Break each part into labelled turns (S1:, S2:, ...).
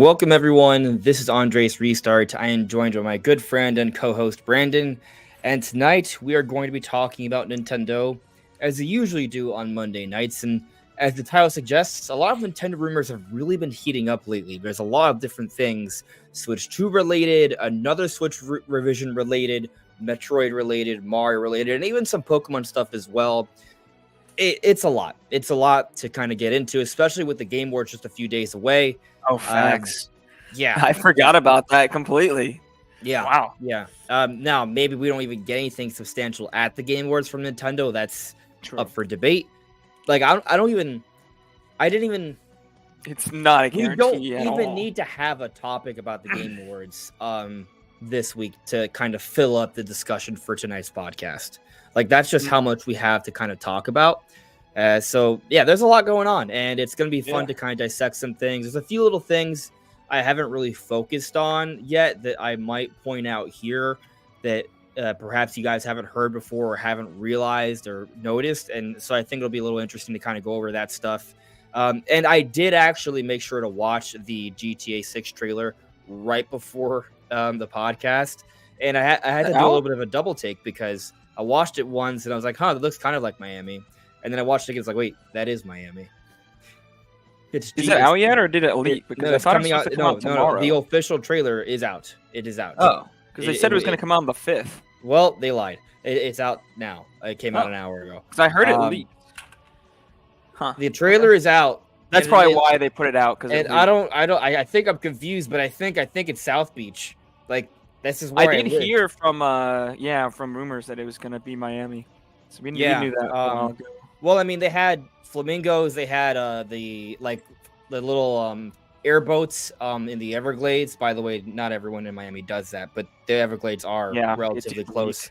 S1: Welcome, everyone. This is Andres Restart. I am joined by my good friend and co host, Brandon. And tonight we are going to be talking about Nintendo, as we usually do on Monday nights. And as the title suggests, a lot of Nintendo rumors have really been heating up lately. There's a lot of different things Switch 2 related, another Switch revision related, Metroid related, Mario related, and even some Pokemon stuff as well. It's a lot. It's a lot to kind of get into, especially with the Game Awards just a few days away.
S2: Oh, facts.
S1: Yeah,
S2: I forgot about that completely.
S1: yeah,
S2: Wow.
S1: yeah. Now maybe we don't even get anything substantial at the Game Awards from Nintendo. That's
S2: True.
S1: up for debate. Like I didn't even.
S2: It's not a
S1: We
S2: guarantee
S1: don't
S2: at
S1: even
S2: all.
S1: need to have a topic about the Game Awards this week to kind of fill up the discussion for tonight's podcast. Like that's just how much we have to kind of talk about. So yeah, there's a lot going on, and it's going to be fun to kind of dissect some things. There's a few little things I haven't really focused on yet that I might point out here that perhaps you guys haven't heard before or haven't realized or noticed. And so I think it'll be a little interesting to kind of go over that stuff. And I did actually make sure to watch the GTA 6 trailer right before the podcast. And I had to do a little bit of a double take because I watched it once and I was like, huh, that looks kind of like Miami. And then I watched it again, it's like, wait, that is Miami.
S2: Is it out yet or did it leak? Because
S1: No,
S2: I
S1: it's
S2: thought
S1: coming
S2: it was
S1: out.
S2: supposed to come out
S1: No,
S2: tomorrow.
S1: the official trailer is out. It is out.
S2: Oh, because they said it was going to come out on the 5th.
S1: Well, they lied. It's out now. It came out an hour ago.
S2: Because I heard it leaked. Huh.
S1: The trailer is out.
S2: That's probably why they put it out.
S1: And I think I'm confused, but I think it's South Beach. Like this is where
S2: I did hear from rumors that it was going to be Miami. So we knew that a while ago.
S1: Well, I mean, they had flamingos. They had the little airboats in the Everglades. By the way, not everyone in Miami does that, but the Everglades are relatively close.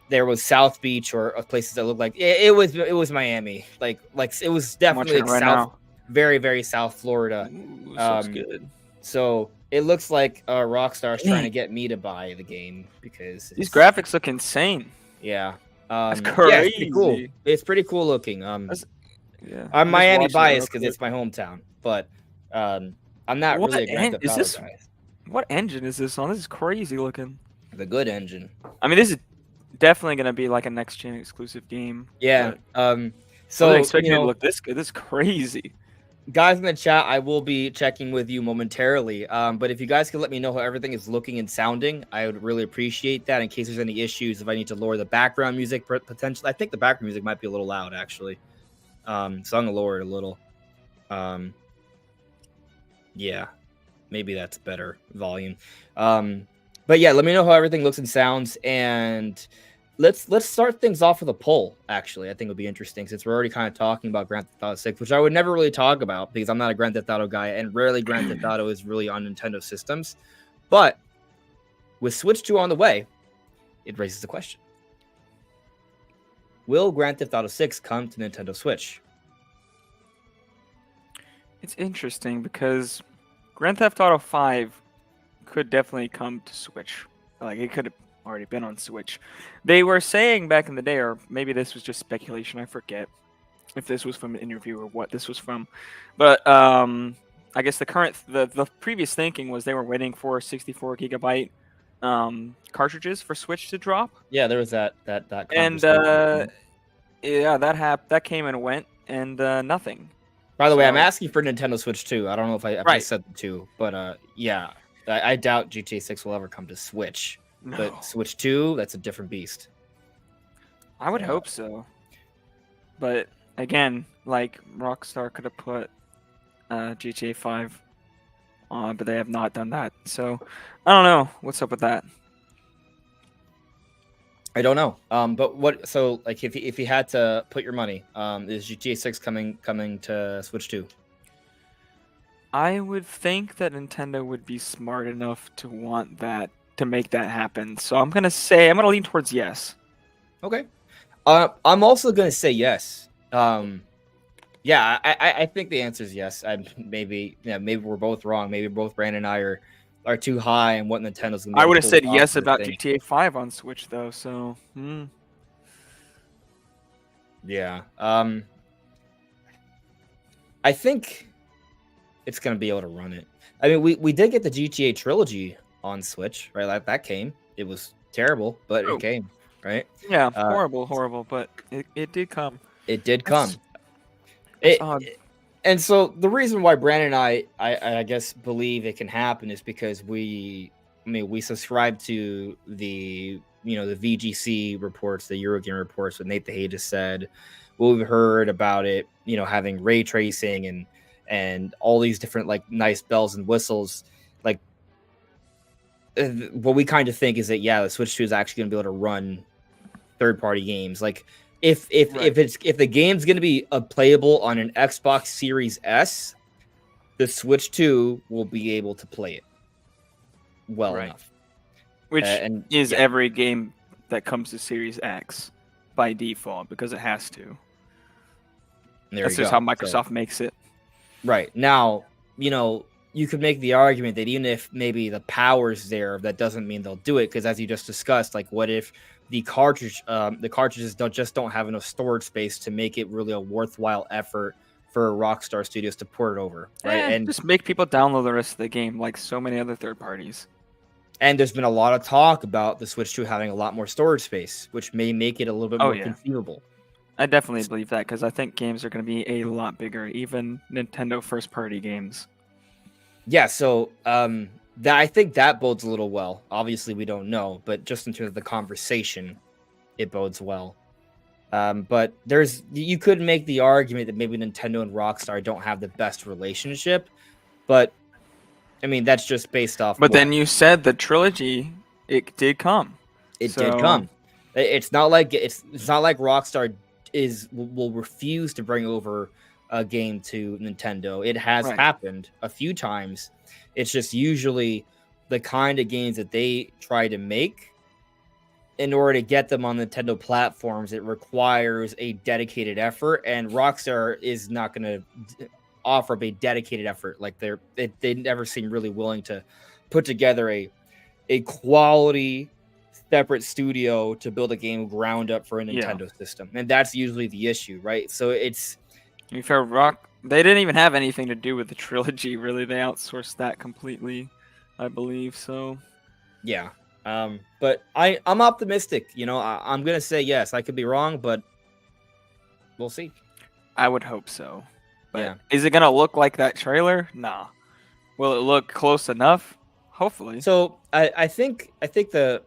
S1: There was South Beach or places that looked like it was Miami. Like it was definitely south, very very South Florida.
S2: Ooh, sounds good.
S1: So it looks like Rockstar's trying to get me to buy the game because
S2: these graphics look insane.
S1: Yeah.
S2: That's crazy.
S1: Yeah, it's pretty cool. It's pretty cool looking. I'm Miami biased because it's my hometown, but I'm not really a Grand Theft Auto guy.
S2: What engine is this on? This is crazy looking.
S1: The good engine.
S2: I mean, this is definitely going to be like a next gen exclusive game.
S1: Yeah.
S2: So I expect it to look this good. This is crazy.
S1: Guys in the chat, I will be checking with you momentarily. But if you guys could let me know how everything is looking and sounding, I would really appreciate that in case there's any issues. If I need to lower the background music, potentially, I think the background music might be a little loud, actually. So I'm going to lower it a little. Yeah, maybe that's better volume. But yeah, let me know how everything looks and sounds. And let's start things off with a poll, actually. I think it'll be interesting since we're already kind of talking about Grand Theft Auto 6, which I would never really talk about because I'm not a Grand Theft Auto guy, and rarely Grand Theft Auto is really on Nintendo systems. But with Switch 2 on the way, it raises the question. Will Grand Theft Auto 6 come to Nintendo Switch?
S2: It's interesting because Grand Theft Auto 5 could definitely come to Switch. Like, it could have already been on Switch. They were saying back in the day, or maybe this was just speculation, I forget if this was from an interview or what this was from. But I guess the previous thinking was they were waiting for 64 gigabyte cartridges for Switch to drop.
S1: Yeah, there was that
S2: and that came and went, and nothing.
S1: By the way, I'm asking for Nintendo Switch 2. I don't know if I said the 2, but yeah, I doubt GTA 6 will ever come to Switch. No. But Switch 2, that's a different beast.
S2: I would hope so. But again, like Rockstar could have put GTA 5 on, but they have not done that. So I don't know what's up with that.
S1: I don't know. But what? So like, if you had to put your money, is GTA 6 coming to Switch 2?
S2: I would think that Nintendo would be smart enough to want that, to make that happen. So I'm gonna lean towards yes.
S1: Okay. I'm also gonna say yes. Yeah, I think the answer is yes. Maybe we're both wrong. Maybe both Brandon and I are too high and what Nintendo's gonna.
S2: I would have said yes about GTA 5 on Switch though. So.
S1: Yeah. I think it's gonna be able to run it. I mean, we did get the GTA trilogy on Switch, right? Like that came. It was terrible, but it
S2: Oh,
S1: came, right?
S2: yeah,
S1: Uh,
S2: horrible, but it did come.
S1: it did
S2: That's
S1: come.
S2: that's
S1: It,
S2: odd.
S1: and so the reason why Brandon and I guess believe it can happen is because we subscribe to the the VGC reports, the Eurogame reports, what Nate the Hay just said. What we've heard about it, having ray tracing and all these different like nice bells and whistles. Like what we kind of think is that the Switch 2 is actually going to be able to run third party games. Like
S2: Right.
S1: if the game's going to be playable on an Xbox Series S, the Switch 2 will be able to play it well
S2: Right.
S1: enough.
S2: Which
S1: And
S2: is
S1: yeah,
S2: every game that comes to Series X by default because it has to.
S1: there
S2: That's
S1: you
S2: just how
S1: go. So,
S2: Microsoft makes it.
S1: right now, you could make the argument that even if maybe the power's there, that doesn't mean they'll do it. Because as you just discussed, like what if the cartridges don't have enough storage space to make it really a worthwhile effort for Rockstar Studios to port it over, right?
S2: Just make people download the rest of the game like so many other third parties.
S1: And there's been a lot of talk about the Switch 2 having a lot more storage space, which may make it a little bit
S2: Oh
S1: more
S2: yeah,
S1: conceivable.
S2: I definitely believe that because I think games are going to be a lot bigger, even Nintendo first party games.
S1: Yeah, so that I think that bodes a little well. Obviously, we don't know, but just in terms of the conversation, it bodes well. But you could make the argument that maybe Nintendo and Rockstar don't have the best relationship, but I mean that's just based off
S2: But
S1: what
S2: then you said the trilogy, it did come.
S1: it did
S2: So
S1: come. It's not like Rockstar will refuse to bring over a game to Nintendo. It has
S2: right,
S1: happened a few times. It's just usually the kind of games that they try to make. In order to get them on Nintendo platforms, it requires a dedicated effort, and Rockstar is not going to offer a dedicated effort. Like they never seem really willing to put together a quality separate studio to build a game ground up for a
S2: yeah.
S1: Nintendo system, and that's usually the issue, right? So it's
S2: To be fair, they didn't even have anything to do with the trilogy. Really, they outsourced that completely, I believe. So
S1: yeah. But I'm optimistic. I'm gonna say yes. I could be wrong, but we'll see.
S2: I would hope so. But
S1: Yeah.
S2: is it gonna look like that trailer? Nah. Will it look close enough? Hopefully.
S1: So I think the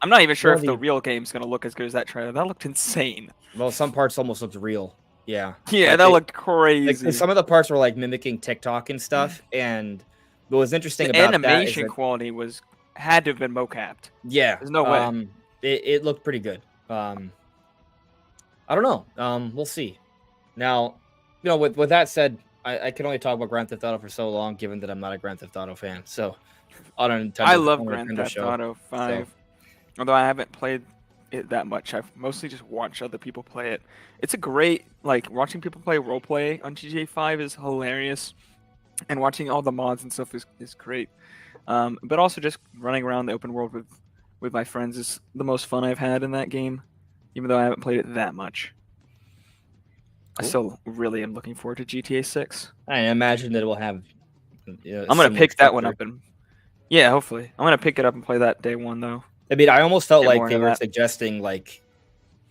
S2: I'm not even sure
S1: one of
S2: if the
S1: the
S2: real game's gonna look as good as that trailer. That looked insane.
S1: well, some parts almost looked real. Yeah.
S2: Yeah,
S1: Like
S2: that looked
S1: 'cause
S2: crazy.
S1: some of the parts were like mimicking TikTok and stuff. And what was interesting
S2: The
S1: about that is
S2: animation
S1: that
S2: quality had to have been mocapped.
S1: yeah,
S2: There's no way.
S1: it looked pretty good. I don't know. We'll see. Now, with that said, I can only talk about Grand Theft Auto for so long, given that I'm not a Grand Theft Auto fan. So on a
S2: I
S1: Nintendo
S2: love
S1: on a
S2: Grand
S1: Nintendo
S2: Theft
S1: show.
S2: Auto
S1: So
S2: 5. Although I haven't played it that much. I've mostly just watched other people play it. It's a great watching people play roleplay on GTA 5 is hilarious. And watching all the mods and stuff is great. But also just running around the open world with my friends is the most fun I've had in that game, even though I haven't played it that much. I
S1: cool.
S2: still really am looking forward to GTA 6.
S1: I imagine that it will have.
S2: I'm gonna pick that one up and yeah, hopefully I'm gonna pick it up and play that day one though.
S1: I mean, I almost felt
S2: Get
S1: like
S2: more
S1: they
S2: into
S1: were
S2: that.
S1: suggesting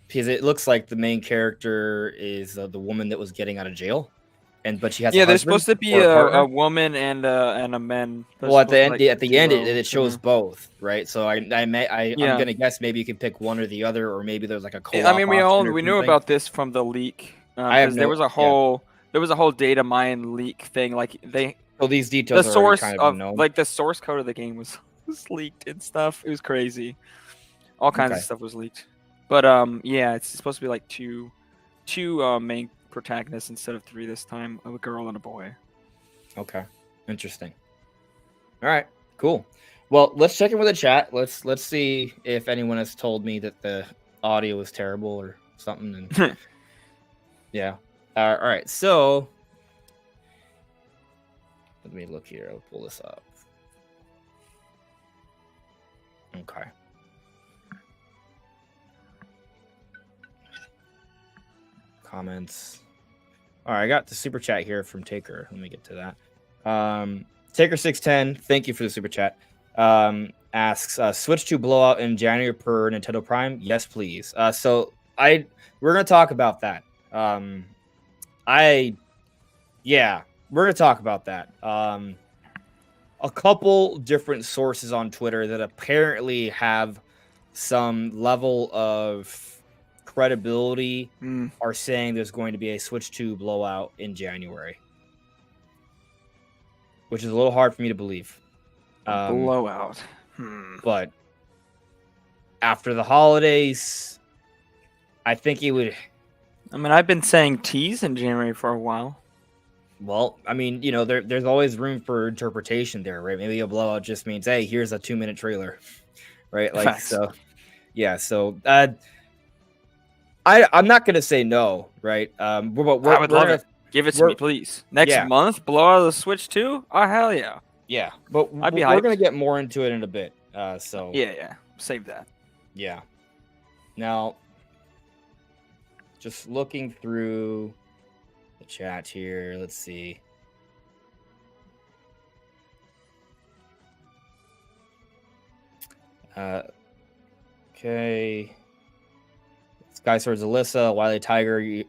S1: because it looks like the main character is the woman that was getting out of jail, but she has a
S2: Yeah, there's
S1: husband
S2: supposed to be
S1: or a
S2: a
S1: partner.
S2: woman and a man. They're
S1: Well,
S2: supposed to
S1: at the end,
S2: duo.
S1: it shows both, right? So I'm
S2: Yeah.
S1: gonna guess maybe you can pick one or the other, or maybe there's like a
S2: I
S1: co-op
S2: mean,
S1: option or
S2: we knew
S1: something.
S2: about this from the leak
S1: I have
S2: because
S1: no,
S2: there was a whole data mine leak thing. Like
S1: well, these
S2: the
S1: details are already
S2: source
S1: kind of
S2: of
S1: known.
S2: the source code of the game was leaked and stuff. It was crazy. All kinds
S1: Okay,
S2: of stuff was leaked. But yeah, it's supposed to be like two main protagonists instead of three this time, a girl and a boy.
S1: okay, interesting. All right, cool. Well, let's check in with the chat. Let's see if anyone has told me that the audio is terrible or something. And yeah, all right. So let me look here. I'll pull this up. Okay. Comments. All right, I got the super chat here from Taker. Let me get to that. Taker610, thank you for the super chat. Asks Switch 2 blowout in January per Nintendo Prime. Yes, please. We're gonna talk about that. We're gonna talk about that. A couple different sources on Twitter that apparently have some level of credibility are saying there's going to be a Switch 2 blowout in January, which is a little hard for me to believe.
S2: Blowout.
S1: But after the holidays, I think it would.
S2: I mean, I've been saying tease in January for a while.
S1: Well, I mean, there's always room for interpretation there, right? Maybe a blowout just means, hey, here's a 2-minute trailer, right? Like,
S2: Facts.
S1: so, yeah. So, I'm not gonna say no, right?
S2: I would love it. Give it to me, please. Next month, blow out the Switch 2? Oh, hell yeah.
S1: Yeah, but we're gonna get more into it in a bit.
S2: Yeah. Save that.
S1: Yeah. Now, just looking through the chat here, let's see. Okay. Sky Swords Alyssa, Wily Tiger,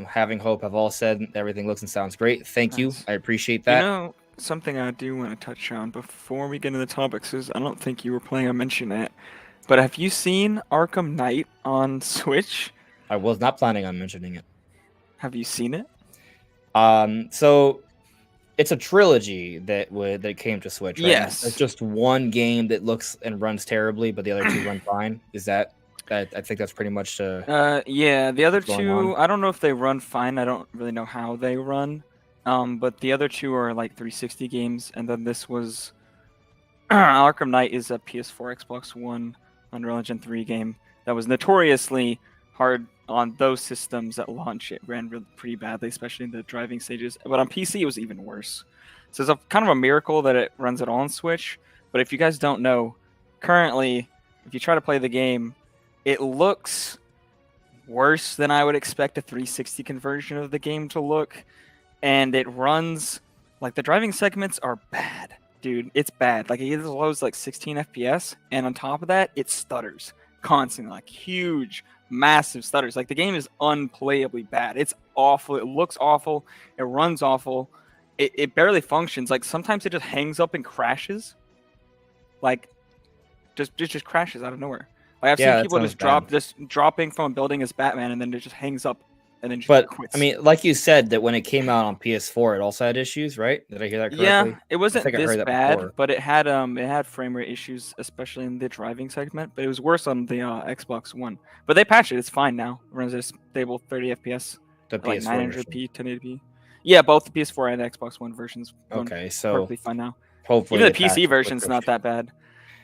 S1: Having Hope have all said everything looks and sounds great. Thank you. I appreciate that.
S2: Something I do want to touch on before we get into the topics is I don't think you were planning on mentioning it, but have you seen Arkham Knight on Switch?
S1: I was not planning on mentioning it.
S2: Have you seen it?
S1: So it's a trilogy that came to Switch, right?
S2: Yes.
S1: There's just one game that looks and runs terribly, but the other two run fine. Is that? I think that's pretty much.
S2: Yeah. The other two, I don't know if they run fine. I don't really know how they run. But the other two are like 360 games, and then this was Arkham Knight is a PS4, Xbox One, Unreal Engine 3 game that was notoriously hard on those systems at launch. It ran pretty badly, especially in the driving stages. But on PC, it was even worse. So it's kind of a miracle that it runs it all on Switch. But if you guys don't know, currently, if you try to play the game, it looks worse than I would expect a 360 conversion of the game to look. And it runs, like, the driving segments are bad, dude. It's bad. Like, it either loads like 16 FPS, and on top of that, it stutters constantly, like huge, massive stutters. Like, the game is unplayably bad. It's awful. It looks awful. It runs awful. It barely functions. Like, sometimes it just hangs up and crashes. Like, just crashes out of nowhere. Like, I've seen people just dropping from a building as Batman, and then it just hangs up. And then just quits.
S1: I mean, like you said, that when it came out on PS4, it also had issues, right? Did I hear that correctly?
S2: Yeah, it wasn't this bad, but it had frame rate issues, especially in the driving segment. But it was worse on the Xbox One. But they patched it; it's fine now. It runs at a stable 30 FPS, like 900p, 1080p. Yeah, both the PS4 and Xbox One versions.
S1: Okay, so
S2: perfectly fine now.
S1: Hopefully,
S2: even the PC version's not that bad.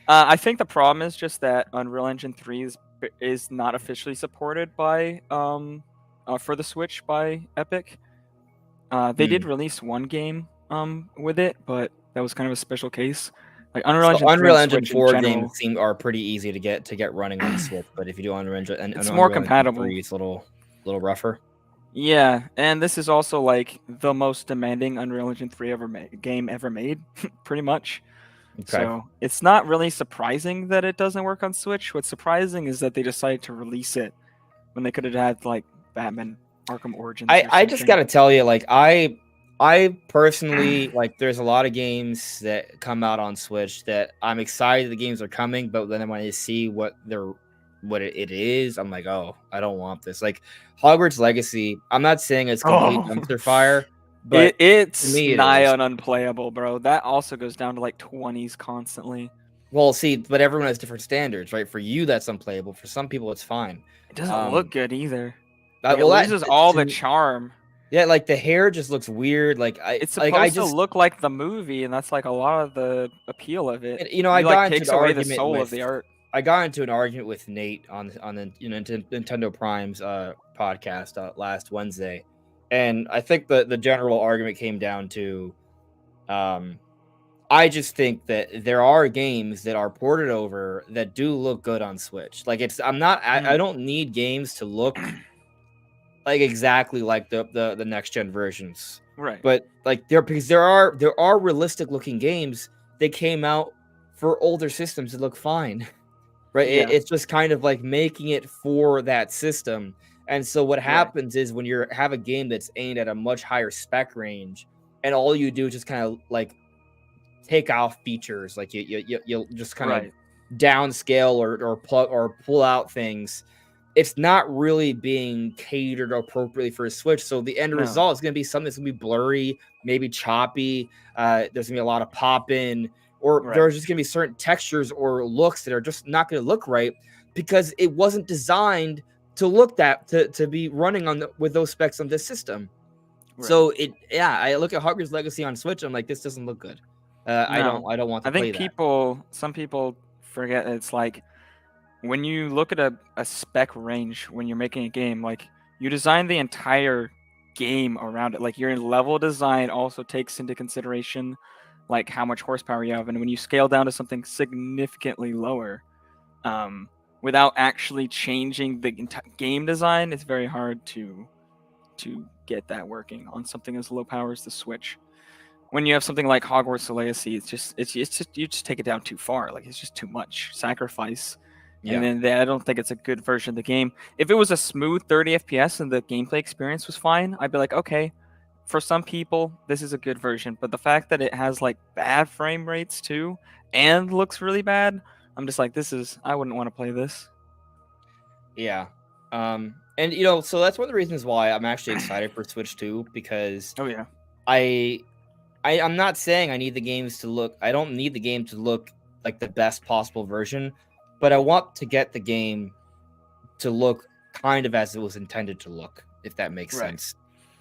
S2: I think the problem is just that Unreal Engine 3 is not officially supported by for the Switch by Epic. They did release one game with it, but that was kind of a special case. Like
S1: Unreal Engine 4 games are pretty easy to get running on the Switch, but if you do Unreal Engine and
S2: it's more compatible.
S1: 3, it's a little rougher.
S2: Yeah, and this is also like the most demanding Unreal Engine 3 game ever made, pretty much. Okay. So it's not really surprising that it doesn't work on Switch. What's surprising is that they decided to release it when they could have had like Batman Arkham Origins.
S1: I just gotta tell you, like I personally like. There's a lot of games that come out on Switch that I'm excited the games are coming, but then when I see what it is, I'm like, oh, I don't want this. Like Hogwarts Legacy, I'm not saying it's complete dumpster fire, but
S2: it's nigh on unplayable, bro. That also goes down to like 20s constantly.
S1: Well, see, but everyone has different standards, right? For you, that's unplayable. For some people, it's fine.
S2: It doesn't look good either.
S1: It
S2: loses all the charm.
S1: Yeah, like the hair just looks weird. Like
S2: it's supposed to look like the movie, and that's like a lot of the appeal of it.
S1: I got
S2: takes away the soul of the art.
S1: I got into an argument with Nate on the Nintendo Prime's podcast last Wednesday, and I think the general argument came down to, I just think that there are games that are ported over that do look good on Switch. Like I don't need games to look like exactly like the next gen versions.
S2: Right.
S1: But like there are realistic looking games that came out for older systems that look fine. Right?
S2: Yeah.
S1: It's just kind of like making it for that system. And so what
S2: Right.
S1: happens is when you have a game that's aimed at a much higher spec range, and all you do is just kind of like take off features, like you'll just kind of
S2: Right.
S1: downscale or plug or pull out things. It's not really being catered appropriately for a Switch. So the end
S2: No.
S1: result is going to be something that's going to be blurry, maybe choppy. There's going to be a lot of pop in, or
S2: Right.
S1: there's just going to be certain textures or looks that are just not going to look right because it wasn't designed to look that to be running on with those specs on this system.
S2: Right.
S1: So I look at Hogwarts Legacy on Switch. I'm like, this doesn't look good.
S2: No.
S1: I don't want to
S2: I
S1: play
S2: think
S1: that.
S2: some people forget it's like when you look at a spec range when you're making a game, like you design the entire game around it. Like your level design also takes into consideration like how much horsepower you have, and when you scale down to something significantly lower, um, without actually changing the game design, it's very hard to get that working on something as low power as the Switch. When you have something like Hogwarts Legacy, it's just you just take it down too far. Like it's just too much sacrifice. And
S1: Yeah.
S2: then I don't think it's a good version of the game. If it was a smooth 30 FPS and the gameplay experience was fine, I'd be like, okay, for some people, this is a good version. But the fact that it has like bad frame rates too and looks really bad, I'm just like, I wouldn't want to play this.
S1: Yeah. And so that's one of the reasons why I'm actually excited for Switch 2 because
S2: Oh yeah.
S1: I I'm not saying I don't need the game to look like the best possible version, but I want to get the game to look kind of as it was intended to look, if that makes
S2: Right.
S1: sense.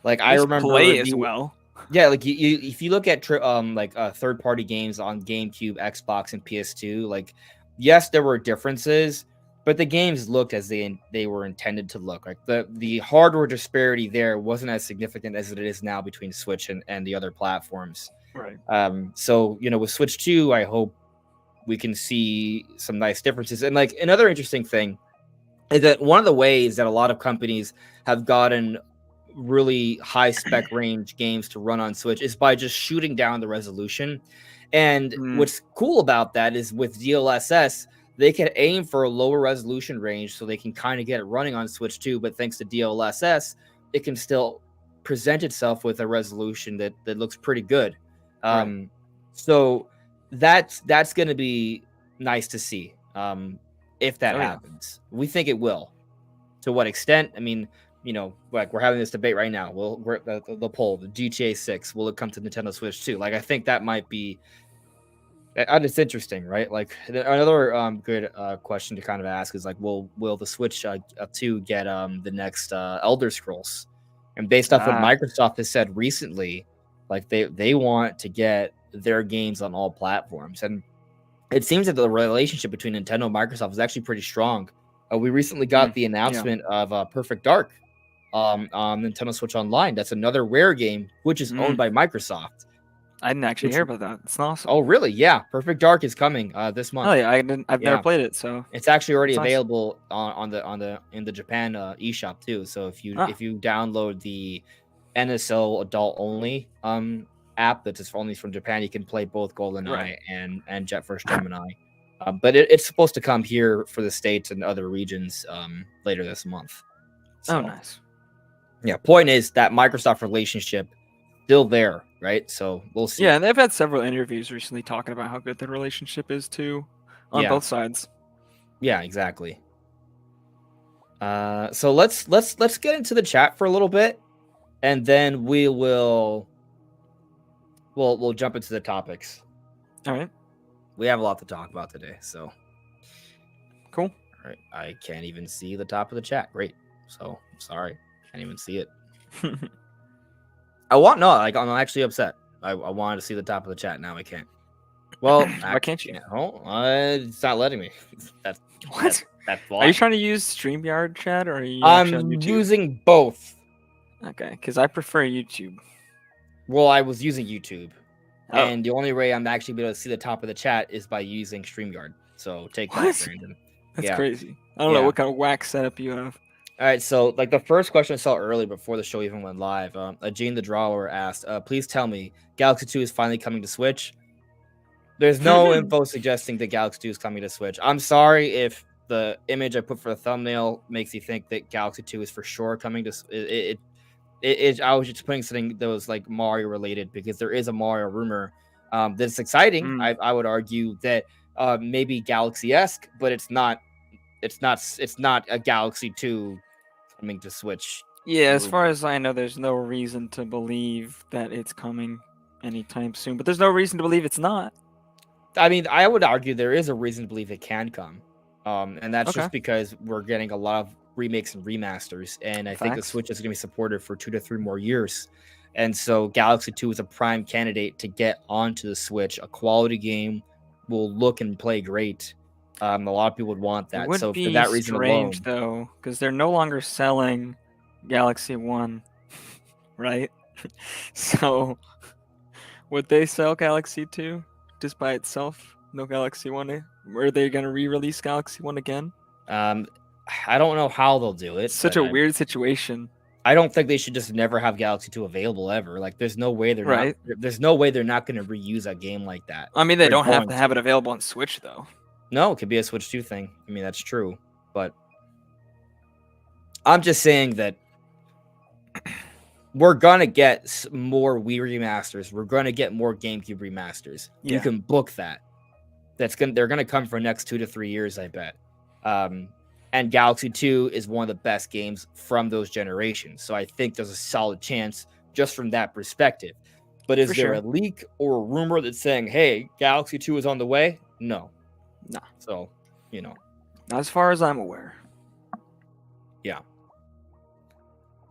S1: Like
S2: At
S1: I
S2: least
S1: remember
S2: play as well.
S1: yeah, like you if you look at third party games on GameCube, Xbox, and PS2, like yes, there were differences, but the games looked as they were intended to look. Like the hardware disparity there wasn't as significant as it is now between Switch and the other platforms.
S2: Right.
S1: So with Switch 2, I hope we can see some nice differences. And like another interesting thing is that one of the ways that a lot of companies have gotten really high spec range games to run on Switch is by just shooting down the resolution. And what's cool about that is with DLSS, they can aim for a lower resolution range so they can kind of get it running on Switch too. But thanks to DLSS, it can still present itself with a resolution that looks pretty good.
S2: Right.
S1: So that's going to be nice to see if that
S2: Oh yeah.
S1: happens. We think it will. To what extent? I mean, like we're having this debate right now. We're the poll, the GTA 6, will it come to Nintendo Switch too? Like I think that might be it's interesting, right? Like another good question to kind of ask is like, will the Switch 2 get the next Elder Scrolls? And based off what Microsoft has said recently, like they want to get their games on all platforms, and it seems that the relationship between Nintendo and Microsoft is actually pretty strong. We recently got the announcement of Perfect Dark on Nintendo Switch Online. That's another Rare game, which is owned by Microsoft.
S2: I didn't actually hear about that. It's awesome.
S1: Oh, really? Yeah, Perfect Dark is coming this month.
S2: Oh yeah, I've never played it, so
S1: it's actually already
S2: nice.
S1: available in the Japan eShop too. So if you download the NSO adult only app that's only from Japan, you can play both GoldenEye and Jet Force Gemini. But it's supposed to come here for the States and other regions later this month. So,
S2: oh, nice.
S1: Yeah, point is that Microsoft relationship still there, right? So we'll see.
S2: Yeah, and they've had several interviews recently talking about how good the relationship is too, on both sides.
S1: Yeah, exactly. So let's get into the chat for a little bit, and then we'll jump into the topics.
S2: All right.
S1: We have a lot to talk about today, so
S2: cool.
S1: All right, I can't even see the top of the chat. Great. So sorry, can't even see it. I'm actually upset. I wanted to see the top of the chat. Now I can't. Well,
S2: why can't you?
S1: It's not letting me. That's
S2: what?
S1: That's why.
S2: Are you trying to use StreamYard chat or are you
S1: I'm using both.
S2: Okay, because I prefer YouTube.
S1: Well, I was using YouTube, and the only way I'm actually able to see the top of the chat is by using StreamYard. So take that, Brandon.
S2: That's crazy. I don't know what kind of whack setup you have.
S1: All right, so like the first question I saw early before the show even went live, a Gene the Drawer asked, "Please tell me Galaxy 2 is finally coming to Switch." There's no info suggesting that Galaxy 2 is coming to Switch. I'm sorry if the image I put for the thumbnail makes you think that Galaxy 2 is for sure coming to I was just putting something that was like Mario related because there is a Mario rumor that's exciting. I would argue that maybe Galaxy-esque, but it's not a Galaxy 2 coming to Switch.
S2: Yeah, as far
S1: rumor.
S2: as I know, there's no reason to believe that it's coming anytime soon. But there's no reason to believe it's not.
S1: I mean, I would argue there is a reason to believe it can come. And that's
S2: Okay.
S1: just because we're getting a lot of remakes and remasters. And I think the
S2: Facts.
S1: Switch is going to be supported for 2 to 3 more years. And so Galaxy 2 is a prime candidate to get onto the Switch. A quality game will look and play great. A lot of people would want
S2: It
S1: that.
S2: would
S1: So for
S2: be
S1: that reason
S2: strange
S1: alone,
S2: though, because they're no longer selling Galaxy One, right? So would they sell Galaxy 2 just by itself? No Galaxy 1? Were they gonna re-release Galaxy 1 again?
S1: I don't know how they'll do it.
S2: Such a weird situation.
S1: I don't think they should just never have Galaxy 2 available ever. Like, there's no way they're
S2: Right.
S1: There's no way they're not going to reuse a game like that.
S2: I mean, they
S1: They're
S2: don't have
S1: going
S2: to have it available on Switch though.
S1: No, it could be a Switch 2 thing. I mean, that's true, but I'm just saying that we're gonna get more Wii remasters. We're gonna get more GameCube remasters. You
S2: Yeah.
S1: can book that. They're gonna come for the next 2 to 3 years, I bet. And Galaxy 2 is one of the best games from those generations. So I think there's a solid chance just from that perspective. But is
S2: For
S1: there
S2: sure.
S1: a leak or a rumor that's saying, hey, Galaxy 2 is on the way? No.
S2: Nah.
S1: So,
S2: Not as far as I'm aware.
S1: Yeah.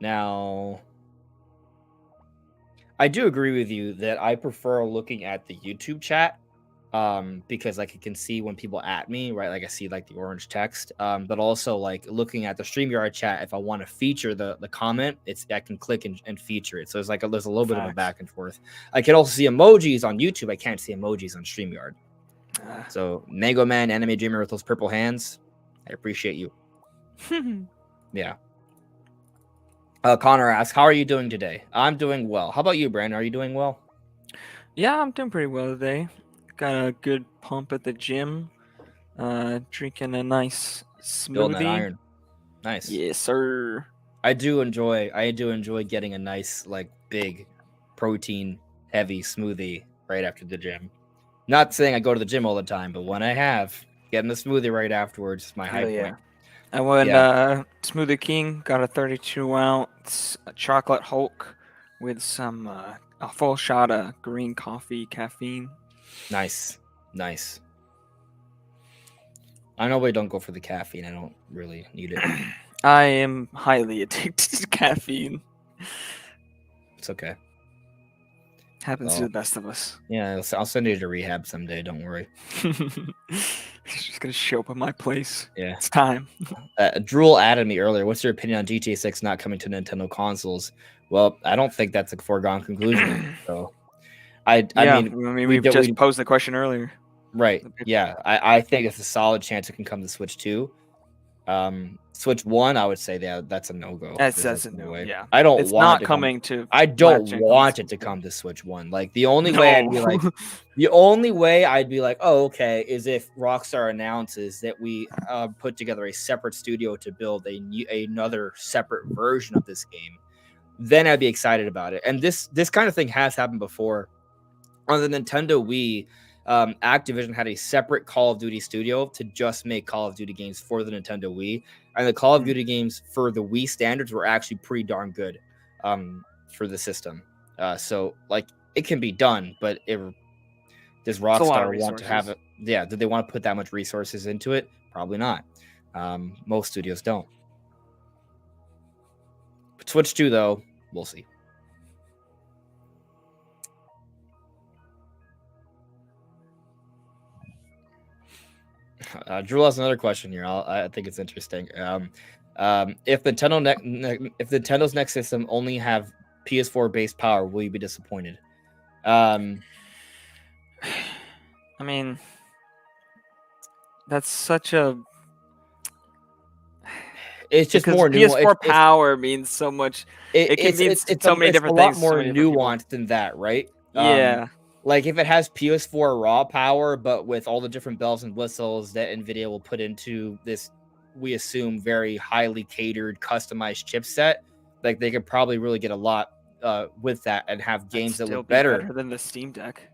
S1: Now, I do agree with you that I prefer looking at the YouTube chat because like I can see when people at me, right? Like I see like the orange text, but also like looking at the StreamYard chat. If I want to feature the comment, I can click and feature it. So there's there's a little bit of a back and forth. I can also see emojis on YouTube. I can't see emojis on StreamYard. So Mango Man, Anime Dreamer with those purple hands, I appreciate you. Yeah. Connor asks, how are you doing today? I'm doing well. How about you, Brandon? Are you doing well?
S2: Yeah, I'm doing pretty well today. Got a good pump at the gym. Drinking a nice smoothie.
S1: Building that iron. Nice.
S2: Yes, sir.
S1: I do enjoy getting a nice, like, big protein heavy smoothie right after the gym. Not saying I go to the gym all the time, but when I have, getting a smoothie right afterwards is my high point.
S2: I went Smoothie King, got a 32-ounce chocolate Hulk with some a full shot of green coffee caffeine.
S1: Nice. I normally don't go for the caffeine. I don't really need it.
S2: I am highly addicted to caffeine.
S1: It's okay.
S2: Happens to the best of us.
S1: Yeah, I'll send you to rehab someday. Don't worry.
S2: It's just gonna show up at my place.
S1: Yeah,
S2: it's time.
S1: Drool added me earlier. What's your opinion on GTA 6 not coming to Nintendo consoles? Well, I don't think that's a foregone conclusion. So, I mean,
S2: we just posed the question earlier.
S1: Right. Yeah, I think it's a solid chance it can come to Switch 2. Switch 1, I would say that's a no-go.
S2: That's a no. Yeah,
S1: I don't
S2: it's
S1: want
S2: not coming to.
S1: I don't want it to come to Switch 1. Like the only way I'd be like, oh, okay, is if Rockstar announces that we put together a separate studio to build another separate version of this game. Then I'd be excited about it. And this kind of thing has happened before. On the Nintendo Wii, Activision had a separate Call of Duty studio to just make Call of Duty games for the Nintendo Wii, and the Call of Duty games for the Wii standards were actually pretty darn good for the system. So like it can be done, but does Rockstar want to have it? Yeah, do they want to put that much resources into it? Probably not. Most studios don't. But Switch 2 though, we'll see. Drew has another question here. I think it's interesting. If Nintendo's next system only have PS4 based power, will you be disappointed?
S2: I mean, that's such a.
S1: It's just
S2: because
S1: more nuanced.
S2: PS4 power means so much. It can mean so many
S1: it's a
S2: different
S1: lot
S2: things to so
S1: more
S2: many different people.
S1: nuanced than that, right?
S2: Yeah,
S1: Like if it has PS4 raw power, but with all the different bells and whistles that Nvidia will put into this, we assume very highly catered, customized chipset, like they could probably really get a lot with that and have
S2: that'd
S1: games that
S2: still
S1: look
S2: be
S1: better.
S2: than the Steam Deck.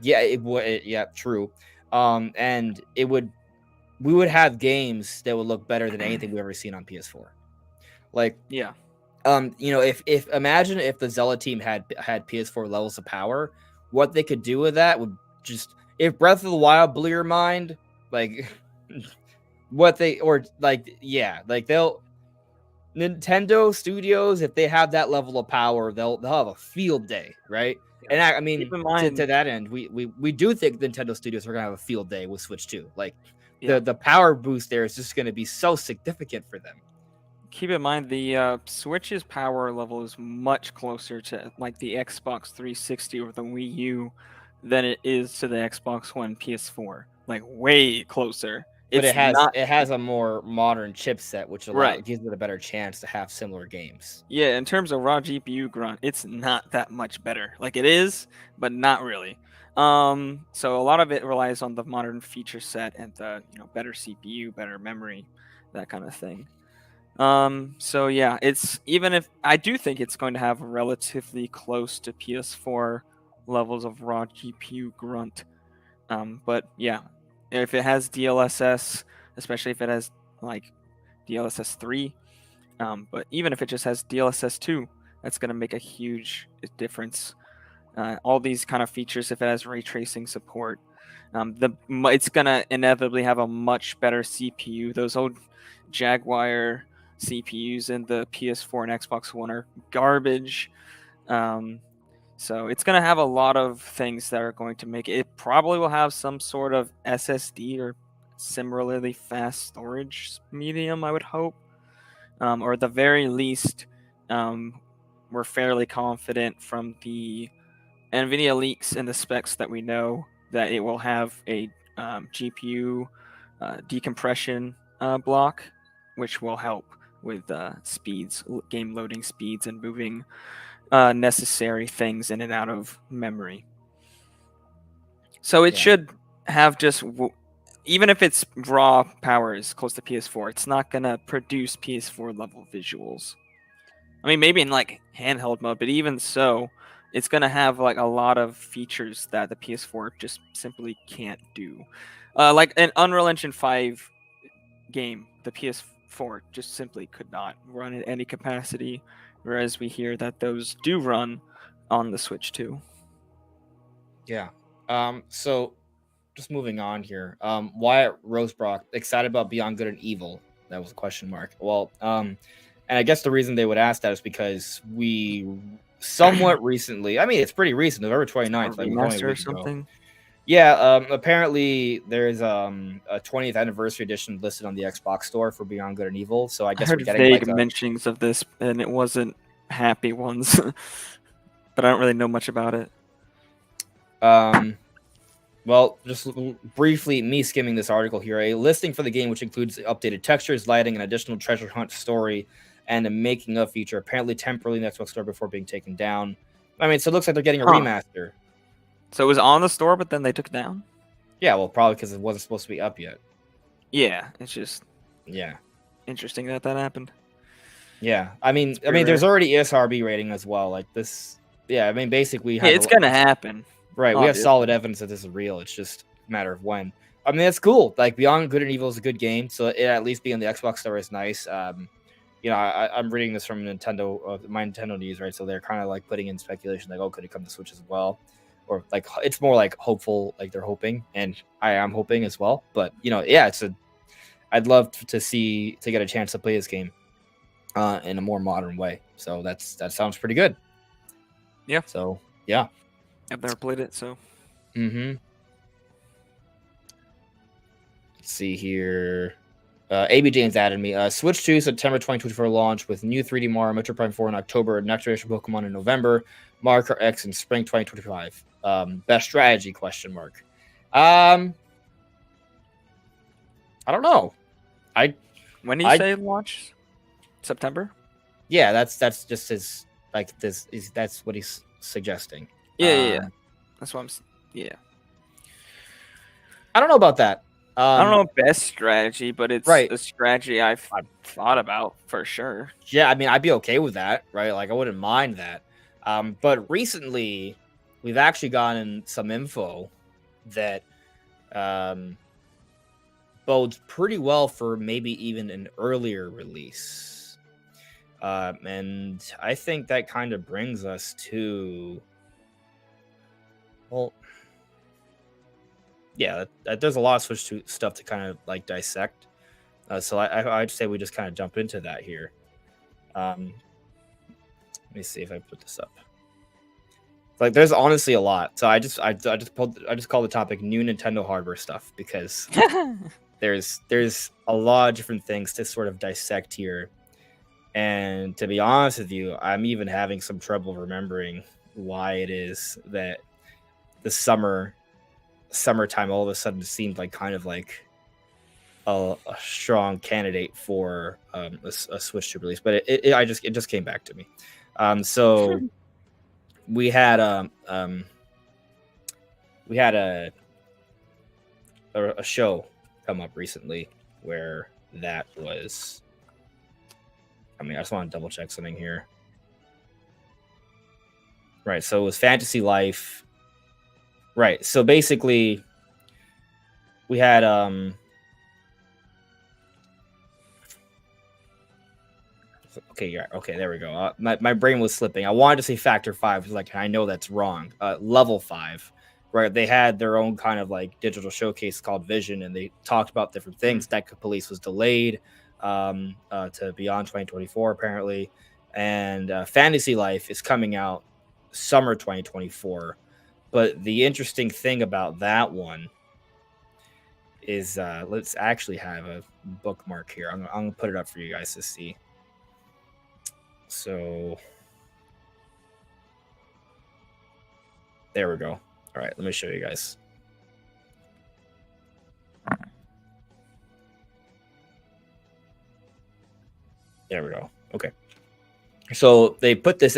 S1: Yeah, it would. Yeah, true. And it would. We would have games that would look better than anything we've ever seen on PS4. Like,
S2: Yeah,
S1: if imagine if the Zelda team had PS4 levels of power, what they could do with that would just, if Breath of the Wild blew your mind, like what they, or like, yeah, like they'll, Nintendo Studios, if they have that level of power, they'll have a field day, right?
S2: yeah.
S1: And I
S2: Keep
S1: mean,
S2: in
S1: to
S2: mind,
S1: that end, we do think Nintendo Studios are gonna have a field day with Switch 2. Like
S2: yeah.
S1: the power boost there is just gonna be so significant for them.
S2: Keep in mind the Switch's power level is much closer to like the Xbox 360 or the Wii U than it is to the Xbox One PS4. Like way closer.
S1: But
S2: It's not
S1: it has a more modern chipset, which
S2: right.
S1: gives it a better chance to have similar games.
S2: Yeah, in terms of raw GPU grunt, it's not that much better. Like it is, but not really. So a lot of it relies on the modern feature set and the better CPU, better memory, that kind of thing. So yeah, it's even if I do think it's going to have relatively close to PS4 levels of raw GPU grunt. But yeah, if it has DLSS, especially if it has like DLSS 3, but even if it just has DLSS 2, that's going to make a huge difference. All these kind of features, if it has ray tracing support, it's going to inevitably have a much better CPU. Those old Jaguar CPUs in the PS4 and Xbox One are garbage. So it's going to have a lot of things that are going to make it. It probably will have some sort of SSD or similarly fast storage medium, I would hope. Or at the very least, we're fairly confident from the NVIDIA leaks and the specs that we know that it will have a GPU decompression block, which will help with speeds, game loading speeds, and moving necessary things in and out of memory. So it should have just, even if its raw power is close to PS4, it's not going to produce PS4 level visuals. I mean, maybe in like handheld mode, but even so, it's going to have like a lot of features that the PS4 just simply can't do. Like an Unreal Engine 5 game, the PS4 just simply could not run in any capacity, whereas we hear that those do run on the Switch too.
S1: Yeah. So just moving on here. Wyatt Rosebrock, excited about Beyond Good and Evil? That was a question mark. Well, and I guess the reason they would ask that is because we somewhat recently, I mean, it's pretty recent, November 29th, like only a
S2: Remaster or
S1: week ago.
S2: something.
S1: Yeah, apparently there's a 20th anniversary edition listed on the Xbox store for Beyond Good and Evil. So I guess
S2: I
S1: we're
S2: heard
S1: getting
S2: vague
S1: like
S2: mentions of this, and it wasn't happy ones. But I don't really know much about it.
S1: Well, just briefly, me skimming this article here, a listing for the game which includes updated textures, lighting, an additional treasure hunt story, and a making of feature, apparently temporarily in the Xbox store before being taken down. I mean, so it looks like they're getting a remaster.
S2: So it was on the store, but then they took it down?
S1: Yeah, well, probably because it wasn't supposed to be up yet.
S2: Yeah, it's just
S1: yeah
S2: interesting that happened.
S1: Yeah, I mean, there's already ESRB rating as well. Like this, yeah, I mean, basically,
S2: it's gonna happen.
S1: Right, we have solid evidence that this is real. It's just a matter of when. I mean, it's cool. Like Beyond Good and Evil is a good game, so it at least being on the Xbox store is nice. I'm reading this from Nintendo, my Nintendo news, right? So they're kind of like putting in speculation, like, oh, could it come to Switch as well? Or like, it's more like hopeful, like they're hoping, and I am hoping as well. But yeah, I'd love to get a chance to play this game in a more modern way. So that sounds pretty good.
S2: Yeah.
S1: So yeah.
S2: I've never played it, so.
S1: Let's see here. AB James added me. Switch 2 September 2024 launch with new 3D Mario, Metroid Prime 4 in October, next generation Pokemon in November, Mario Kart X in spring 2025. Best strategy ? I don't know.
S2: When do you say launch? September.
S1: Yeah, that's just his like this is that's what he's suggesting.
S2: Yeah. That's what yeah.
S1: I don't know about that.
S2: I don't know best strategy, but it's
S1: Right.
S2: a strategy I've
S1: I,
S2: thought about for sure.
S1: yeah, I mean, I'd be okay with that, right? Like, I wouldn't mind that. But recently, we've actually gotten some info that um, bodes pretty well for maybe even an earlier release. And I think that kind of brings us to, well, yeah, there's a lot of Switch to stuff to kind of like dissect. So I'd say we just kind of jump into that here. Let me see if I put this up. Like, there's honestly a lot. So I just call the topic new Nintendo hardware stuff because there's a lot of different things to sort of dissect here. And to be honest with you, I'm even having some trouble remembering why it is that the summertime all of a sudden seemed like kind of like a strong candidate for a Switch to release. But it just came back to me. So we had a show come up recently where that was. I mean, I just want to double check something here. Right, so it was Fantasy Life. Right, so basically, we had Okay, yeah, okay, there we go. My brain was slipping. I wanted to say Factor 5, because like I know that's wrong. Level 5, right? They had their own kind of like digital showcase called Vision, and they talked about different things. Deca Police was delayed to beyond 2024 apparently, and Fantasy Life is coming out summer 2024. But the interesting thing about that one is let's actually have a bookmark here. I'm gonna put it up for you guys to see. So there we go. All right, let me show you guys. There we go. Okay. So they put this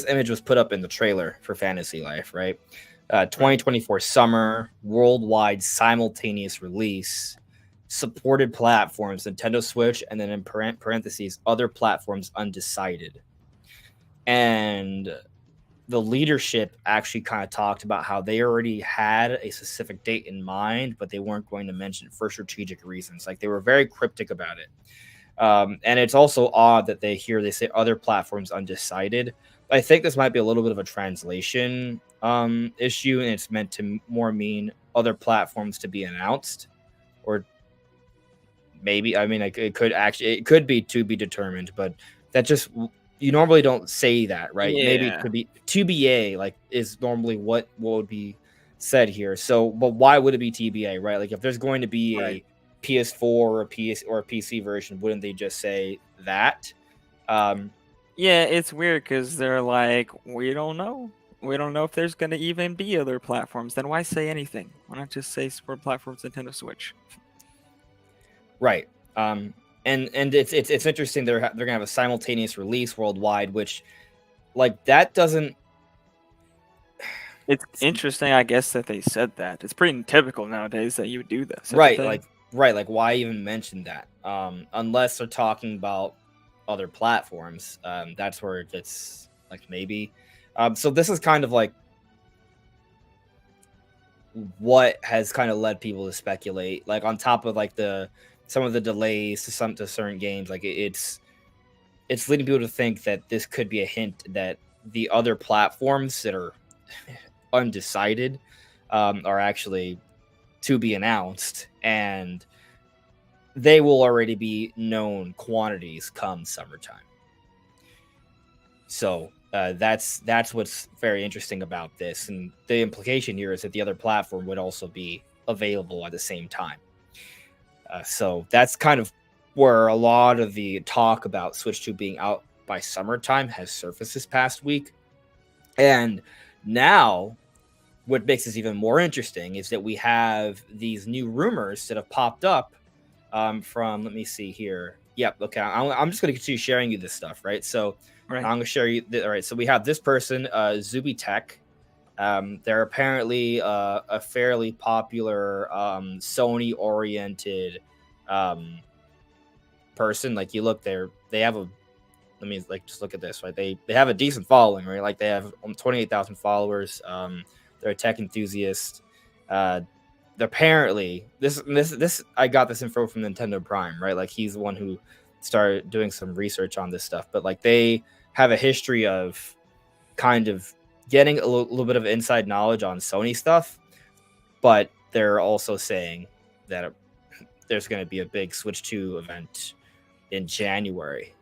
S1: image was put up in the trailer for Fantasy Life, right? 2024 summer worldwide simultaneous release, supported platforms, Nintendo Switch, and then in parentheses, other platforms undecided. And the leadership actually kind of talked about how they already had a specific date in mind, but they weren't going to mention it for strategic reasons. Like, they were very cryptic about it. And it's also odd that they say other platforms undecided. I think this might be a little bit of a translation issue, and it's meant to more mean other platforms to be announced, or maybe, I mean, like, it could be to be determined, but that just, you normally don't say that, right?
S2: Yeah.
S1: Maybe it could be TBA, like, is normally what would be said here. So, but why would it be TBA, right? Like, if there's going to be a PS4 or a PC version, wouldn't they just say that?
S2: Yeah, it's weird because they're like, we don't know. We don't know if there's going to even be other platforms. Then why say anything? Why not just say support platforms Nintendo Switch?
S1: Right. And it's interesting. They're gonna have a simultaneous release worldwide, which, like, that doesn't.
S2: It's interesting, I guess, that they said that. It's pretty typical nowadays that you would do this.
S1: Right. Like, why even mention that? Unless they're talking about other platforms. That's where it gets like maybe. So this is kind of like what has kind of led people to speculate. Like, on top of like some of the delays to certain games, like it's leading people to think that this could be a hint that the other platforms that are undecided are actually to be announced, and they will already be known quantities come summertime. So that's what's very interesting about this, and the implication here is that the other platform would also be available at the same time. So that's kind of where a lot of the talk about Switch 2 being out by summertime has surfaced this past week. And now, what makes this even more interesting is that we have these new rumors that have popped up from, let me see here. Yep. Okay. I'm just going to continue sharing you this stuff, right? So
S2: Right.
S1: I'm going to share you. All right. So we have this person, Zuby Tech. They're apparently a fairly popular Sony-oriented person. Like you look, they have a. Let me like just look at this, right? They have a decent following, right? Like they have 28,000 followers. They're a tech enthusiast. Uh, apparently this I got this info from Nintendo Prime, right? Like he's the one who started doing some research on this stuff, but like they have a history of kind of getting a little bit of inside knowledge on Sony stuff, but they're also saying that there's going to be a big Switch 2 event in January,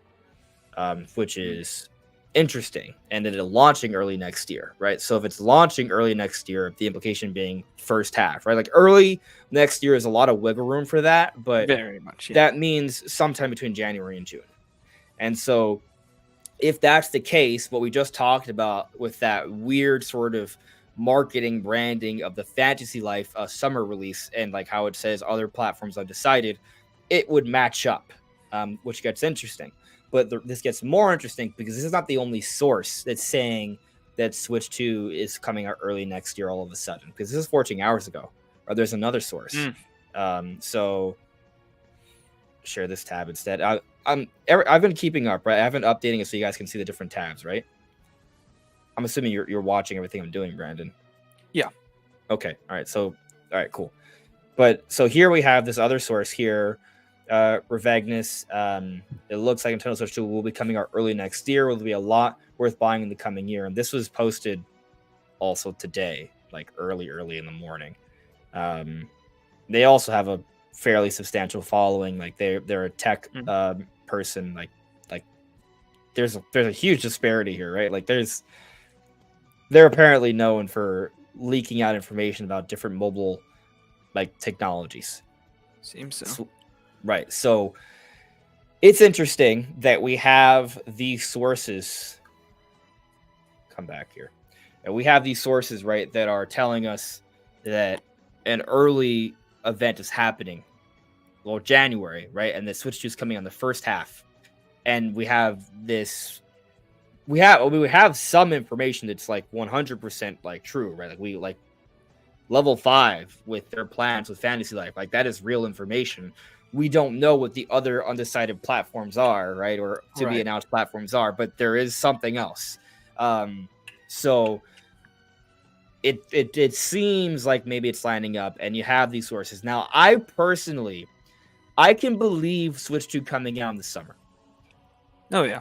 S1: which is interesting, and then launching early next year, right? So if it's launching early next year, the implication being first half, right? Like early next year is a lot of wiggle room for that, but
S2: Very much, yeah.
S1: that means sometime between January and June. And so if that's the case, what we just talked about with that weird sort of marketing branding of the Fantasy Life summer release and like how it says other platforms have decided, it would match up, which gets interesting. But this gets more interesting because this is not the only source that's saying that Switch 2 is coming out early next year all of a sudden, because this is 14 hours ago. Or there's another source. So share this tab instead. I've been keeping up, right? I've been updating it so you guys can see the different tabs, right? I'm assuming you're watching everything I'm doing, Brandon.
S2: Yeah.
S1: Okay. All right, cool. But so here we have this other source here, Revagnus. It looks like Nintendo Switch 2 will be coming out early next year. Will be a lot worth buying in the coming year. And this was posted also today, like early in the morning. They also have a fairly substantial following. Like they're a tech person. Like there's a huge disparity here, right? Like they're apparently known for leaking out information about different mobile like technologies.
S2: Seems so.
S1: Right. So it's interesting that we have these sources. Come back here. And we have these sources, right, that are telling us that an early event is happening. Well, January, right? And the Switch 2 is coming on the first half. And we have this. We have some information that's like 100% like true, right? Like we like level 5 with their plans with Fantasy Life, like that is real information. We don't know what the other undecided platforms are, right, or to be announced platforms are, but there is something else. So it seems like maybe it's lining up, and you have these sources. Now, I can believe Switch 2 coming out in the summer.
S2: Oh yeah.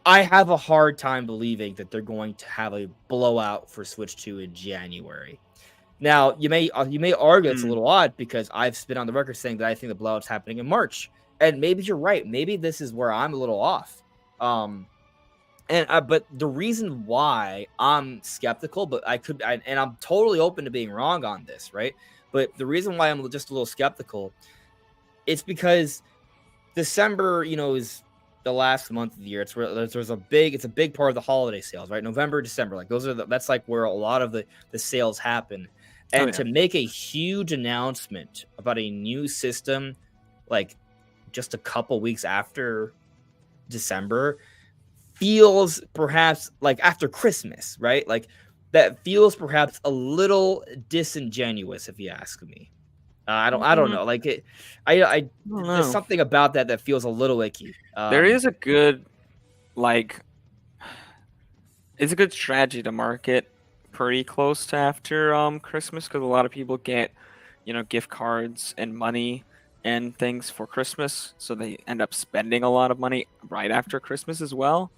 S1: I have a hard time believing that they're going to have a blowout for Switch 2 in January. Now, you may argue it's a little odd because I've been on the record saying that I think the blowout's happening in March, and maybe you're right. Maybe this is where I'm a little off. But the reason why I'm skeptical, and I'm totally open to being wrong on this, right? But the reason why I'm just a little skeptical, it's because December, is the last month of the year. It's a big part of the holiday sales, right? November, December, like that's like where a lot of the sales happen. And to make a huge announcement about a new system, like just a couple weeks after December, feels perhaps like after Christmas, right? Like that feels perhaps a little disingenuous, if you ask me. I don't know. Like there's something about that feels a little icky.
S2: There is a good, it's a good strategy to market pretty close to after Christmas, because a lot of people get, gift cards and money and things for Christmas, so they end up spending a lot of money right after Christmas as well.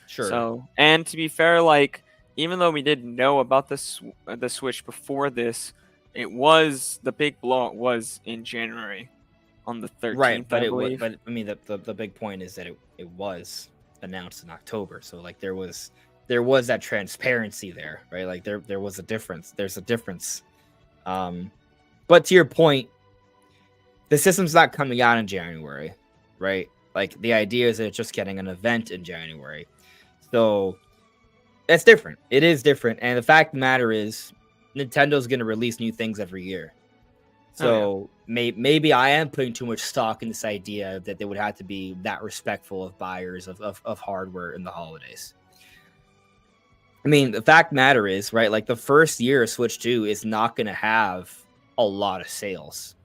S1: Sure.
S2: So, and to be fair, like even though we didn't know about the Switch before this, the big blowout was in January, on the 13th,
S1: right? But
S2: I believe.
S1: But I mean, the big point is that it was announced in October, so like there was that transparency there, right? Like there was a difference. There's a difference. But to your point, the system's not coming out in January, right? Like the idea is that it's just getting an event in January. So that's different. It is different. And the fact of the matter is Nintendo's going to release new things every year. So maybe I am putting too much stock in this idea that they would have to be that respectful of buyers of hardware in the holidays. I mean, the fact matter is, right, like the first year of Switch 2 is not going to have a lot of sales.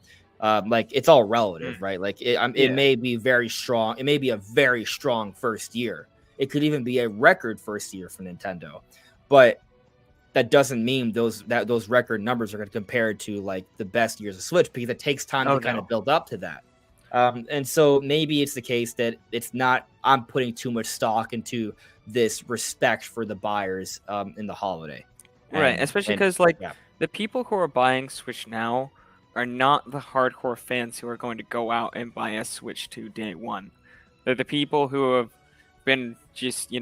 S1: Like it's all relative, right? Like it
S2: Yeah.
S1: may be very strong. It may be a very strong first year. It could even be a record first year for Nintendo, but that doesn't mean those record numbers are going to compare to like the best years of Switch, because it takes time
S2: Oh
S1: to kind of
S2: no.
S1: build up to that. And so maybe it's the case that it's not. I'm putting too much stock into this respect for the buyers in the holiday,
S2: Right, especially
S1: and
S2: because like
S1: yeah,
S2: the people who are buying Switch now are not the hardcore fans who are going to go out and buy a Switch 2 day one. They're the people who have been just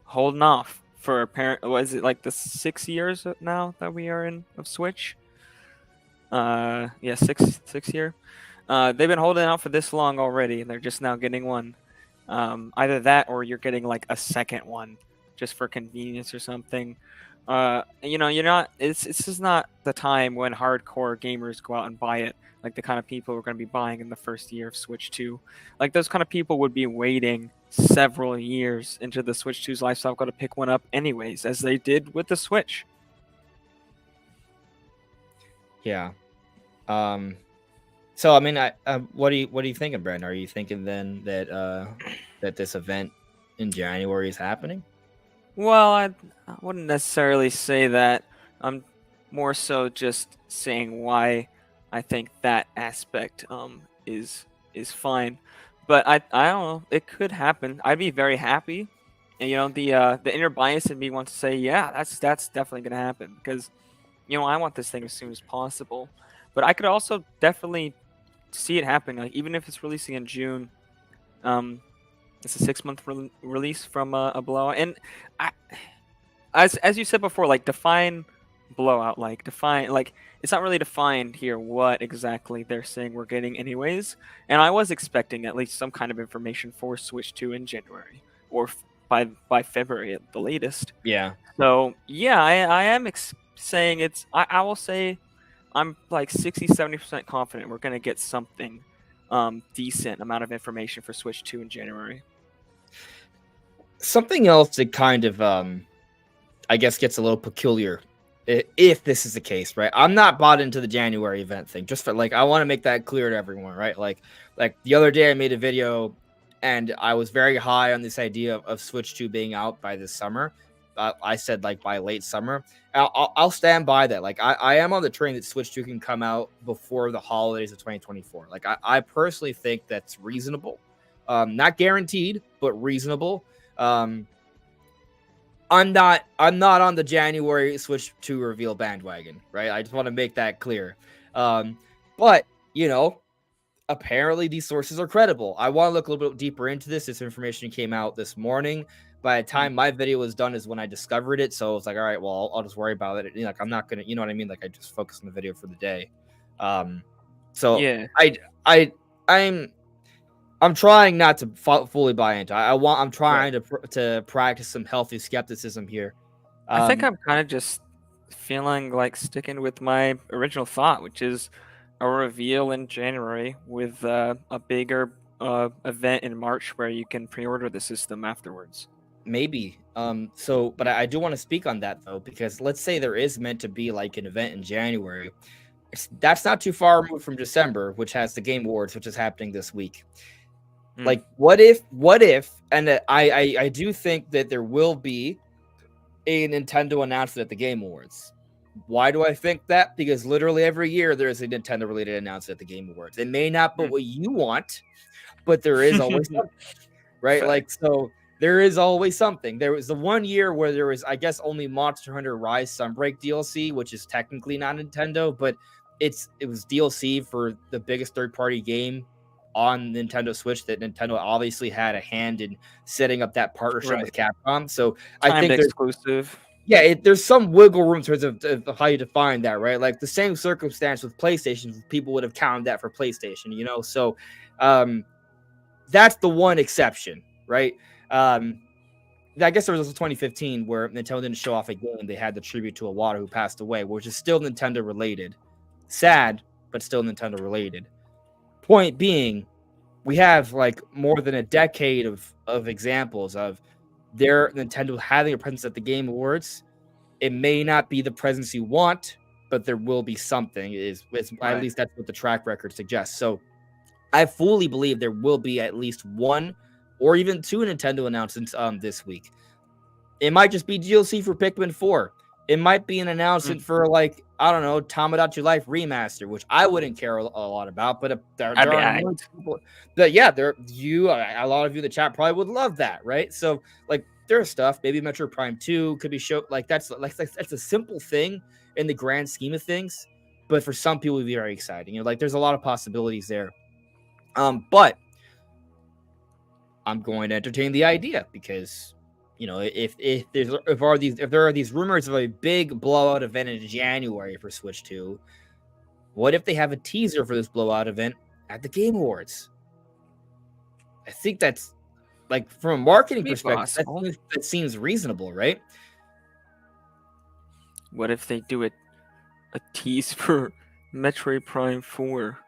S2: holding off for apparent. Was it like the 6 years now that we are in of Switch? Yeah, six year. They've been holding out for this long already, and they're just now getting one. Either that, or you're getting like a second one, just for convenience or something. You're not. This is not the time when hardcore gamers go out and buy it. Like the kind of people who are going to be buying in the first year of Switch 2. Like those kind of people would be waiting several years into the Switch 2's life cycle to pick one up anyways, as they did with the Switch.
S1: yeah. So I mean, what are you thinking, Brandon? Are you thinking then that that this event in January is happening?
S2: Well, I wouldn't necessarily say that. I'm more so just saying why I think that aspect is fine. But I don't know. It could happen. I'd be very happy. And the inner bias in me wants to say, yeah, that's definitely gonna happen, because I want this thing as soon as possible. But I could also definitely see it happening. Like even if it's releasing in June, um, it's a 6 month release from a blowout. And I, as you said before, like define blowout. Like define, like it's not really defined here what exactly they're saying we're getting anyways. And I was expecting at least some kind of information for Switch 2 in January, or by February at the latest.
S1: Yeah.
S2: So yeah, I am saying it's. I will say I'm like 60-70% confident we're gonna get something decent amount of information for Switch 2 in January.
S1: Something else that kind of I guess gets a little peculiar, if this is the case, right? I'm not bought into the January event thing. Just for like, I want to make that clear to everyone, right? Like the other day I made a video and I was very high on this idea of Switch 2 being out by this summer. I said like by late summer. I'll stand by that. Like I am on the train that Switch 2 can come out before the holidays of 2024. Like I personally think that's reasonable. Not guaranteed, but reasonable. I'm not on the January Switch 2 reveal bandwagon, right? I just want to make that clear. But apparently these sources are credible. I want to look a little bit deeper into this. This information came out this morning. By the time my video was done is when I discovered it. So it's like, all right, well, I'll just worry about it. Like I'm not gonna, you know what I mean? Like I just focus on the video for the day. So
S2: Yeah.
S1: I'm trying not to fully buy into. I'm trying to practice some healthy skepticism here.
S2: I think I'm kind of just feeling like sticking with my original thought, which is a reveal in January with a bigger event in March where you can pre-order the system afterwards.
S1: Maybe. But I do want to speak on that though, because let's say there is meant to be like an event in January. That's not too far removed from December, which has the Game Awards, which is happening this week. Like, what if, and I do think that there will be a Nintendo announcement at the Game Awards. Why do I think that? Because literally every year there is a Nintendo related announcement at the Game Awards. It may not be what you want, but there is always something, right?
S2: Fair.
S1: Like, so there is always something. There was the one year where there was, I guess, only Monster Hunter Rise Sunbreak DLC, which is technically not Nintendo, but it was DLC for the biggest third-party game on Nintendo Switch that Nintendo obviously had a hand in setting up that partnership with Capcom. So I think there's
S2: exclusive.
S1: Yeah, there's some wiggle room in terms of how you define that, right? Like the same circumstance with PlayStation, people would have counted that for PlayStation, So that's the one exception, right? I guess there was also 2015 where Nintendo didn't show off a game. They had the tribute to Iwata who passed away, which is still Nintendo related. Sad, but still Nintendo related. Point being, we have like more than a decade of examples of their Nintendo having a presence at the Game Awards. It may not be the presence you want, but there will be something. Is at least that's what the track record suggests. So I fully believe there will be at least one or even two Nintendo announcements this week. It might just be DLC for Pikmin 4. It might be an announcement for, like, I don't know, Tomodachi Life Remaster, which I wouldn't care a lot about, but there
S2: I'd be
S1: are more people. But yeah, a lot of you in the chat probably would love that, right? So, like, there's stuff. Maybe Metroid Prime 2 could be shown. Like, that's a simple thing in the grand scheme of things, but for some people, it'd be very exciting. Like, there's a lot of possibilities there. But I'm going to entertain the idea because, if there are these rumors of a big blowout event in January for Switch 2, what if they have a teaser for this blowout event at the Game Awards? I think that's, like, from a marketing perspective, that seems reasonable, right?
S2: What if they do a tease for Metroid Prime 4?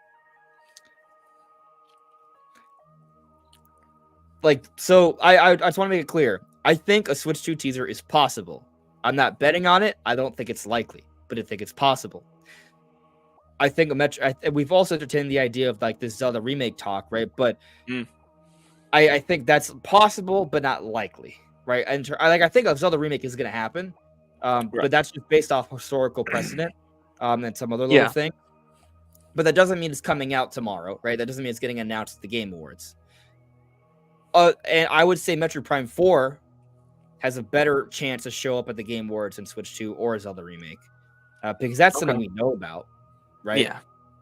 S1: Like, so I just want to make it clear. I think a Switch 2 teaser is possible. I'm not betting on it. I don't think it's likely, but I think it's possible. I think we've also entertained the idea of, like, this Zelda remake talk, right? But I think that's possible, but not likely, right? And I think a Zelda remake is going to happen, but that's just based off historical precedent and some other little thing. But that doesn't mean it's coming out tomorrow, right? That doesn't mean it's getting announced at the Game Awards. And I would say Metroid Prime 4 has a better chance to show up at the Game Awards than Switch 2 or Zelda remake, because that's something we know about, right?
S2: Yeah.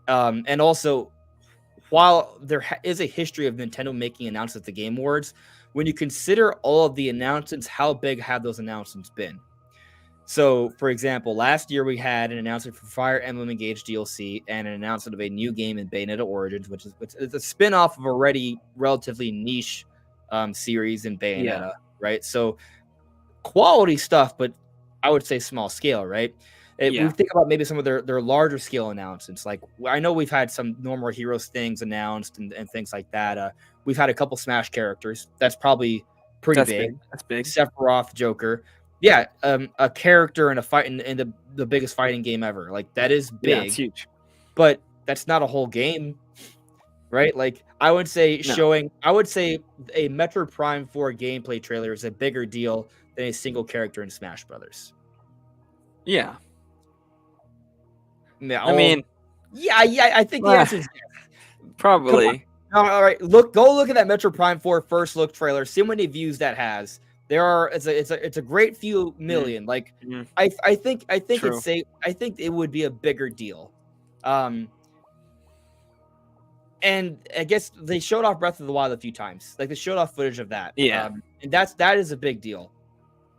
S1: And also, while there is a history of Nintendo making announcements at the Game Awards, when you consider all of the announcements, how big have those announcements been? So, for example, last year we had an announcement for Fire Emblem Engage DLC and an announcement of a new game in Bayonetta Origins, which is a spin-off of a already relatively niche series in Bayonetta, right? So, quality stuff, but I would say small scale, right? We think about maybe some of their larger scale announcements. Like, I know we've had some No More Heroes things announced and things like that. We've had a couple Smash characters. That's probably pretty big.
S2: That's big.
S1: Sephiroth, Joker. Yeah, a character in a fight in the biggest fighting game ever. Like, that is big.
S2: Yeah, it's huge.
S1: But that's not a whole game, right? Like, I would say a Metroid Prime 4 gameplay trailer is a bigger deal than a single character in Smash Brothers.
S2: Yeah.
S1: I mean, I think the answer is yes.
S2: Probably.
S1: All right, go look at that Metroid Prime 4 first look trailer. See how many views that has. It's a great few million. Like, I think
S2: True.
S1: I think it would be a bigger deal. And I guess they showed off Breath of the Wild a few times. Like, they showed off footage of that.
S2: Yeah.
S1: And that is a big deal.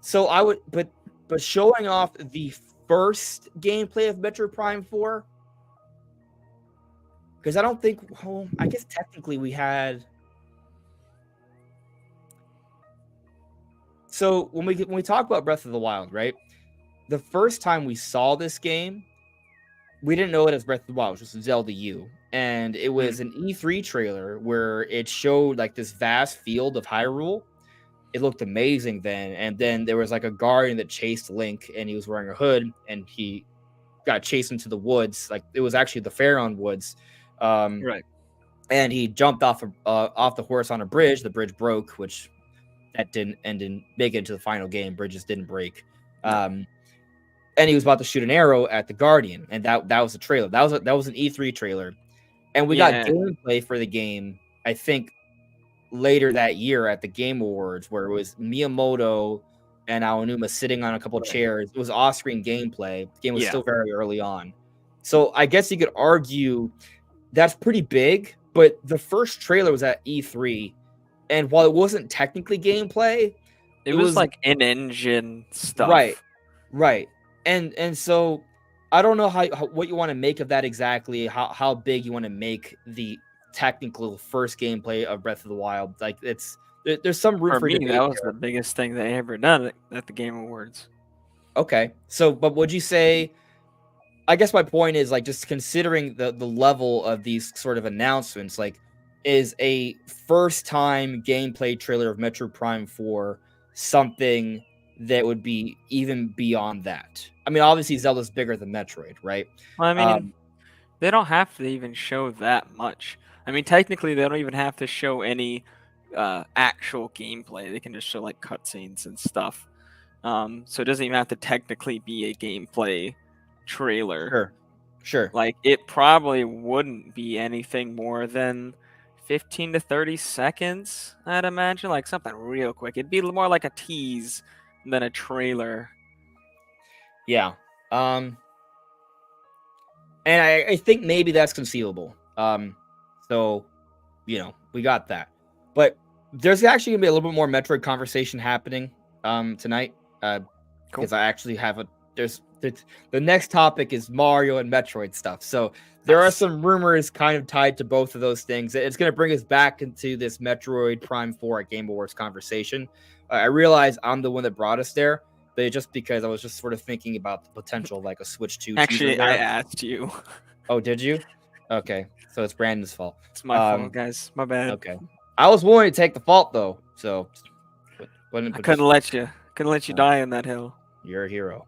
S1: So I would, but showing off the first gameplay of Metroid Prime 4, because I don't think. Well, I guess technically we had. So when we talk about Breath of the Wild, right? The first time we saw this game, we didn't know it as Breath of the Wild, which was Zelda U. And it was an E3 trailer where it showed, like, this vast field of Hyrule. It looked amazing then. And then there was, like, a guardian that chased Link, and he was wearing a hood, and he got chased into the woods. Like, it was actually the Faron Woods.
S2: Right.
S1: And he jumped off the horse on a bridge. The bridge broke, which that didn't make it into the final game. Bridges didn't break. And he was about to shoot an arrow at the Guardian, and that was the trailer. That was an E3 trailer, and we got gameplay for the game, I think, later that year at the Game Awards, where it was Miyamoto and Aonuma sitting on a couple of chairs. It was off-screen gameplay. The game was still very early on, so I guess you could argue that's pretty big. But the first trailer was at E3, and while it wasn't technically gameplay,
S2: it was like in-engine stuff,
S1: right. And so I don't know what you want to make of that exactly. How big you want to make the technical first gameplay of Breath of the Wild? Like, there's some room for
S2: me. That was the biggest thing they ever done at the Game Awards.
S1: Okay, so but would you say I guess my point is, like, just considering the level of these sort of announcements, like, is a first time gameplay trailer of Metroid Prime 4 something that would be even beyond that? I mean, obviously Zelda's bigger than Metroid, right?
S2: Well, I mean,
S1: Um,
S2: they don't have to even show that much. I mean, technically, they don't even have to show any actual gameplay. They can just show like cutscenes and stuff. So it doesn't even have to technically be a gameplay trailer.
S1: sure, sure.
S2: Like it probably wouldn't be anything more than 15 to 30 seconds, I'd imagine, like something real quick. It'd be more like a tease than a trailer.
S1: Yeah. Um, and I think maybe that's conceivable. So, we got that. But there's actually gonna be a little bit more Metroid conversation happening tonight.
S2: Cool.
S1: Because I actually have the next topic is Mario and Metroid stuff. So there are
S2: Nice.
S1: some rumors kind of tied to both of those things. It's going to bring us back into this Metroid Prime 4 at Game Awards conversation. I realize I'm the one that brought us there, but just because I was just sort of thinking about the potential of like a Switch 2
S2: Actually,
S1: teaser
S2: I
S1: there.
S2: asked you.
S1: Oh, did you? Okay, so it's Brandon's fault.
S2: It's my fault, guys. My bad.
S1: Okay, I was willing to take the fault though, so
S2: I couldn't let you. Couldn't let you die on that hill.
S1: You're a hero.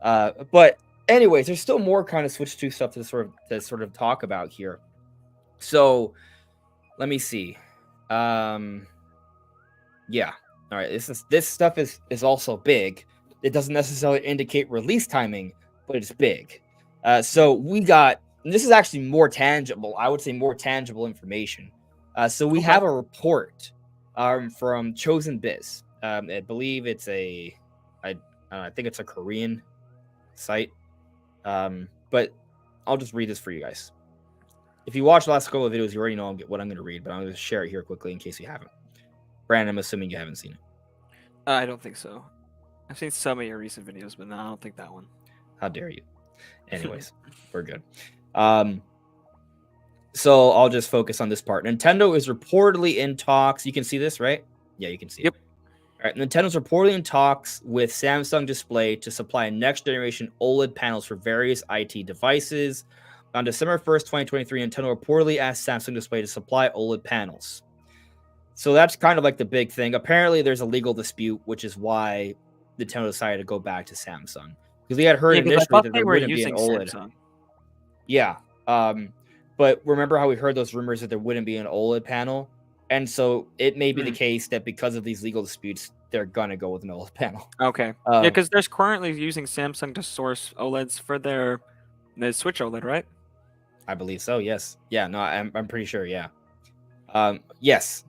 S1: But anyways, there's still more kind of Switch 2 stuff to sort of talk about here. So let me see. Yeah. All right. This stuff is also big. It doesn't necessarily indicate release timing, but it's big. So we got, and this is actually more tangible. I would say more tangible information. So we have a report from Chosen Biz. I believe it's I think it's a Korean site. But I'll just read this for you guys. If you watched the last couple of videos, you already know what I'm going to read, but I'm going to share it here quickly in case you haven't. Brandon, I'm assuming you haven't seen it.
S2: I don't think so. I've seen some of your recent videos, but no, I don't think that one.
S1: How dare you? Anyways, we're good. So I'll just focus on this part. Nintendo is reportedly in talks. You can see this, right? Yeah, you can see it. All right, Nintendo's reportedly in talks with Samsung Display to supply next generation OLED panels for various IT devices. On December 1st, 2023, Nintendo reportedly asked Samsung Display to supply OLED panels. So that's kind of like the big thing. Apparently, there's a legal dispute, which is why Nintendo decided to go back to Samsung. Because we had heard initially that there wouldn't be an OLED. Samsung. Yeah. But remember how we heard those rumors that there wouldn't be an OLED panel? And so it may be the case that because of these legal disputes, they're going to go with an OLED panel.
S2: Okay. Yeah, because there's currently using Samsung to source OLEDs for the Switch OLED, right?
S1: I believe so, yes. Yeah, no, I'm pretty sure, yeah. Yes.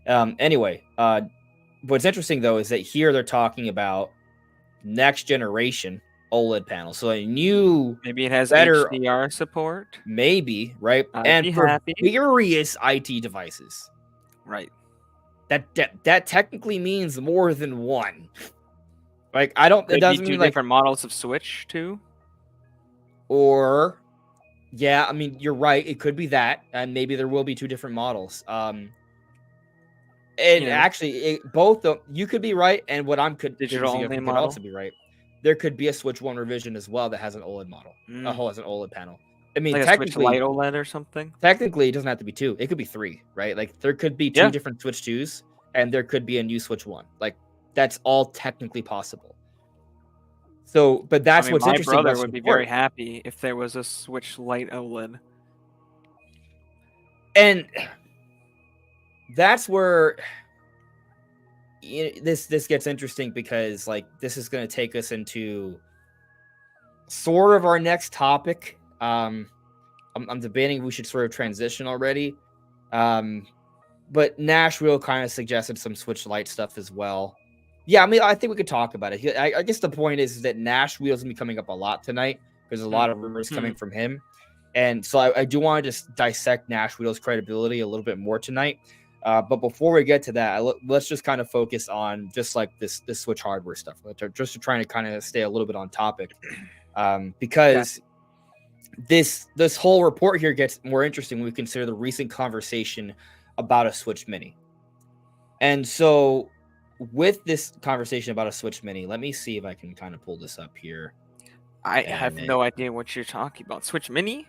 S1: Anyway, what's interesting, though, is that here they're talking about next generation OLED panel. So a new,
S2: maybe it has
S1: better
S2: HDR support.
S1: Maybe, right? And for various IT devices,
S2: right?
S1: That technically means more than one. Like I don't. It doesn't
S2: mean
S1: two
S2: different models of Switch too.
S1: Or, yeah, I mean you're right. It could be that, and maybe there will be two different models. Actually, both. You could be right, and what I'm could also be right. There could be a Switch 1 revision as well that has an OLED model. Has an OLED panel. I mean,
S2: like
S1: technically,
S2: a Switch Lite OLED or something.
S1: Technically, it doesn't have to be two. It could be three, right? Like there could be two different Switch 2s, and there could be a new Switch 1. Like that's all technically possible. So, but that's what's interesting.
S2: My brother would be very happy if there was a Switch Lite OLED.
S1: And that's where this gets interesting because like this is going to take us into sort of our next topic. I'm debating we should sort of transition already. But Nashville kind of suggested some Switch Lite stuff as well. Yeah, I mean, I think we could talk about it. I guess the point is that Nashville is going to be coming up a lot tonight because there's a lot of rumors coming from him. And so I do want to just dissect Nashville's credibility a little bit more tonight. But before we get to that, let's just kind of focus on just like this Switch hardware stuff, just to try to kind of stay a little bit on topic. Because this whole report here gets more interesting when we consider the recent conversation about a Switch Mini. And so with this conversation about a Switch Mini, let me see if I can kind of pull this up here.
S2: I have
S1: and
S2: no idea what you're talking about. Switch Mini?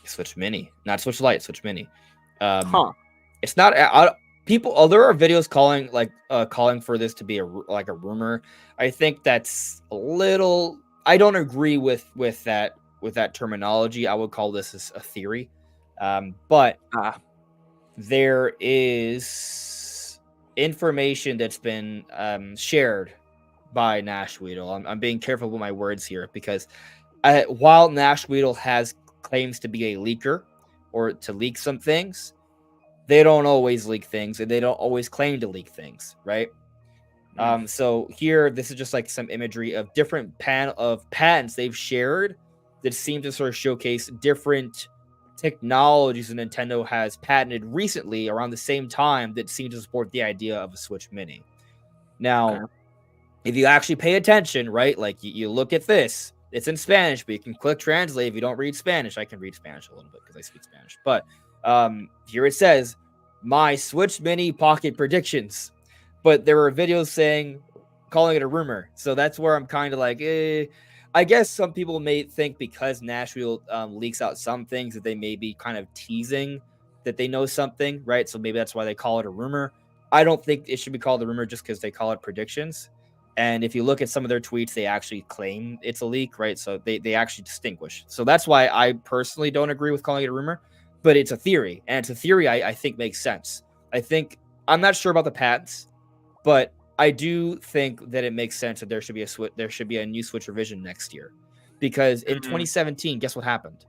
S1: Switch Mini, not Switch Lite, Switch Mini.
S2: Huh.
S1: It's not people. Oh, there are videos calling for this to be a rumor. I think that's a little. I don't agree with that terminology. I would call this a theory. But
S2: Ah.
S1: there is information that's been shared by Nash Weedle. I'm being careful with my words here because while Nash Weedle has claims to be a leaker or to leak some things, they don't always leak things and they don't always claim to leak things, right? So here, this is just like some imagery of different patents they've shared that seem to sort of showcase different technologies that Nintendo has patented recently around the same time that seem to support the idea of a Switch Mini. Now,
S2: Okay.
S1: if you actually pay attention, right, like you look at this, it's in Spanish, but you can click translate if you don't read Spanish. I can read Spanish a little bit because I speak Spanish. But here it says, my Switch Mini Pocket predictions. But there were videos calling it a rumor. So that's where I'm kind of like, I guess some people may think because Nashville leaks out some things that they may be kind of teasing that they know something, right? So maybe that's why they call it a rumor. I don't think it should be called a rumor just because they call it predictions. And if you look at some of their tweets, they actually claim it's a leak, right? So they actually distinguish. So that's why I personally don't agree with calling it a rumor, but it's a theory. And it's a theory I think makes sense. I'm not sure about the patents, but I do think that it makes sense that there should be a new Switch revision next year. Because in 2017, guess what happened?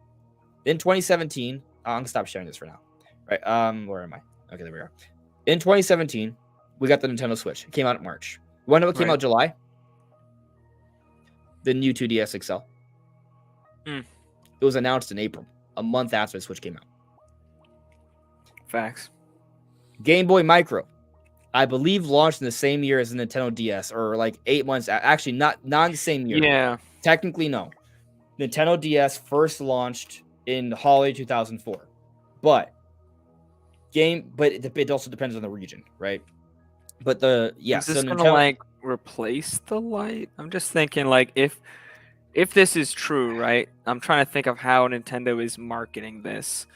S1: In 2017, I'm gonna stop sharing this for now. Right. Where am I? Okay, there we are. In 2017, we got the Nintendo Switch. It came out in March. When it came out July? The new 2DS XL. It was announced in April, a month after the Switch came out.
S2: Facts.
S1: Game Boy Micro, I believe, launched in the same year as the Nintendo DS, or like 8 months. Actually, not the same year.
S2: Yeah.
S1: Technically, no. Nintendo DS first launched in holiday 2004, but it also depends on the region, right? But
S2: Is this gonna like replace the Lite? I'm just thinking like if this is true, right? I'm trying to think of how Nintendo is marketing this.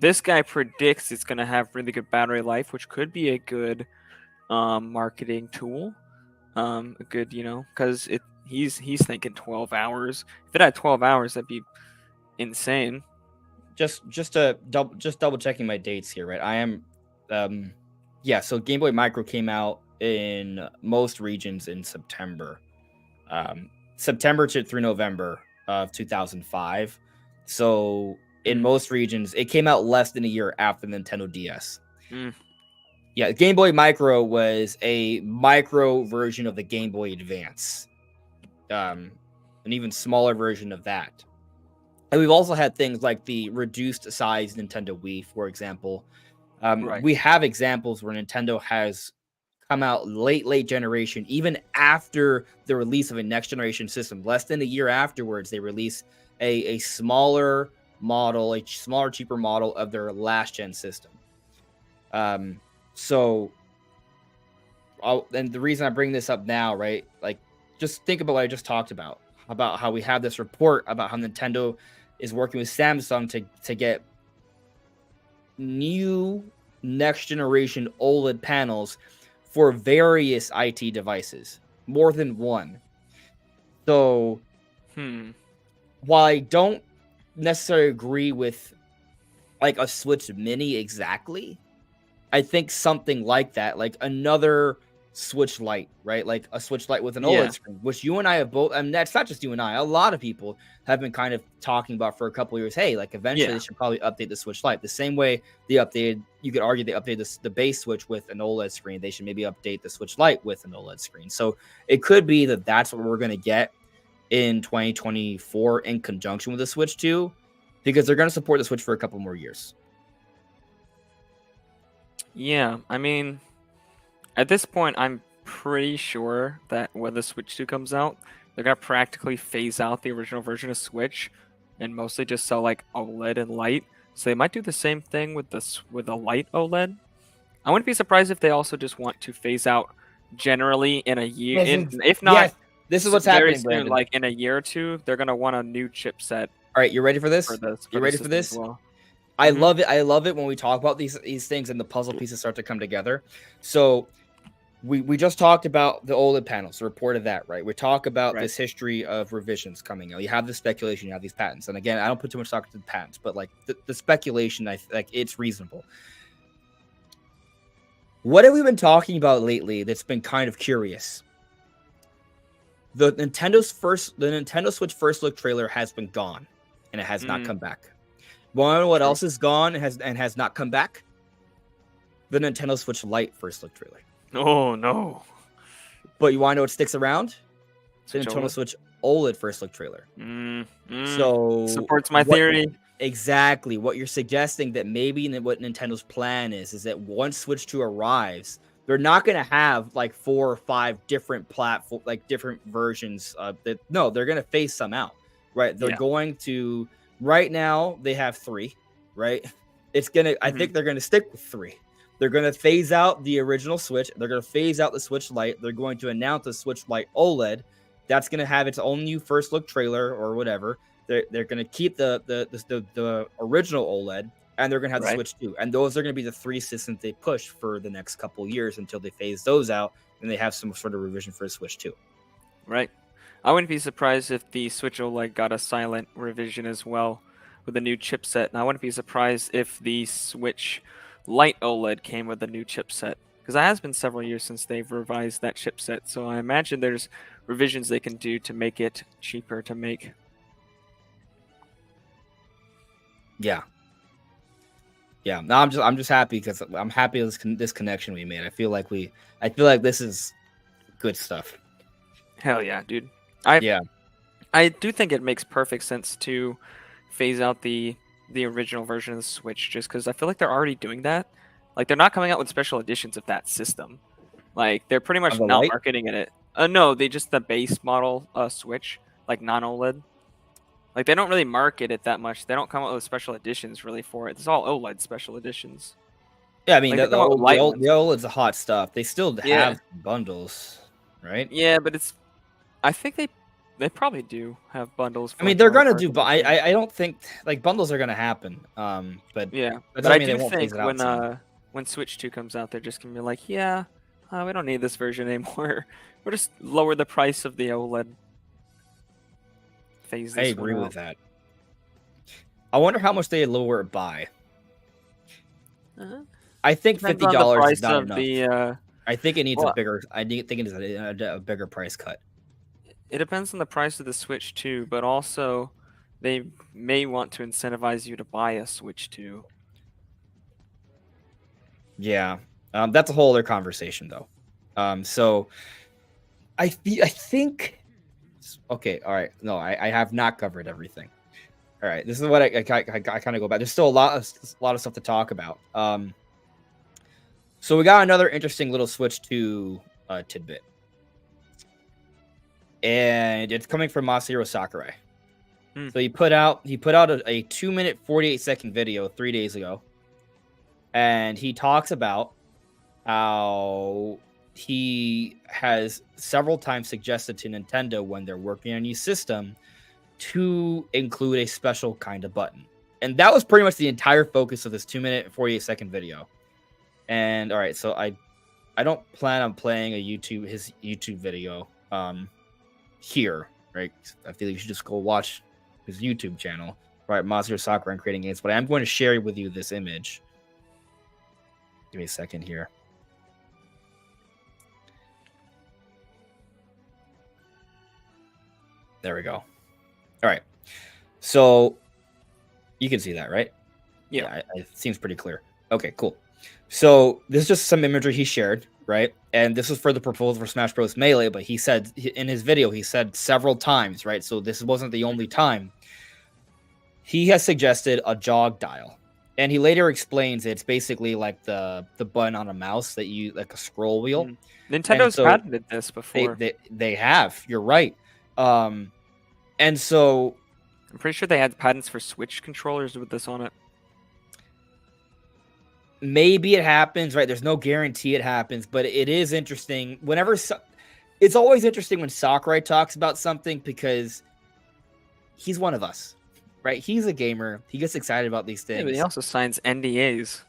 S2: This guy predicts it's gonna have really good battery life, which could be a good marketing tool. A good, because he's thinking 12 hours. If it had 12 hours, that'd be insane.
S1: Just double checking my dates here, right? I am so Game Boy Micro came out in most regions in September. September through November of 2005. So in most regions, it came out less than a year after the Nintendo DS. Yeah, Game Boy Micro was a micro version of the Game Boy Advance. An even smaller version of that. And we've also had things like the reduced size Nintendo Wii, for example. We have examples where Nintendo has come out late generation, even after the release of a next generation system. Less than a year afterwards, they release a smaller model, a smaller, cheaper model of their last gen system. And the reason I bring this up now, right? Like, just think about what I just talked about how we have this report about how Nintendo is working with Samsung to get new next generation OLED panels for various IT devices, more than one. So, while I don't necessarily agree with like a Switch Mini exactly, I think something like that, like another Switch Lite, right? Like a Switch Lite with an OLED screen, which you and I have both, and that's not just you and I, a lot of people have been kind of talking about for a couple of years. Hey, like eventually they should probably update the Switch Lite. The same way you could argue they updated the base Switch with an OLED screen. They should maybe update the Switch Lite with an OLED screen. So it could be that that's what we're going to get in 2024 in conjunction with the Switch 2, because they're going to support the Switch for a couple more years.
S2: Yeah, I mean, at this point, I'm pretty sure that when the Switch 2 comes out, they're gonna practically phase out the original version of Switch and mostly just sell like OLED and Lite. So they might do the same thing with a Lite OLED. I wouldn't be surprised if they also just want to phase out generally in a year. If not
S1: This is what's
S2: very
S1: happening,
S2: soon,
S1: Brandon.
S2: like in a year or two, they're gonna want a new chipset
S1: All right, you ready for this?
S2: for this.
S1: You
S2: the
S1: ready for
S2: system as
S1: this?
S2: well.
S1: I
S2: Mhm.
S1: love it. I love it when we talk about these things and the puzzle pieces start to come together. So we just talked about the OLED panels, the report of that, right? We talk about
S2: Right.
S1: this history of revisions coming out. You have the speculation, you have these patents, and again, I don't put too much stock into the patents, but like the speculation, like it's reasonable. What have we been talking about lately that's been kind of curious? The Nintendo Switch first look trailer has been gone, and it has not come back. One, what
S2: True.
S1: else is gone and has not come back? The Nintendo Switch Lite first look trailer.
S2: Oh no!
S1: But you want to know what sticks around? The
S2: Switch
S1: Nintendo
S2: OLED?
S1: Switch OLED first look trailer. So
S2: Supports my theory.
S1: Exactly what you're suggesting, that maybe what Nintendo's plan is that once Switch 2 arrives, they're not going to have like 4 or 5 different platform, like different versions of that. No, they're going to phase some out, right? They're going to, right now they have 3, right? It's going to, I think they're going to stick with 3. They're going to phase out the original Switch. They're going to phase out the Switch Lite. They're going to announce the Switch Lite OLED. That's going to have its own new first look trailer or whatever. They're going to keep the original OLED, and they're going to have the Switch 2. And those are going to be the 3 systems they push for the next couple years until they phase those out and they have some sort of revision for the Switch 2.
S2: Right. I wouldn't be surprised if the Switch OLED got a silent revision as well with a new chipset. And I wouldn't be surprised if the Switch Lite OLED came with a new chipset, because it has been several years since they've revised that chipset. So I imagine there's revisions they can do to make it cheaper to make.
S1: Yeah. No, I'm just happy because I'm happy with this connection we made. I feel like this is good stuff.
S2: Hell yeah, dude. I do think it makes perfect sense to phase out the original version of the Switch, just because I feel like they're already doing that. Like, they're not coming out with special editions of that system. Like, they're pretty much not marketing it. No, they just the base model Switch, like non-OLED. Like, they don't really market it that much. They don't come out with special editions really for it. It's all OLED special editions.
S1: Yeah, I mean, like the OLED's a hot stuff. They still have bundles, right?
S2: Yeah, but I think they probably do have bundles. For,
S1: I mean, they're gonna do, but I don't think like bundles are gonna happen. But
S2: yeah,
S1: but
S2: I do think when Switch 2 comes out, they're just gonna be like, yeah, we don't need this version anymore. We'll just lower the price of the OLED.
S1: I agree with that. I wonder how much they lower it by. I think $50 is not enough. I think it needs a bigger. I think it needs a bigger price cut.
S2: It depends on the price of the Switch 2, but also they may want to incentivize you to buy a Switch 2.
S1: Yeah, that's a whole other conversation, though. So I think. Okay, all right. No, I have not covered everything. All right, this is what I kind of go back. There's still a lot of stuff to talk about. So we got another interesting little Switch 2 tidbit, and it's coming from Masahiro Sakurai. So he put out a 2-minute 48-second video 3 days ago, and he talks about how he has several times suggested to Nintendo when they're working on a new system to include a special kind of button. And that was pretty much the entire focus of this 2-minute 48-second video. And all right, so I don't plan on playing his YouTube video here, right? I feel like you should just go watch his YouTube channel, right? Masahiro Sakurai and Creating Games. But I am going to share with you this image. Give me a second here. There we go. All right. So you can see that, right?
S2: Yeah.
S1: It seems pretty clear. Okay, cool. So this is just some imagery he shared, right? And this was for the proposal for Smash Bros. Melee, but he said in his video, he said several times, right? So this wasn't the only time. He has suggested a jog dial. And he later explains it's basically like the button on a mouse that you, like a scroll wheel.
S2: Nintendo's patented this before.
S1: They have. You're right. And so
S2: I'm pretty sure they had patents for Switch controllers with this on it.
S1: Maybe it happens, right? There's no guarantee it happens, but it is interesting. Whenever it's always interesting when Sakurai talks about something because he's one of us, right? He's a gamer. He gets excited about these
S2: Yeah, but he
S1: things.
S2: also signs NDAs.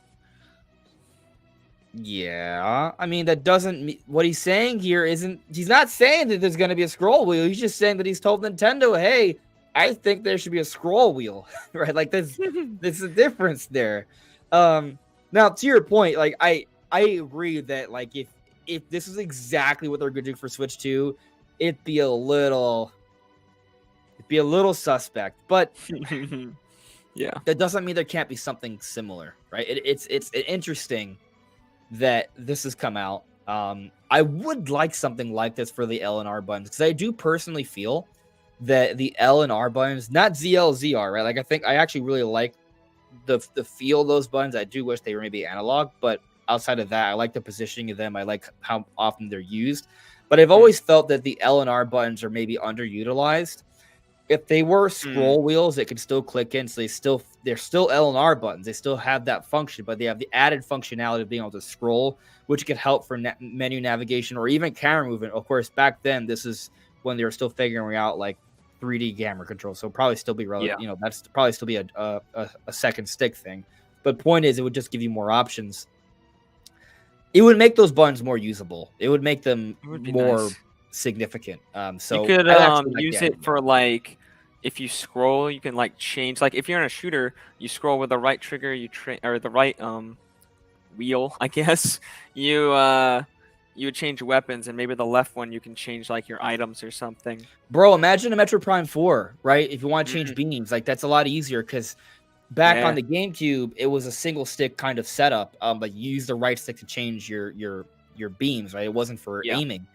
S1: Yeah, I mean that doesn't. What he's saying here isn't. He's not saying that there's going to be a scroll wheel. He's just saying that he's told Nintendo, "Hey, I think there should be a scroll wheel." Right? Like there's a difference there. Now to your point, like I agree that like if this is exactly what they're going to do for Switch 2, it'd be a little suspect. But
S2: Yeah.
S1: that doesn't mean there can't be something similar, right? It's interesting that this has come out. I would like something like this for the L and R buttons because I do personally feel that the L and R buttons, not ZL, ZR, right? Like I think I actually really like the feel of those buttons. I do wish they were maybe analog, but outside of that, I like the positioning of them. I like how often they're used. But I've always felt that the L and R buttons are maybe underutilized. If they were scroll wheels, it could still click in. So they're still L and R buttons. They still have that function, but they have the added functionality of being able to scroll, which could help for menu navigation or even camera movement. Of course, back then, this is when they were still figuring out like 3D camera control. So probably still be relevant.
S2: Yeah.
S1: That's probably still be a second stick thing. But point is, it would just give you more options. It would make those buttons more usable. It would make them more
S2: nice.
S1: Significant. So
S2: you could
S1: like
S2: use it for like if you scroll, you can like change. Like if you're in a shooter, you scroll with the right trigger, or the right wheel, I guess. You would change weapons, and maybe the left one you can change like your items or something.
S1: Bro, imagine a Metroid Prime 4, right? If you want to change beams, like that's a lot easier because back on the GameCube, it was a single stick kind of setup, but you use the right stick to change your beams, right? It wasn't for aiming.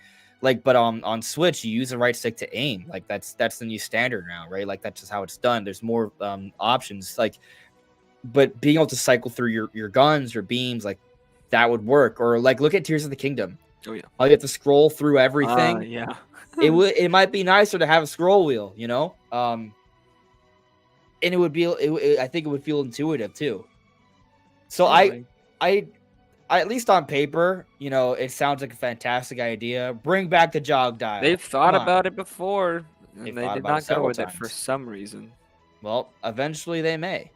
S1: Like, but on Switch, you use the right stick to aim. Like that's the new standard now, right? Like that's just how it's done. There's more options. Like, but being able to cycle through your guns, your beams, like that would work. Or like look at Tears of the Kingdom.
S2: Oh yeah.
S1: How you have to scroll through everything.
S2: Yeah.
S1: It might be nicer to have a scroll wheel, you know? And it would be I think it would feel intuitive too. So I at least on paper, you know, it sounds like a fantastic idea. Bring back the jog dial.
S2: They've thought about it before, and they did not go with it for some reason.
S1: Well, eventually they may.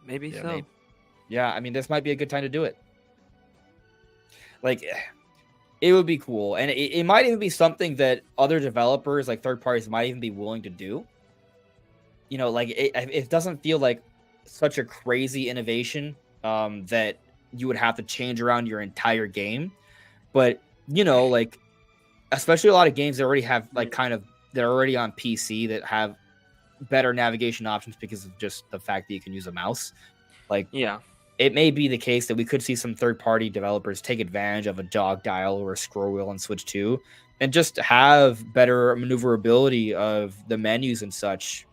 S2: Maybe so.
S1: Maybe. Yeah, I mean, this might be a good time to do it. Like, it would be cool. And it might even be something that other developers, like third parties, might even be willing to do. You know, like, it doesn't feel like such a crazy innovation that you would have to change around your entire game. But, you know, like, especially a lot of games that already have, like, they're already on PC that have better navigation options because of just the fact that you can use a mouse. Like,
S2: yeah,
S1: it may be the case that we could see some third-party developers take advantage of a jog dial or a scroll wheel on Switch 2 and just have better maneuverability of the menus and such.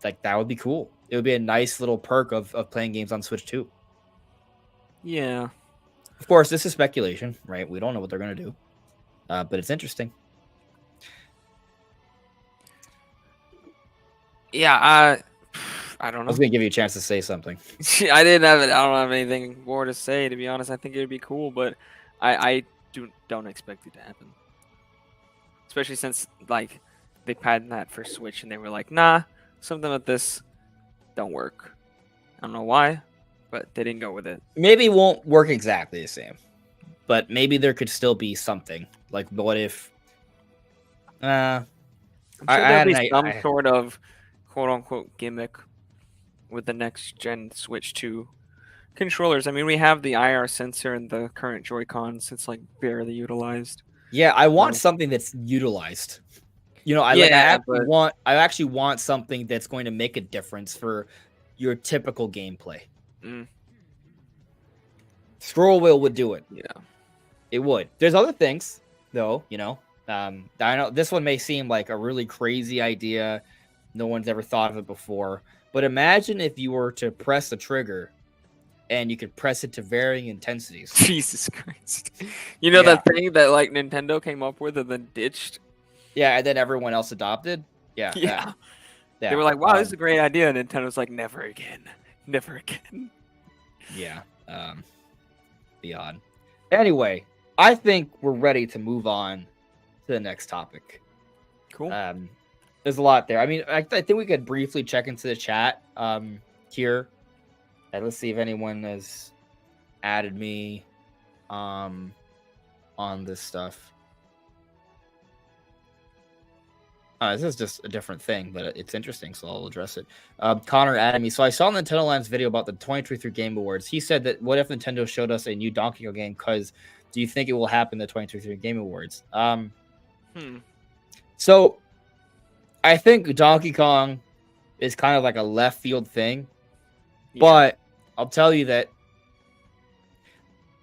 S1: Like, that would be cool. It would be a nice little perk of playing games on Switch 2.
S2: Yeah.
S1: Of course, this is speculation, right? We don't know what they're going to do. But it's interesting.
S2: Yeah, I don't know.
S1: I was going to give you a chance to say something.
S2: I don't have anything more to say, to be honest. I think it would be cool, but I don't expect it to happen. Especially since, like, they patented that for Switch, and they were like, nah, something with this don't work. I don't know why, but they didn't go with it.
S1: Maybe it won't work exactly the same, but maybe there could still be something. Like, what if... I'm
S2: sure there'll be some sort of quote-unquote gimmick with the next-gen Switch 2 controllers. I mean, we have the IR sensor and the current Joy-Cons. It's, like, barely utilized.
S1: Yeah, I want something that's utilized. You know, I actually want something that's going to make a difference for your typical gameplay. Scroll wheel would do it.
S2: Yeah,
S1: it would. There's other things, though. You know, I know this one may seem like a really crazy idea. No one's ever thought of it before. But imagine if you were to press the trigger, and you could press it to varying intensities.
S2: Jesus Christ! You know that thing that like Nintendo came up with and then ditched.
S1: Yeah, and then everyone else adopted. Yeah.
S2: Yeah. They were like, "Wow, this is a great idea." And Nintendo's like, "Never again, never again."
S1: Yeah. Beyond. Anyway, I think we're ready to move on to the next topic.
S2: Cool.
S1: There's a lot there. I mean, I think we could briefly check into the chat here. And let's see if anyone has added me on this stuff. This is just a different thing, but it's interesting, so I'll address it. Connor added me. So I saw Nintendo Land's video about the 2023 Game Awards. He said that what if Nintendo showed us a new Donkey Kong game? Because do you think it will happen in the 2023 Game Awards? So I think Donkey Kong is kind of like a left field thing, but I'll tell you that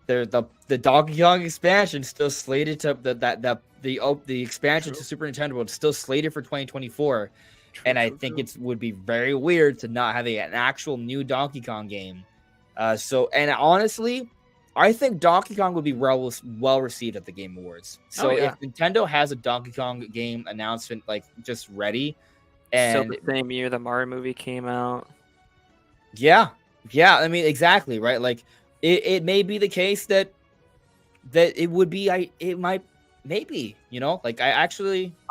S1: the Donkey Kong expansion still slated to the expansion to Super Nintendo World still slated for 2024, and I think it would be very weird to not have an actual new Donkey Kong game. And honestly, I think Donkey Kong would be well received at the Game Awards. So if Nintendo has a Donkey Kong game announcement like just ready, and
S2: so the same year the Mario movie came out.
S1: Yeah. I mean, exactly right. Like it may be the case that it would be. It might maybe like I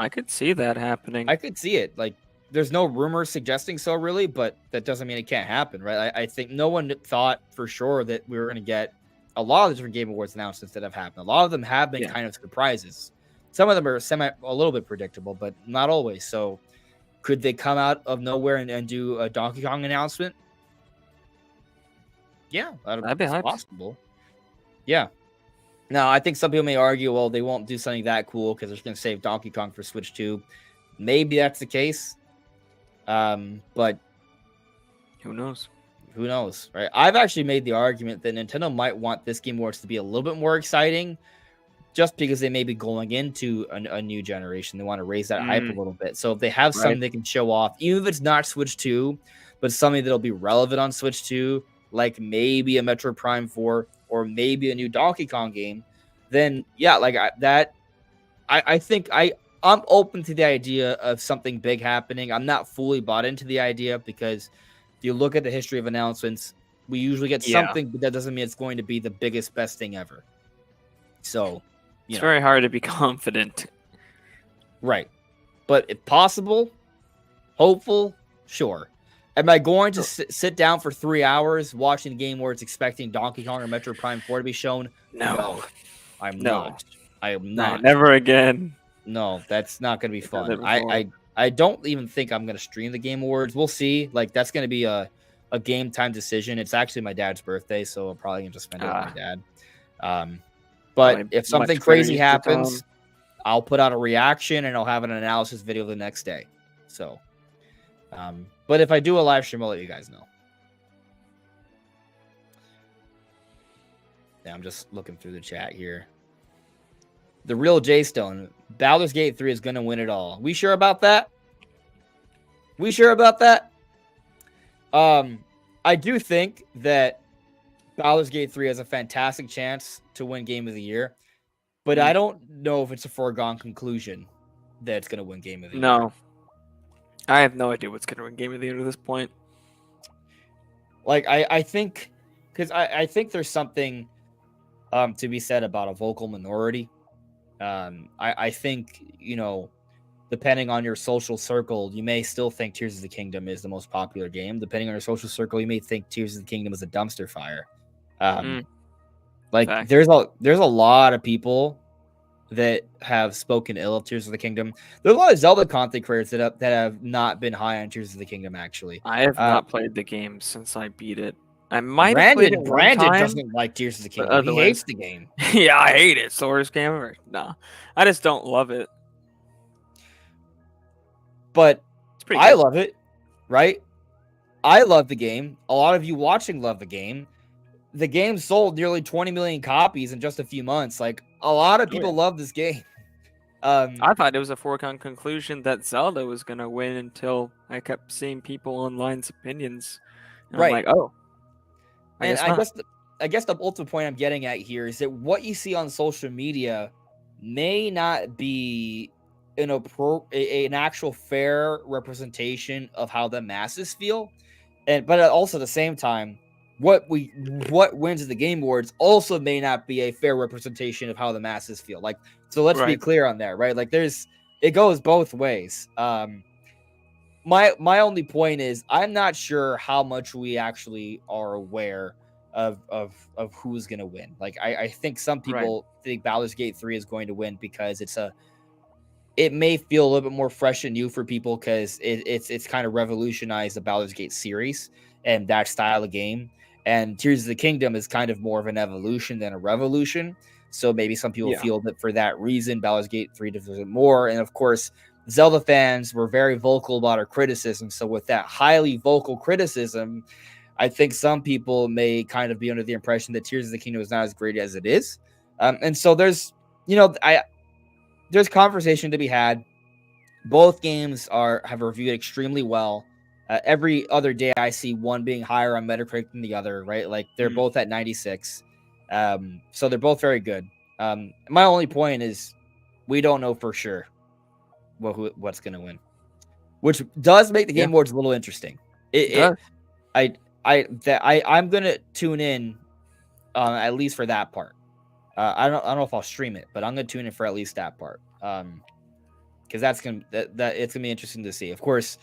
S2: could see that happening.
S1: I could see it. Like there's no rumors suggesting so really, but that doesn't mean it can't happen, right? I think no one thought for sure that we were going to get a lot of the different Game Awards announcements that have happened. A lot of them have been kind of surprises. Some of them are a little bit predictable, but not always. So could they come out of nowhere and do a Donkey Kong announcement? Yeah, that'd be possible. Yeah. Now, I think some people may argue, well, they won't do something that cool because they're just going to save Donkey Kong for Switch 2. Maybe that's the case. But
S2: who knows?
S1: Who knows, right? I've actually made the argument that Nintendo might want this Game Awards to be a little bit more exciting just because they may be going into a new generation. They want to raise that hype a little bit. So if they have something they can show off, even if it's not Switch 2, but something that'll be relevant on Switch 2, like maybe a Metroid Prime 4 or maybe a new Donkey Kong game, then yeah, like I think I'm open to the idea of something big happening. I'm not fully bought into the idea because if you look at the history of announcements, we usually get something, but that doesn't mean it's going to be the biggest, best thing ever. So
S2: it's very hard to be confident.
S1: Right. But if possible, hopeful, sure. Am I going to sit down for 3 hours watching the Game Awards expecting Donkey Kong or Metroid Prime 4 to be shown?
S2: No.
S1: I'm not. I am not.
S2: Never again.
S1: No, that's not going to be fun. I don't even think I'm going to stream the Game Awards. We'll see. Like, that's going to be a game time decision. It's actually my dad's birthday, so I'm probably going to spend it with my dad. But if something crazy happens, I'll put out a reaction and I'll have an analysis video the next day. So, but if I do a live stream, I'll let you guys know. Yeah, I'm just looking through the chat here. The real J Stone, Baldur's Gate 3 is going to win it all. We sure about that? We sure about that? I do think that Baldur's Gate 3 has a fantastic chance to win Game of the Year, but I don't know if it's a foregone conclusion that it's going to win Game of the Year.
S2: No. I have no idea what's going to win Game of the Year at this point.
S1: Like, I think, because I think there's something to be said about a vocal minority. I think, depending on your social circle, you may still think Tears of the Kingdom is the most popular game. Depending on your social circle, you may think Tears of the Kingdom is a dumpster fire. Like, there's a lot of people that have spoken ill of Tears of the Kingdom. There's a lot of Zelda content creators that have not been high on Tears of the Kingdom, actually.
S2: I have not played the game since I beat it. I might have played it
S1: Brandon doesn't like Tears of the Kingdom. He hates the game.
S2: Yeah, I hate it. It's the worst game ever. No, I just don't love it.
S1: But I love it, right? I love the game. A lot of you watching love the game. The game sold nearly 20 million copies in just a few months. Like, a lot of people love this game.
S2: I thought it was a foregone conclusion that Zelda was going to win until I kept seeing people online's opinions. And I'm like, oh.
S1: I guess the ultimate point I'm getting at here is that what you see on social media may not be an actual fair representation of how the masses feel, but also at the same time, what wins the Game Awards also may not be a fair representation of how the masses feel. Like, so let's be
S2: Right.
S1: clear on that, right? Like, it goes both ways. My only point is I'm not sure how much we actually are aware of who's gonna win. Like, I think some
S2: Right.
S1: people think Baldur's Gate 3 is going to win because it may feel a little bit more fresh and new for people because it's kind of revolutionized the Baldur's Gate series and that style of game. And Tears of the Kingdom is kind of more of an evolution than a revolution. So maybe some people
S2: Yeah.
S1: feel that for that reason, Baldur's Gate 3 deserves it more. And of course, Zelda fans were very vocal about our criticism. So with that highly vocal criticism, I think some people may kind of be under the impression that Tears of the Kingdom is not as great as it is. And so there's conversation to be had. Both games have reviewed extremely well. Every other day, I see one being higher on Metacritic than the other. Right, like they're
S2: Mm.
S1: both at 96. So they're both very good. My only point is we don't know for sure what's going to win, which does make the
S2: Yeah.
S1: Game Awards a little interesting.
S2: It does.
S1: I'm gonna tune in at least for that part. I don't know if I'll stream it, but I'm gonna tune in for at least that part. Because it's gonna be interesting to see. Of course,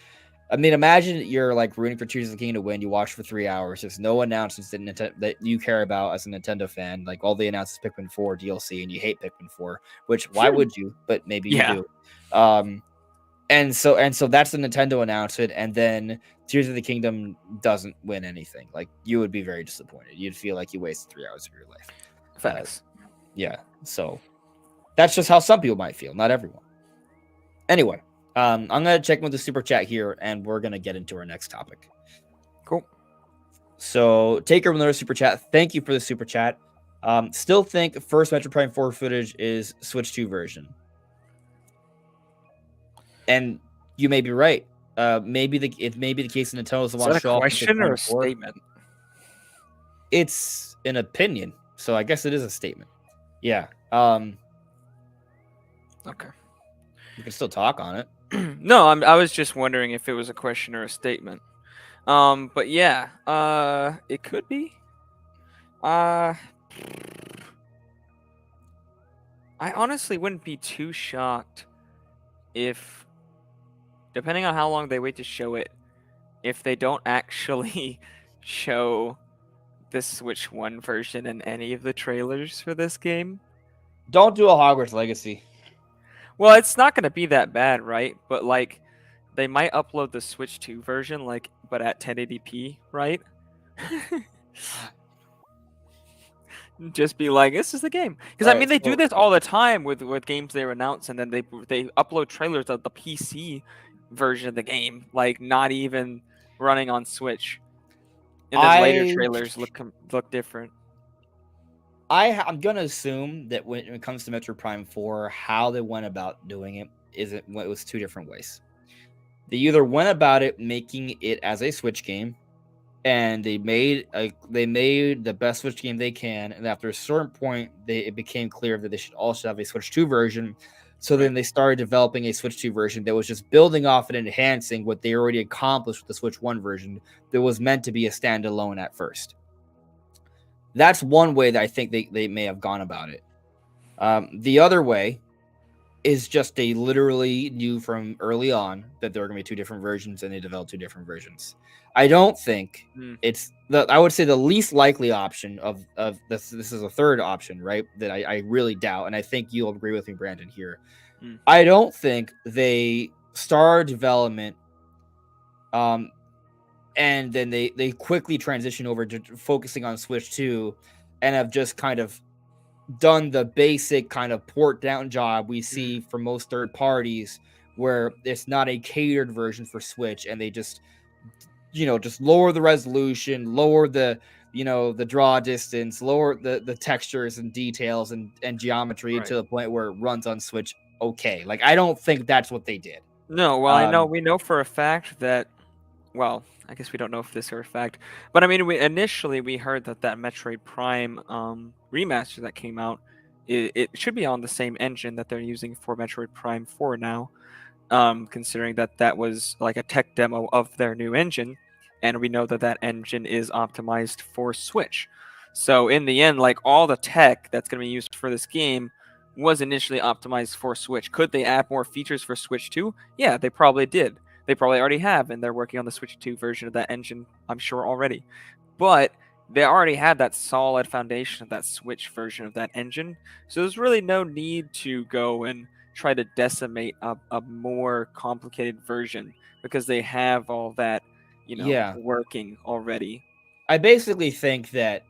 S1: I mean, imagine you're like rooting for Tears of the Kingdom to win. You watch for 3 hours. There's no announcements that you care about as a Nintendo fan. Like all they announced is Pikmin 4 DLC, and you hate Pikmin 4. Which why would you? But maybe you
S2: Yeah.
S1: do. And so that's the Nintendo announcement, and then Tears of the Kingdom doesn't win anything. Like you would be very disappointed. You'd feel like you wasted 3 hours of your life.
S2: Facts.
S1: Yeah. So that's just how some people might feel, not everyone. Anyway, I'm gonna check with the super chat here, and we're gonna get into our next topic.
S2: Cool.
S1: So Taker with another super chat. Thank you for the super chat. Still think first Metroid Prime 4 footage is Switch 2 version. And you may be right. Maybe it may be the case that Nintendo doesn't want to show off
S2: question or a
S1: 4.
S2: statement?
S1: It's an opinion, so I guess it is a statement. Yeah.
S2: Okay.
S1: You can still talk on it.
S2: No, I was just wondering if it was a question or a statement. But yeah, it could be. I honestly wouldn't be too shocked if, depending on how long they wait to show it, if they don't actually show the Switch 1 version in any of the trailers for this game.
S1: Don't do a Hogwarts Legacy.
S2: Well, it's not going to be that bad, right? But like, they might upload the Switch 2 version, like, but at 1080p, right? Just be like, this is the game. Because I mean, they do this all the time with games they announce, and then they upload trailers of the PC version of the game, like not even running on Switch, and then later trailers look different.
S1: I'm gonna assume that when it comes to Metroid Prime 4, how they went about doing it it was two different ways. They either went about it making it as a Switch game, and they made the best Switch game they can, and after a certain point, it became clear that they should also have a Switch 2 version. So then they started developing a Switch 2 version that was just building off and enhancing what they already accomplished with the Switch 1 version that was meant to be a standalone at first. That's one way that I think they may have gone about it. The other way is just they literally knew from early on that there were going to be two different versions, and they developed two different versions. I don't think I would say the least likely option of this. This is a third option, right? That I really doubt, and I think you'll agree with me, Brandon. Here, I don't think they start development, and then they quickly transition over to focusing on Switch 2, and have just kind of done the basic kind of port down job we see for most third parties, where it's not a catered version for Switch, and they just lower the resolution, lower the the draw distance, lower the textures and details and geometry to the point where it runs on Switch okay. Like, I don't think that's what they did.
S2: No, well, we know for a fact that, well, I guess we don't know if this is a fact, but I mean, initially we heard that Metroid Prime remaster that came out, it should be on the same engine that they're using for Metroid Prime 4 now, considering that was like a tech demo of their new engine, and we know that that engine is optimized for Switch. So in the end, like all the tech that's going to be used for this game was initially optimized for Switch. Could they add more features for Switch 2? Yeah, they probably did. They probably already have, and they're working on the Switch 2 version of that engine, I'm sure already. But they already had that solid foundation of that Switch version of that engine. So there's really no need to go and try to decimate a more complicated version because they have all that,
S1: Yeah,
S2: working already.
S1: I basically think that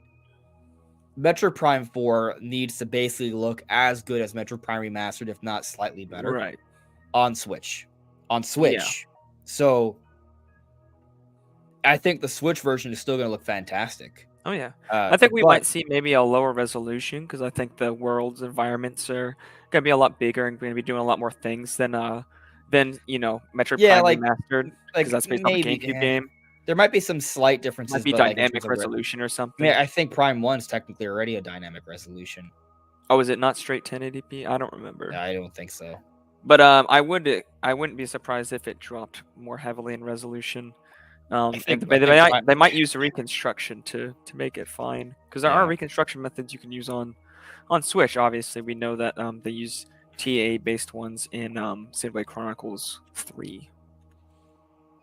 S1: Metroid Prime 4 needs to basically look as good as Metroid Prime Remastered, if not slightly better,
S2: Right.
S1: on Switch. On
S2: Yeah.
S1: Switch. So I think the Switch version is still going to look fantastic.
S2: Oh yeah. I think we
S1: But
S2: might see maybe a lower resolution because I think the world's environments are gonna be a lot bigger and gonna be doing a lot more things than Metroid
S1: yeah,
S2: Prime Remastered because that's based on the
S1: maybe
S2: GameCube game.
S1: there might be some slight
S2: Might
S1: differences,
S2: be
S1: but like in terms
S2: dynamic
S1: of
S2: resolution or
S1: I mean,
S2: something.
S1: I think Prime 1 is technically already a dynamic resolution.
S2: Oh, is it not straight 1080p? I don't remember.
S1: I don't think so.
S2: But I wouldn't be surprised if it dropped more heavily in resolution.
S1: I
S2: And
S1: think
S2: they might use reconstruction to make it fine because there are
S1: yeah.
S2: reconstruction methods you can use on Switch. Obviously, we know that they use TA based ones in Xenoblade Chronicles 3.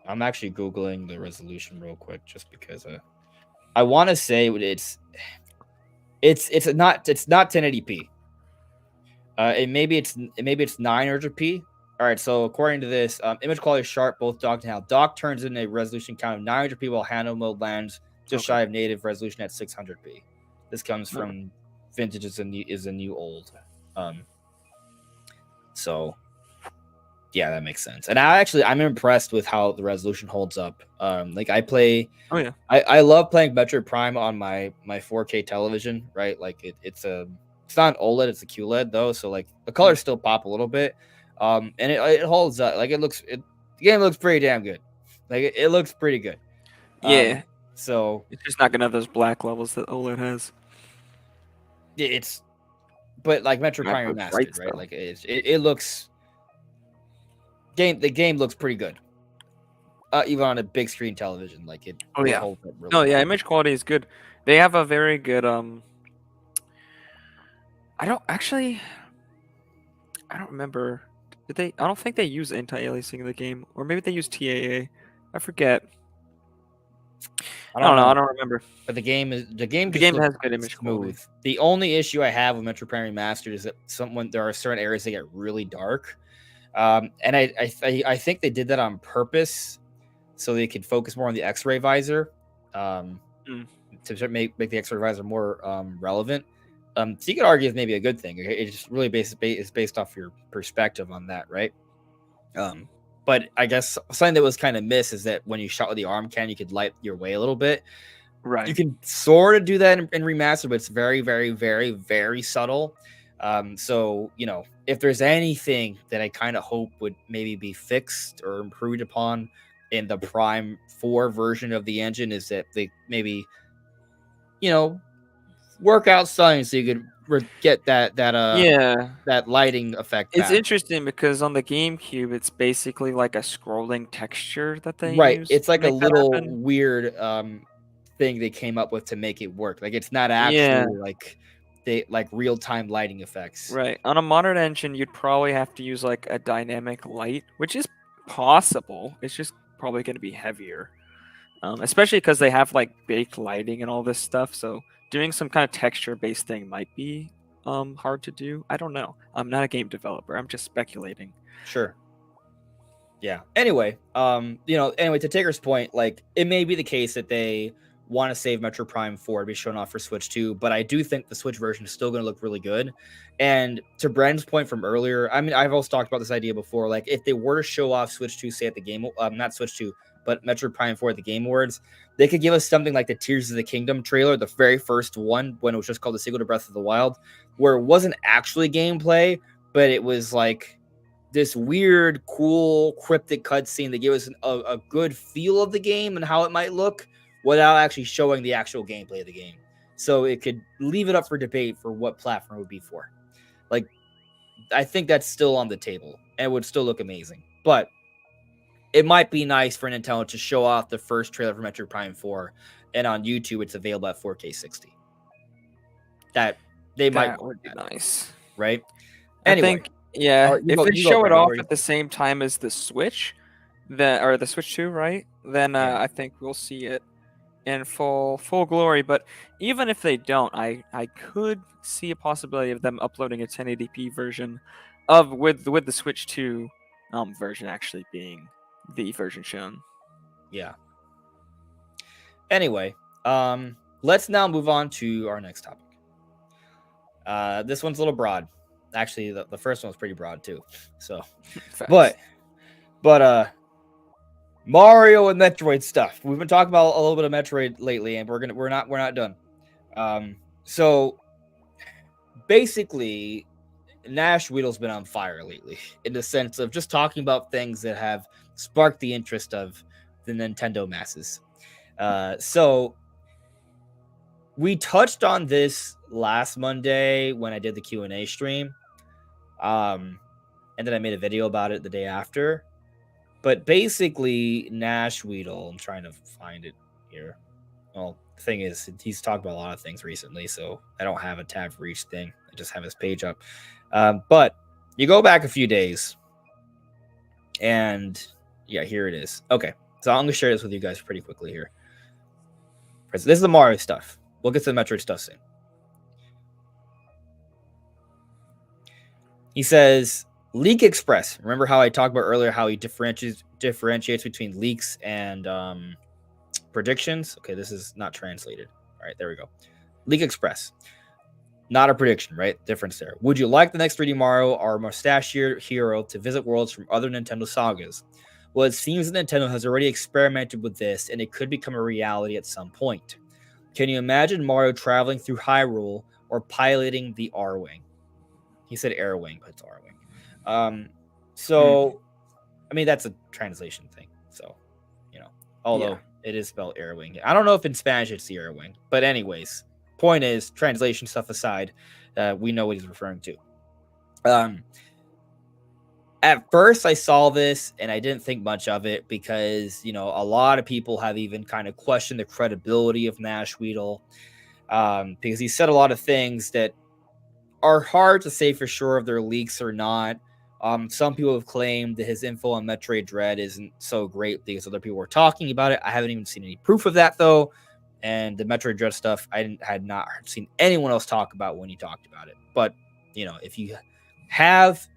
S1: I'm actually googling the resolution real quick just because I want to say it's not 1080p. Maybe it's 900p. All right, so according to this, image quality is sharp, both docked and handheld. Dock turns in a resolution count of 900p, while handheld mode lands just
S2: Okay.
S1: shy of native resolution at 600p. This comes
S2: Oh.
S1: from Vintage is a new old. So yeah, that makes sense. And I'm impressed with how the resolution holds up. Like I play.
S2: Oh yeah.
S1: I love playing Metroid Prime on my 4K television, right? Like it's not an OLED, it's a QLED though, so like the colors still pop a little bit. And it holds up. Like the game looks pretty damn good. Like it looks pretty good.
S2: Yeah.
S1: So
S2: It's just not gonna have those black levels that OLED has.
S1: but like Metroid
S2: Not
S1: Prime
S2: those
S1: Remastered,
S2: brights,
S1: right?
S2: though.
S1: Like it looks the game looks pretty good. Even on a big screen television, like it.
S2: Oh
S1: it
S2: yeah.
S1: holds up really
S2: No, yeah,
S1: well.
S2: image quality is good. They have a very good I don't remember. Did they? I don't think they use anti-aliasing in the game, or maybe they use TAA. I forget. I don't know. I don't remember.
S1: But the game just
S2: game
S1: looks
S2: has good image
S1: smooth.
S2: quality.
S1: The only issue I have with Metroid Prime Remastered is that there are certain areas that get really dark, and I think they did that on purpose so they could focus more on the X-ray visor, to make the X-ray visor more relevant. So you could argue it's maybe a good thing. It's just really based off your perspective on that, right? But I guess something that was kind of missed is that when you shot with the arm cannon, you could light your way a little bit.
S2: Right.
S1: You can sort of do that in remaster, but it's very, very, very, very subtle. So if there's anything that I kind of hope would maybe be fixed or improved upon in the Prime 4 version of the engine, is that they maybe work out something so you could get that lighting effect
S2: It's
S1: back.
S2: interesting because on the GameCube, it's basically like a scrolling texture that they
S1: Right.
S2: use
S1: It's
S2: to
S1: like a
S2: make that
S1: little
S2: happen.
S1: weird thing they came up with to make it work. Like it's not
S2: Yeah,
S1: actually like real-time lighting effects.
S2: right. On a modern engine, you'd probably have to use like a dynamic light, which is possible. It's just probably going to be heavier, especially because they have like baked lighting and all this stuff. So doing some kind of texture-based thing might be hard to do. I don't know. I'm not a game developer. I'm just speculating.
S1: Sure. Yeah. Anyway, to Taker's point, like it may be the case that they want to save Metro Prime 4 to be shown off for Switch 2, but I do think the Switch version is still going to look really good. And to Brandon's point from earlier, I mean, I've also talked about this idea before. Like, if they were to show off Switch 2, say at the game, not Switch 2, but Metro Prime 4 at the Game Awards, they could give us something like the Tears of the Kingdom trailer, the very first one, when it was just called the sequel to Breath of the Wild, where it wasn't actually gameplay, but it was like this weird, cool, cryptic cutscene that gave us a good feel of the game and how it might look without actually showing the actual gameplay of the game. So it could leave it up for debate for what platform it would be for. Like, I think that's still on the table and it would still look amazing. But it might be nice for Nintendo to show off the first trailer for Metroid Prime 4, and on YouTube it's available at 4K 60. That they might
S2: That would be nice.
S1: right?
S2: I
S1: Anyway,
S2: think, yeah, if they
S1: you go,
S2: show it
S1: Brendan.
S2: off at the same time as the Switch, or the Switch 2, right? Then
S1: Yeah.
S2: I think we'll see it in full glory. But even if they don't, I could see a possibility of them uploading a 1080p version of with the Switch 2 version actually being the version shown.
S1: Yeah. Anyway, let's now move on to our next topic. This one's a little broad. Actually, the first one was pretty broad too. So, but Mario and Metroid stuff. We've been talking about a little bit of Metroid lately, and we're not done. So basically, Nash Weedle's been on fire lately in the sense of just talking about things that have sparked the interest of the Nintendo masses. So we touched on this last Monday when I did the Q&A stream. And then I made a video about it the day after. But basically, Nash Weedle, I'm trying to find it here. Well, the thing is, he's talked about a lot of things recently, so I don't have a tab for each thing. I just have his page up. But you go back a few days, and yeah, here it is. Okay, so I'm going to share this with you guys pretty quickly here. This is the Mario stuff. We'll get to the Metroid stuff soon. He says, Leak Express. Remember how I talked about earlier how he differentiates between leaks and predictions? Okay, this is not translated. All right, there we go. Leak Express. Not a prediction, right? Difference there. Would you like the next 3D Mario or mustachioed hero to visit worlds from other Nintendo sagas? Well, it seems that Nintendo has already experimented with this, and it could become a reality at some point. Can you imagine Mario traveling through Hyrule or piloting the R-Wing? He said Air Wing, but it's R-Wing. So, I mean, that's a translation thing. So, although it is spelled Air Wing. I don't know if in Spanish it's the Air Wing. But anyways, point is, translation stuff aside, we know what he's referring to. At first, I saw this and I didn't think much of it because, a lot of people have even kind of questioned the credibility of Nash Weedle because he said a lot of things that are hard to say for sure if they're leaks or not. Some people have claimed that his info on Metroid Dread isn't so great because other people were talking about it. I haven't even seen any proof of that, though. And the Metroid Dread stuff, I had not seen anyone else talk about when he talked about it. But, if you have...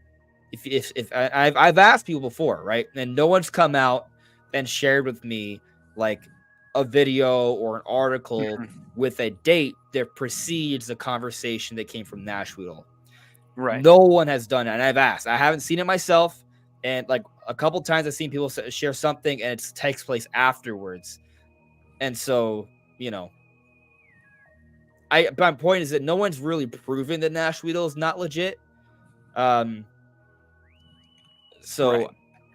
S1: If I've asked people before, right, and no one's come out and shared with me like a video or an article with a date that precedes the conversation that came from Nash Weedle.
S2: Right.
S1: No one has done it, and I've asked. I haven't seen it myself, and like a couple times I've seen people share something, and it takes place afterwards. And so, my point is that no one's really proven that Nash Weedle is not legit. So right.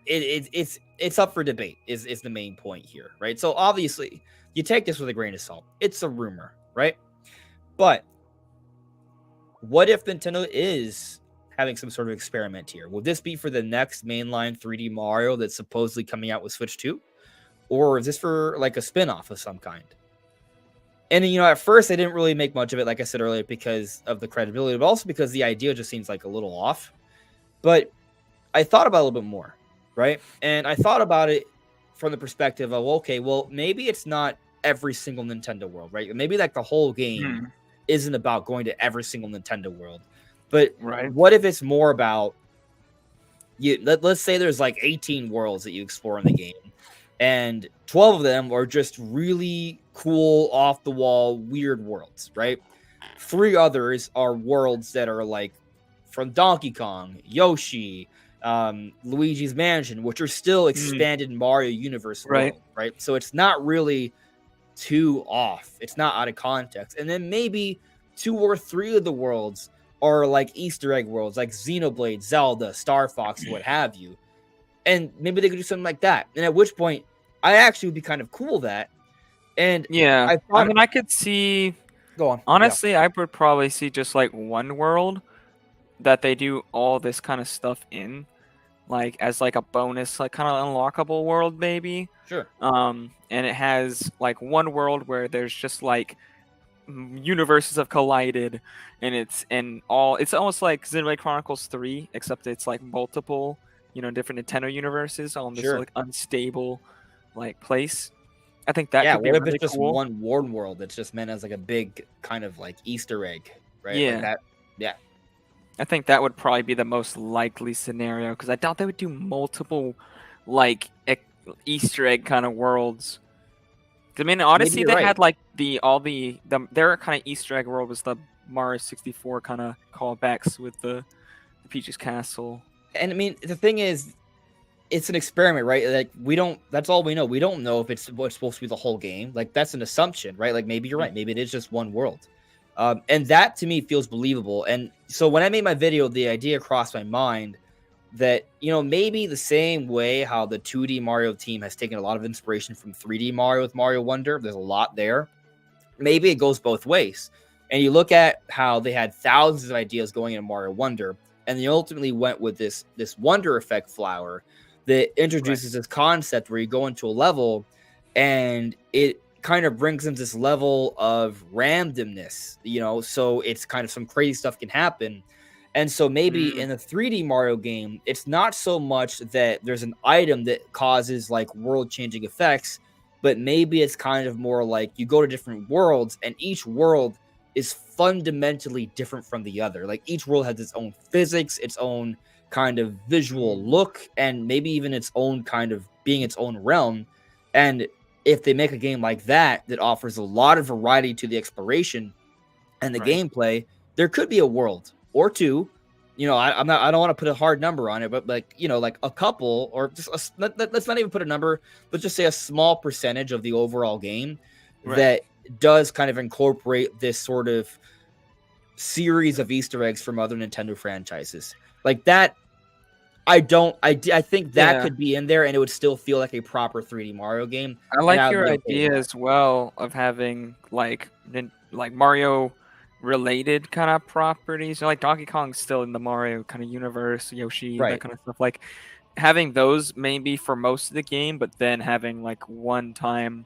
S1: It's up for debate is the main point here, right? So obviously you take this with a grain of salt. It's a rumor, right? But what if Nintendo is having some sort of experiment here? Will this be for the next mainline 3D Mario that's supposedly coming out with Switch 2? Or is this for like a spin-off of some kind? And at first I didn't really make much of it, like I said earlier, because of the credibility, but also because the idea just seems like a little off. But I thought about it a little bit more, right? And I thought about it from the perspective of, okay, well, maybe it's not every single Nintendo world, right? Maybe like the whole game isn't about going to every single Nintendo world. But what if it's more about, let's say there's like 18 worlds that you explore in the game, and 12 of them are just really cool, off-the-wall, weird worlds, right? 3 others are worlds that are like from Donkey Kong, Yoshi, Luigi's Mansion, which are still expanded Mario universe world, right? So it's not really too off. It's not out of context. And then maybe 2 or 3 of the worlds are like Easter egg worlds, like Xenoblade, Zelda, Star Fox, what have you. And maybe they could do something like that. And at which point, I actually would be kind of cool with that. And
S2: yeah, I could see.
S1: Go on.
S2: Honestly, I would probably see just like one world that they do all this kind of stuff in. like as like a bonus, like kind of unlockable world maybe.
S1: Sure.
S2: And it has like one world where there's just like universes have collided, and it's almost like Xenoblade Chronicles 3, except it's like multiple, different Nintendo universes on this
S1: Sure.
S2: like unstable like place. I think that
S1: Yeah,
S2: could be
S1: what if it's
S2: really
S1: just
S2: cool.
S1: one world that's just meant as like a big kind of like Easter egg, right? Like
S2: Yeah,
S1: that. Yeah.
S2: I think that would probably be the most likely scenario because I doubt they would do multiple like Easter egg kind of worlds. 'Cause, I mean, in
S1: Maybe
S2: Odyssey
S1: you're
S2: they
S1: right.
S2: had like their kind of Easter egg world was the Mario 64 kind of callbacks with the Peach's Castle.
S1: And I mean, the thing is, it's an experiment, right? Like we don't. That's all we know. We don't know if it's what's supposed to be the whole game. Like that's an assumption, right? Like maybe you're right. Maybe it is just one world, and that to me feels believable. And so when I made my video, the idea crossed my mind that maybe the same way how the 2D Mario team has taken a lot of inspiration from 3D Mario with Mario Wonder. There's a lot there. Maybe it goes both ways. And you look at how they had thousands of ideas going into Mario Wonder, and they ultimately went with this Wonder Effect flower that
S2: Right.
S1: introduces this concept where you go into a level and it kind of brings in this level of randomness, so it's kind of some crazy stuff can happen. And so maybe
S2: Mm,
S1: in a 3D Mario game, it's not so much that there's an item that causes like world changing effects, but maybe it's kind of more like you go to different worlds and each world is fundamentally different from the other. Like each world has its own physics, its own kind of visual
S2: mm,
S1: look, and maybe even its own kind of being its own realm. And if they make a game like that that offers a lot of variety to the exploration and the
S2: right.
S1: gameplay, there could be a world or two. I'm not. I don't want to put a hard number on it, but like like a couple, or just let's not even put a number. Let's just say a small percentage of the overall game
S2: Right.
S1: that does kind of incorporate this sort of series of Easter eggs from other Nintendo franchises. Like that, I think that
S2: Yeah.
S1: could be in there, and it would still feel like a proper 3D Mario game,
S2: I
S1: and
S2: like
S1: I would
S2: your
S1: be okay with
S2: idea
S1: that.
S2: as well of having like Mario related kind of properties. Like Donkey Kong's still in the Mario kind of universe, Yoshi, that
S1: Right.
S2: kind of stuff. Like having those maybe for most of the game, but then having like one time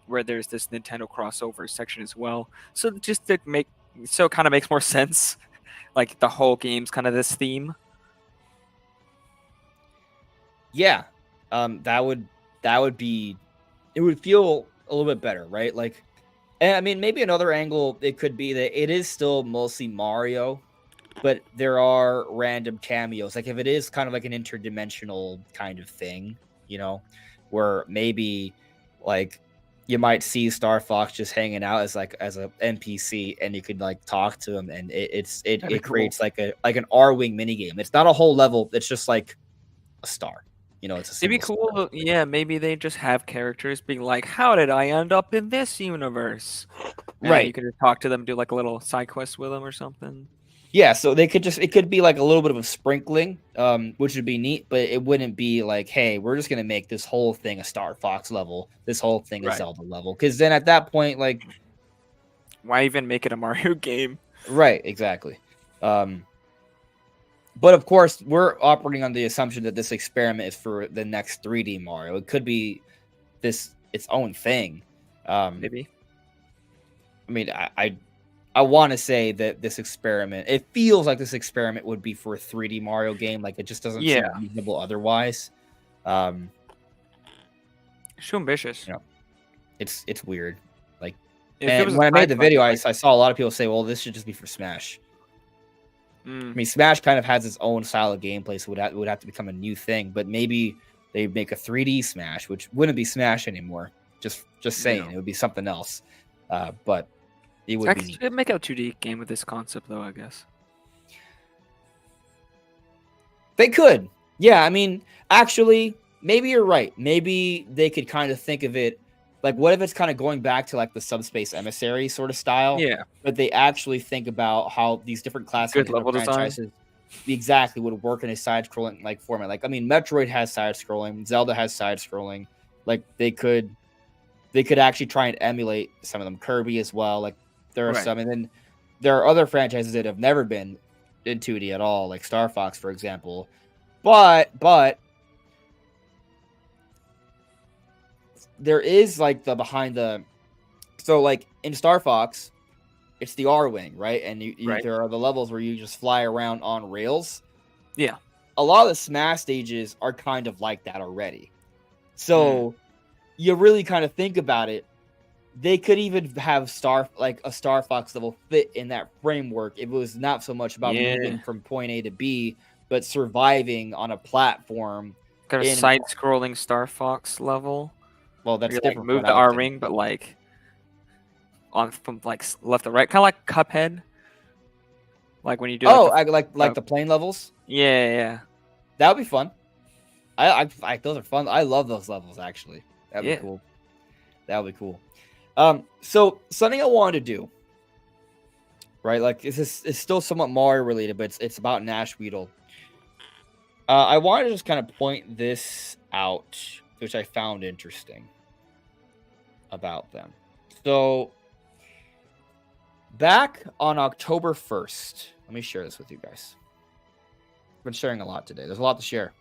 S2: where there's this Nintendo crossover section as well. So just to make so it kind of makes more sense. Like the whole game's kind of this theme.
S1: Yeah. That would be, it would feel a little bit better, right? Like, and I mean, maybe another angle it could be that it is still mostly Mario, but there are random cameos. Like if it is kind of like an interdimensional kind of thing, where maybe like you might see Star Fox just hanging out as like as a NPC, and you could like talk to him, and
S2: That'd be
S1: it
S2: cool.
S1: creates like an R wing mini game. It's not a whole level. It's just like a star. It's a
S2: It'd be
S1: single star.
S2: cool, yeah, maybe they just have characters being like, "How did I end up in this universe?" And then you
S1: Right.
S2: could just talk to them, do like a little side quest with them or something.
S1: Yeah, so they could just, it could be like a little bit of a sprinkling, which would be neat, but it wouldn't be like, hey, we're just gonna make this whole thing a Star Fox level, this whole thing a
S2: Right.
S1: Zelda level. Because then at that point, like,
S2: Why even make it a Mario game?
S1: right, exactly. Um, but of course, we're operating on the assumption that this experiment is for the next 3D Mario. It could be this its own thing. Um,
S2: Maybe.
S1: I mean, I want to say that this experiment, it feels like this experiment would be for a 3D Mario game. Like it just doesn't
S2: Yeah.
S1: seem reasonable otherwise. Um,
S2: It's too ambitious.
S1: you know, it's weird. Like,
S2: If it
S1: and
S2: was a
S1: when I made
S2: side
S1: the
S2: quest,
S1: video, I
S2: like,
S1: saw a lot of people say, "Well, this should just be for Smash." I
S2: mm,
S1: mean, Smash kind of has its own style of gameplay, so it would have to become a new thing. But maybe they make a 3D Smash, which wouldn't be Smash anymore. Just saying,
S2: no.
S1: it would be something else. But it would
S2: I
S1: be neat.
S2: could make a 2D game with this concept, though, I guess.
S1: They could. Yeah, I mean, actually, maybe you're right. Maybe they could kind of think of it like, what if it's kind of going back to like the Subspace Emissary sort of style,
S2: Yeah.
S1: but they actually think about how these different classic
S2: Good
S1: Nintendo
S2: level design.
S1: franchises exactly would work in a side-scrolling like format. Like, I mean, Metroid has side-scrolling, Zelda has side-scrolling. Like, they could actually try and emulate some of them. Kirby as well. Like, there are
S2: Right.
S1: some, and then there are other franchises that have never been in 2D at all, like Star Fox, for example, but there is like the behind the, so like in Star Fox, it's the R wing, right? And
S2: Right.
S1: there are the levels where you just fly around on rails.
S2: Yeah.
S1: A lot of the Smash stages are kind of like that already. So you really kind of think about it. They could even have a Star Fox level fit in that framework if it was not so much about moving from point A to B, but surviving on a platform.
S2: Got a side-scrolling Star Fox level.
S1: Well, that's
S2: you
S1: different.
S2: Like move the R ring, but like on from like left to right, kind of like Cuphead. Like when you do.
S1: Like the plane levels.
S2: Yeah.
S1: That would be fun. I those are fun. I love those levels actually. That'd be cool. That would be cool. So something I wanted to do, right? Like it's still somewhat Mario related, but it's about Nash Weedle. I wanted to just kind of point this out, which I found interesting about them. So back on October 1st, let me share this with you guys. I've been sharing a lot today. There's a lot to share.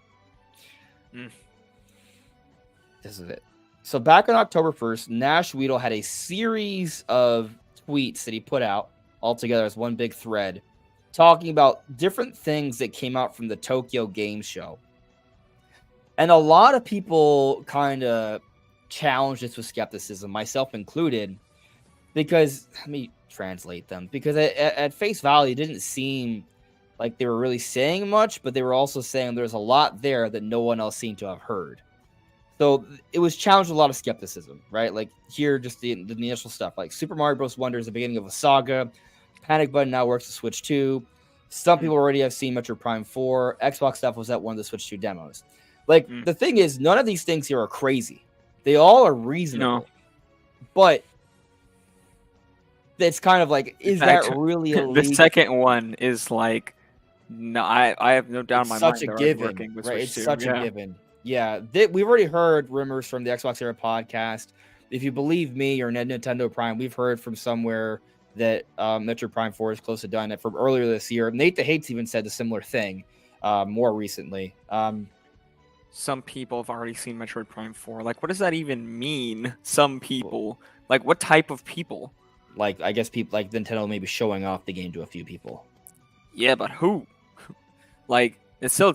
S1: This is it. So back on October 1st, Nash Weedle had a series of tweets that he put out all together as one big thread talking about different things that came out from the Tokyo Game Show. And a lot of people kind of challenged this with skepticism, myself included, because, let me translate them, because at face value, it didn't seem like they were really saying much, but they were also saying there's a lot there that no one else seemed to have heard. So it was challenged with a lot of skepticism, right? Like here, just the initial stuff, like Super Mario Bros. Wonder is the beginning of a saga. Panic Button now works with Switch 2. Some people already have seen Metroid Prime 4. Xbox stuff was at one of the Switch 2 demos. Like, the thing is, none of these things here are crazy. They all are reasonable.
S2: No.
S1: But it's kind of like, is that really a league?
S2: The second one is like, no, I have no doubt in my mind.
S1: Such a given, right? It's such a given. Yeah, we've already heard rumors from the Xbox Era podcast. If you believe me or Nintendo Prime, we've heard from somewhere that Metroid Prime 4 is close to done. And from earlier this year, Nate the Hates even said a similar thing more recently.
S2: Some people have already seen Metroid Prime 4. Like, what does that even mean? Some people. Like, what type of people?
S1: Like, I guess people like Nintendo maybe showing off the game to a few people.
S2: Yeah, but who? Like, it still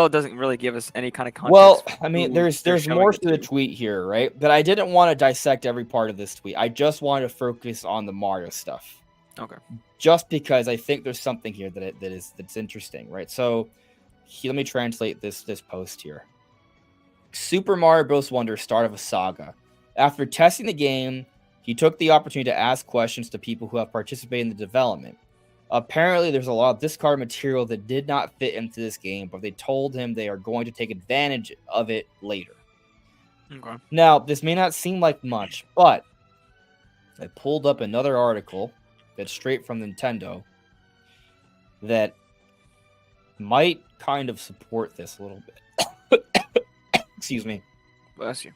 S2: doesn't really give us any kind of context.
S1: Well, I mean, there's more to the tweet here, right? But I didn't want to dissect every part of this tweet. I just wanted to focus on the Mario stuff.
S2: Okay.
S1: Just because I think there's something here that's interesting, right? So let me translate this post here. Super Mario Bros. Wonder, start of a saga. After testing the game, he took the opportunity to ask questions to people who have participated in the development. Apparently, there's a lot of discard material that did not fit into this game, but they told him they are going to take advantage of it later.
S2: Okay.
S1: Now, this may not seem like much, but I pulled up another article that's straight from Nintendo that might kind of support this a little bit. Excuse me.
S2: Bless you.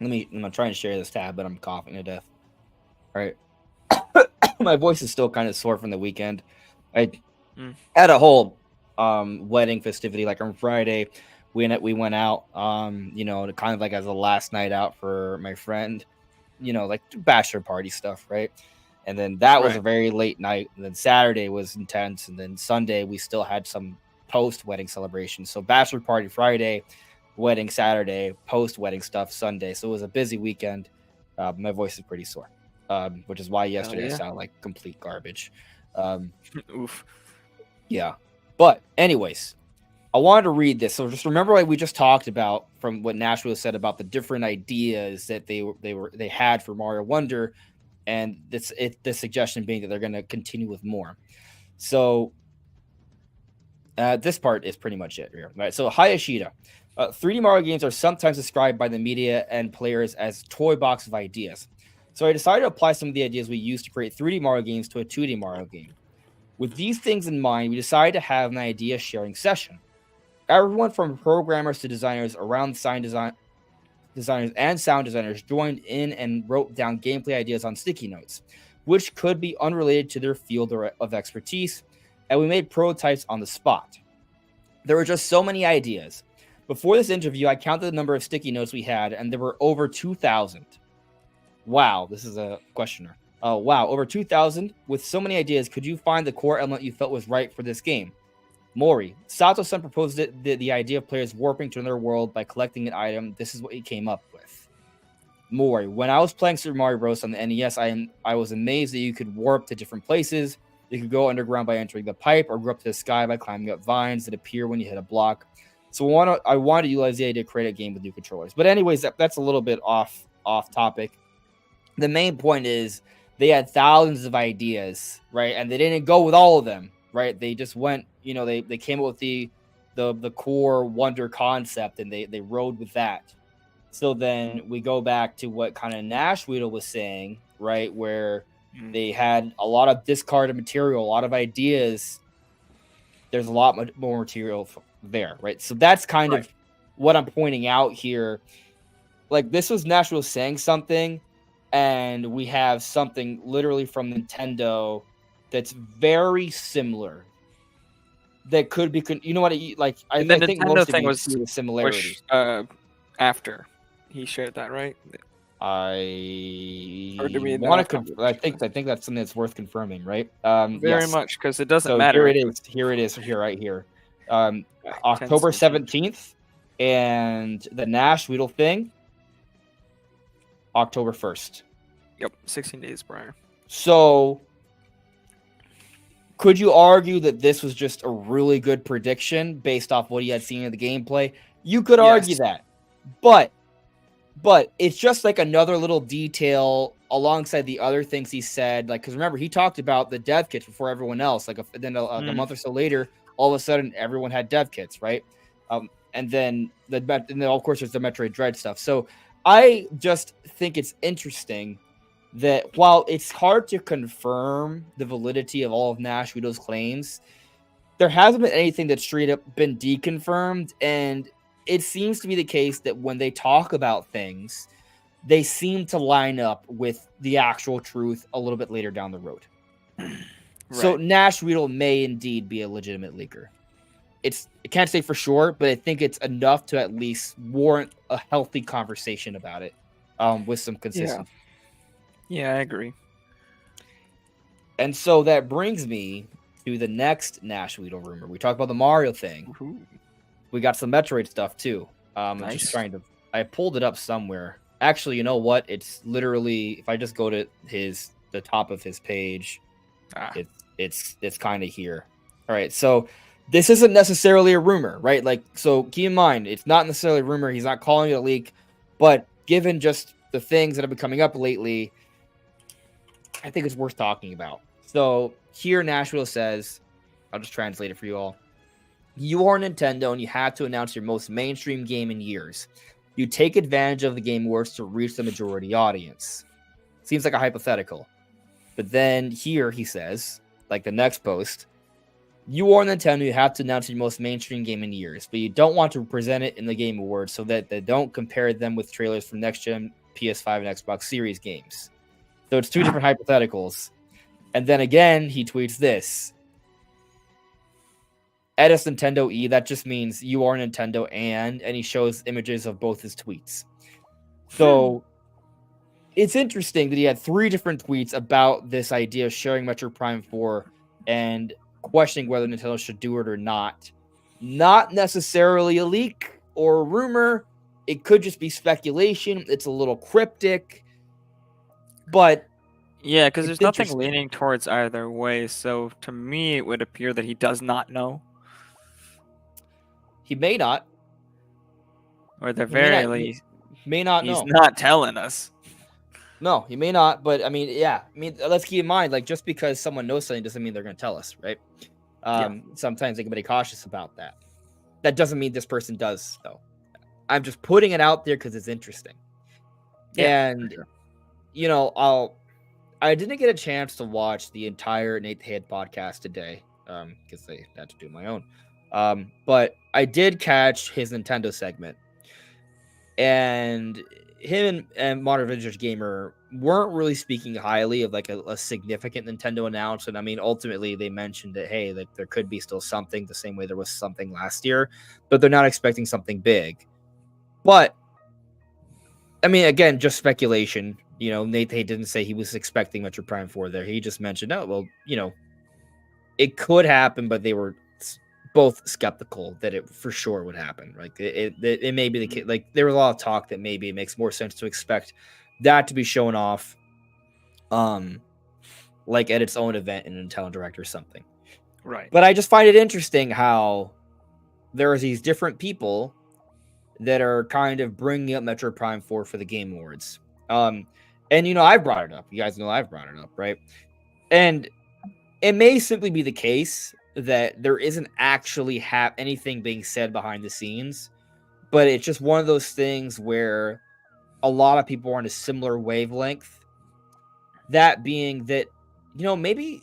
S1: I'm trying to share this tab, but I'm coughing to death. All right. My voice is still kind of sore from the weekend. I had a whole wedding festivity like on Friday. We went out, kind of like as a last night out for my friend, like bachelor party stuff, right? And then that was a very late night. And then Saturday was intense. And then Sunday we still had some post-wedding celebrations. So bachelor party Friday, wedding Saturday, post-wedding stuff Sunday. So it was a busy weekend. My voice is pretty sore. Which is why yesterday I sound like complete garbage.
S2: Oof.
S1: Yeah. But anyways, I wanted to read this. So just remember what we just talked about from what Nashville said about the different ideas that they had for Mario Wonder, and the suggestion being that they're going to continue with more. So this part is pretty much it here. Right. So Hayashida. 3D Mario games are sometimes described by the media and players as toy box of ideas. So I decided to apply some of the ideas we used to create 3D Mario games to a 2D Mario game. With these things in mind, we decided to have an idea sharing session. Everyone from programmers to designers around designers and sound designers joined in and wrote down gameplay ideas on sticky notes. which could be unrelated to their field of expertise, and we made prototypes on the spot. There were just so many ideas. Before this interview, I counted the number of sticky notes we had, and there were over 2,000. Wow, this is a questioner. Wow, over 2,000? With so many ideas, could you find the core element you felt was right for this game? Mori, Sato-san proposed the idea of players warping to another world by collecting an item. This is what he came up with. Mori, when I was playing Super Mario Bros. On the NES, I was amazed that you could warp to different places. You could go underground by entering the pipe, or go up to the sky by climbing up vines that appear when you hit a block. So I wanted to utilize the idea to create a game with new controllers. But anyways, that's a little bit off topic. The main point is they had thousands of ideas, right? And they didn't go with all of them, right? They just went, they came up with the core wonder concept, and they rode with that. So then we go back to what kind of Nash Weedle was saying, right? Where they had a lot of discarded material, a lot of ideas. There's a lot more material there, right? So that's kind of what I'm pointing out here. Like, this was Nash Weedle saying something, and we have something literally from Nintendo that's very similar. That could be, I think most of you see the similarity.
S2: After he shared that, right?
S1: I
S2: want to.
S1: I think that's something that's worth confirming, right?
S2: Very much, because it doesn't matter.
S1: Here it is, right here. October 17th, and the Nash Weedle thing, October 1st.
S2: Yep, 16 days prior.
S1: So, could you argue that this was just a really good prediction based off what he had seen in the gameplay? You could argue that, but it's just like another little detail alongside the other things he said. Like, because remember, he talked about the dev kits before everyone else. Like, then a month or so later, all of a sudden, everyone had dev kits, right? And then of course there's the Metroid Dread stuff. So I just think it's interesting that while it's hard to confirm the validity of all of Nash Weedle's claims, there hasn't been anything that's straight up been deconfirmed, and it seems to be the case that when they talk about things, they seem to line up with the actual truth a little bit later down the road. Right. So Nash Weedle may indeed be a legitimate leaker. I can't say for sure, but I think it's enough to at least warrant a healthy conversation about it, with some consistency.
S2: Yeah, I agree.
S1: And so that brings me to the next Nash Weedle rumor. We talked about the Mario thing.
S2: Ooh.
S1: We got some Metroid stuff too.
S2: Nice.
S1: I'm just I pulled it up somewhere. Actually, you know what? It's literally, if I just go to the top of his page, it's kind of here. All right, so this isn't necessarily a rumor, right? Like, so keep in mind, it's not necessarily a rumor. He's not calling it a leak, but given just the things that have been coming up lately, I think it's worth talking about. So here, Nash Weedle says, I'll just translate it for you all. You are Nintendo, and you have to announce your most mainstream game in years. You take advantage of the Game Awards to reach the majority audience. Seems like a hypothetical. But then here he says, like the next post, you are Nintendo, you have to announce your most mainstream game in years, but you don't want to present it in the Game Awards so that they don't compare them with trailers from next-gen PS5 and Xbox Series games. So it's two different hypotheticals. And then again, he tweets this. Edis Nintendo E, that just means you are Nintendo and he shows images of both his tweets. So it's interesting that he had 3 different tweets about this idea of sharing Metroid Prime 4 and questioning whether Nintendo should do it or not. Not necessarily a leak or a rumor. It could just be speculation. It's a little cryptic. But
S2: yeah, because there's nothing leaning towards either way. So to me, it would appear that he does not know.
S1: He may not.
S2: Or the very least,
S1: may not know.
S2: He's not telling us.
S1: No, he may not. But I mean, yeah. I mean, let's keep in mind, like, just because someone knows something doesn't mean they're going to tell us, right? Sometimes they can be cautious about that. That doesn't mean this person does, though. I'm just putting it out there because it's interesting. Yeah, and sure. You know, I didn't get a chance to watch the entire Nate the Head podcast today because I had to do my own. But I did catch his Nintendo segment, and him and Modern Vintage Gamer weren't really speaking highly of like a significant Nintendo announcement. I mean, ultimately they mentioned that, hey, like there could be still something the same way there was something last year, but they're not expecting something big. But I mean, again, just speculation. You know, Nate didn't say he was expecting Metroid Prime 4 there. He just mentioned, oh, well, you know, it could happen, but they were both skeptical that it for sure would happen. Like it may be the case. Like there was a lot of talk that maybe it makes more sense to expect that to be shown off, like at its own event in a Nintendo Direct or something.
S2: Right.
S1: But I just find it interesting how there are these different people that are kind of bringing up Metroid Prime 4 for the Game Awards. And you know, I brought it up. You guys know I've brought it up, right? And it may simply be the case that there isn't actually anything being said behind the scenes, but it's just one of those things where a lot of people are on a similar wavelength. That being that, you know, maybe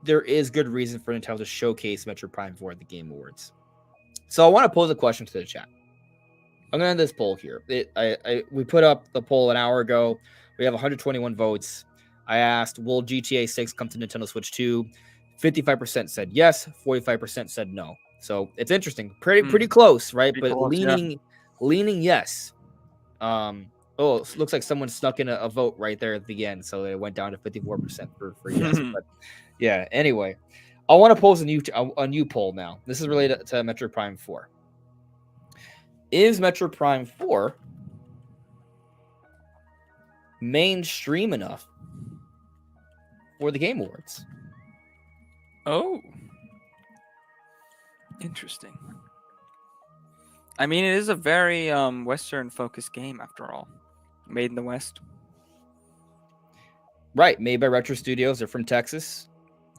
S1: there is good reason for Nintendo to showcase Metroid Prime 4 at the Game Awards. So I want to pose a question to the chat. I'm gonna end this poll here. We put up the poll an hour ago. We have 121 votes. I asked, will GTA 6 come to Nintendo Switch 2? 55% said yes, 45% said no. So it's interesting. Pretty close, right?
S2: Pretty
S1: But
S2: close,
S1: leaning yes. Oh, it looks like someone snuck in a vote right there at the end. So it went down to 54% for yes. But yeah, anyway. I want to pose a new poll now. This is related to Metroid Prime 4. Is Metroid Prime 4 mainstream enough for the Game Awards?
S2: Oh. Interesting. I mean, it is a very Western-focused game, after all. Made in the West.
S1: Right, made by Retro Studios. They're from Texas.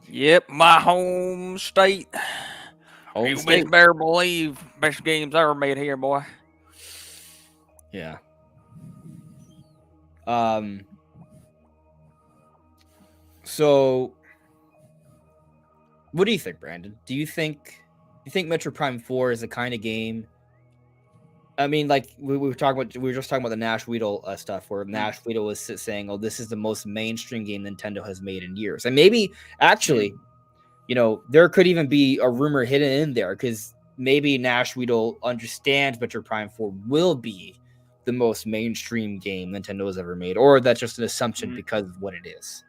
S2: Yep, my home state.
S1: Home
S2: you
S1: state.
S2: better believe best games ever made here, boy.
S1: Yeah. So, what do you think, Brandon? Do you think Metroid Prime 4 is the kind of game? I mean, like we were just talking about the Nash Weedle stuff, where Nash Weedle was saying, "Oh, this is the most mainstream game Nintendo has made in years," and maybe actually, you know, there could even be a rumor hidden in there because maybe Nash Weedle understands Metroid Prime 4 will be the most mainstream game Nintendo has ever made, or that's just an assumption because of what it is.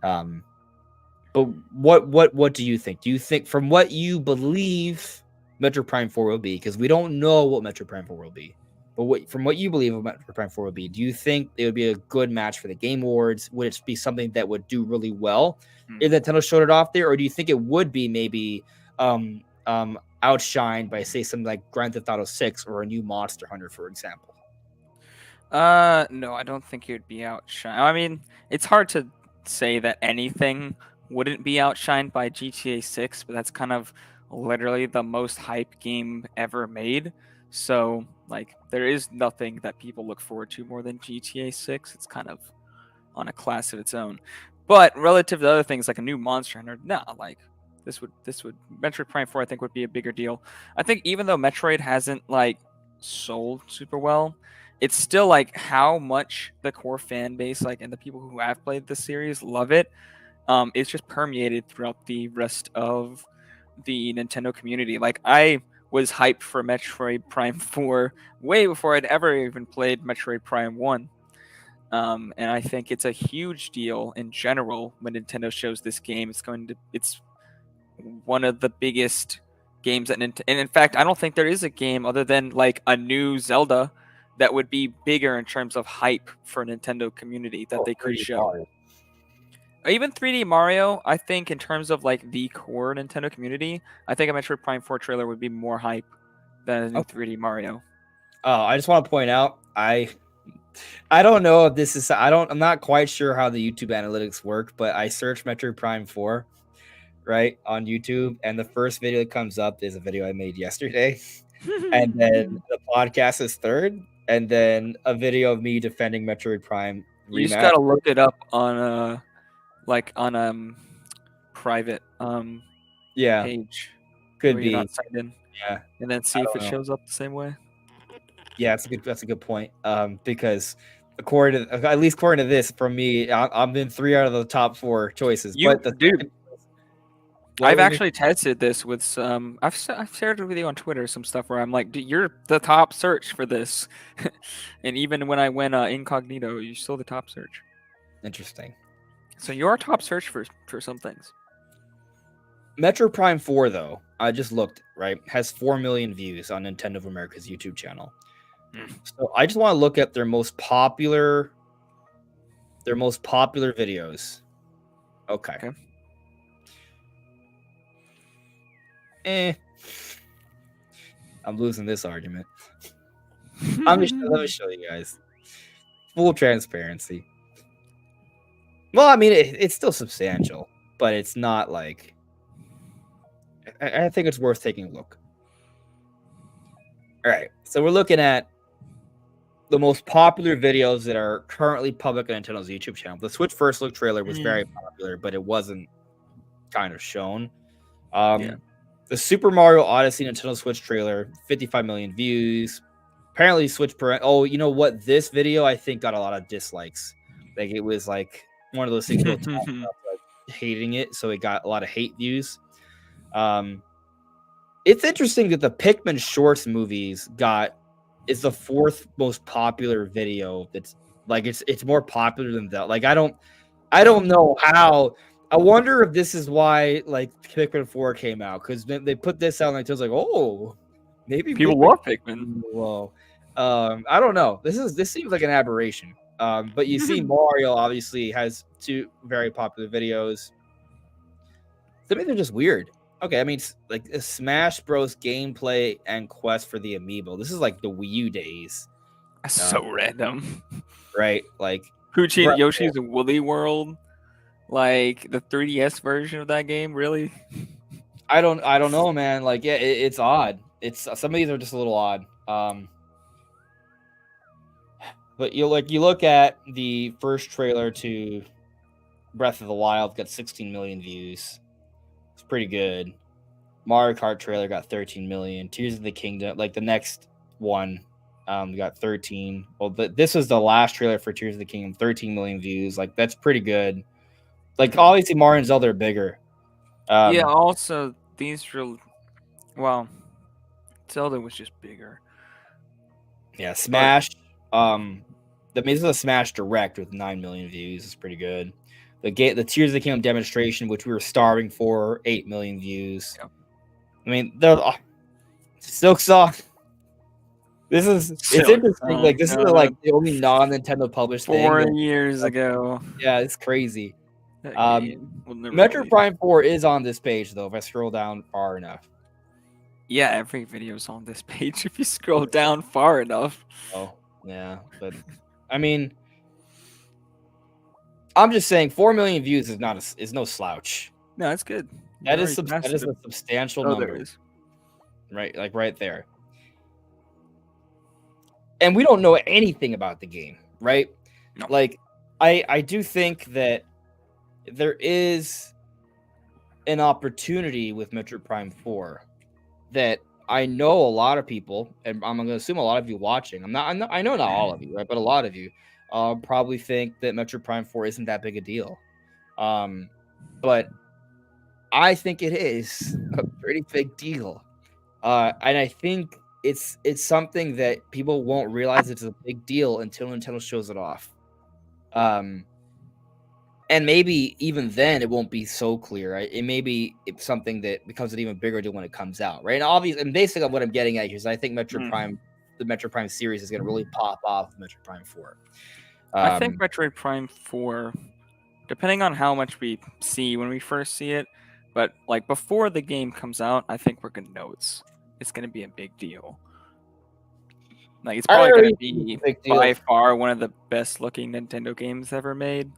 S1: But what do you think? Do you think, from what you believe Metroid Prime 4 will be, because we don't know what Metroid Prime 4 will be, but from what you believe Metroid Prime 4 will be, do you think it would be a good match for the Game Awards? Would it be something that would do really well if Nintendo showed it off there, or do you think it would be maybe outshined by, say, something like Grand Theft Auto 6 or a new Monster Hunter, for example?
S2: No, I don't think it would be outshined. I mean, it's hard to say that anything wouldn't be outshined by GTA 6, but that's kind of literally the most hype game ever made. So, like, there is nothing that people look forward to more than GTA 6. It's kind of on a class of its own. But relative to other things like a new Monster Hunter, nah, like this would Metroid Prime 4 I think would be a bigger deal. I think even though Metroid hasn't like sold super well, it's still like how much the core fan base, like, and the people who have played the series love it. It's just permeated throughout the rest of the Nintendo community. Like, I was hyped for Metroid Prime 4 way before I'd ever even played Metroid Prime 1. And I think it's a huge deal in general when Nintendo shows this game. It's one of the biggest games that and in fact, I don't think there is a game other than like a new Zelda that would be bigger in terms of hype for Nintendo community that they could show.
S1: Mario.
S2: Even 3D Mario, I think in terms of like the core Nintendo community, I think a Metroid Prime 4 trailer would be more hype than a new 3D Mario.
S1: Oh, I just want to point out, I don't know if this is, I'm not quite sure how the YouTube analytics work, but I searched Metroid Prime 4 right on YouTube, and the first video that comes up is a video I made yesterday, and then the podcast is third, and then a video of me defending Metroid Prime
S2: You just
S1: Remastered.
S2: gotta look it up on private
S1: Yeah,
S2: page.
S1: could
S2: where
S1: be.
S2: You're not signed in.
S1: Yeah,
S2: And then see if it
S1: know.
S2: shows up the same way.
S1: Yeah, that's a good point. Because at least according to this from me, I'm in 3 out of the top 4 choices. But
S2: Dude,
S1: what
S2: I've
S1: were you
S2: actually tested this with some. I've shared it with you on Twitter some stuff where I'm like, dude, you're the top search for this, and even when I went incognito, you're still the top search.
S1: interesting?
S2: So you're a top search for some things.
S1: Metroid Prime 4, though, I just looked, right, has 4 million views on Nintendo of America's YouTube channel. So I just want to look at their most popular videos. Okay. I'm losing this argument. Let me show you guys. Full transparency. Well, I mean, it's still substantial, but it's not like... I think it's worth taking a look. All right, so we're looking at the most popular videos that are currently public on Nintendo's YouTube channel. The Switch First Look trailer was very popular, but it wasn't kind of shown. The Super Mario Odyssey Nintendo Switch trailer, 55 million views. Apparently, Switch Oh, you know what? This video I think got a lot of dislikes. Like it was like one of those things people talk about, like, hating it, so it got a lot of hate views. It's interesting that the Pikmin Shorts movies is the 4th most popular video. That's like it's more popular than that. Like I don't know how. I wonder if this is why like Pikmin 4 came out, because they put this out and it was like, oh, maybe
S2: people love Pikmin.
S1: Whoa. I don't know. This seems like an aberration. But you see Mario obviously has 2 very popular videos. To me, they're just weird. Okay, I mean, like a Smash Bros. Gameplay and quest for the amiibo. This is like the Wii U days.
S2: That's so random.
S1: Right? Like
S2: Poochie and Yoshi's Woolly World. Like the 3DS version of that game, really?
S1: I don't know, man. Like, yeah, it's odd. It's some of these are just a little odd. But you look at the first trailer to Breath of the Wild, got 16 million views. It's pretty good. Mario Kart trailer got 13 million. Tears of the Kingdom, like the next one, got 13. Well, this was the last trailer for Tears of the Kingdom, 13 million views. Like that's pretty good. Like obviously Mario and Zelda are bigger.
S2: Yeah. Also, Zelda was just bigger.
S1: Yeah, Smash. This is a Smash Direct with 9 million views. It's pretty good. The Tears of the Kingdom demonstration, which we were starving for, 8 million views. Yeah. I mean, they're Silksong. It's interesting. Like this is like the only non-Nintendo published
S2: 4 years ago.
S1: Yeah, it's crazy. Metroid Prime 4 is on this page though. If I scroll down far enough.
S2: Yeah, every video is on this page if you scroll down far enough.
S1: Oh, yeah, but I mean, I'm just saying 4 million views is no slouch.
S2: No, that's good.
S1: That is a substantial number.
S2: There is.
S1: Right, like right there. And we don't know anything about the game, right?
S2: No.
S1: Like I do think that there is an opportunity with Metroid Prime 4 that I know a lot of people, and I'm going to assume a lot of you watching. I know not all of you, right? But a lot of you probably think that Metroid Prime 4 isn't that big a deal. But I think it is a pretty big deal. And I think it's something that people won't realize it's a big deal until Nintendo shows it off. And maybe even then it won't be so clear, right? It may be something that becomes an even bigger deal when it comes out, right? And obviously, and basically what I'm getting at here is I think Metroid Prime, the Metroid Prime series is going to really pop off with Metroid Prime 4.
S2: I think Metroid Prime 4, depending on how much we see when we first see it, but like before the game comes out, I think we're going to know it's going to be a big deal. Like it's probably going to be by far one of the best looking Nintendo games ever made.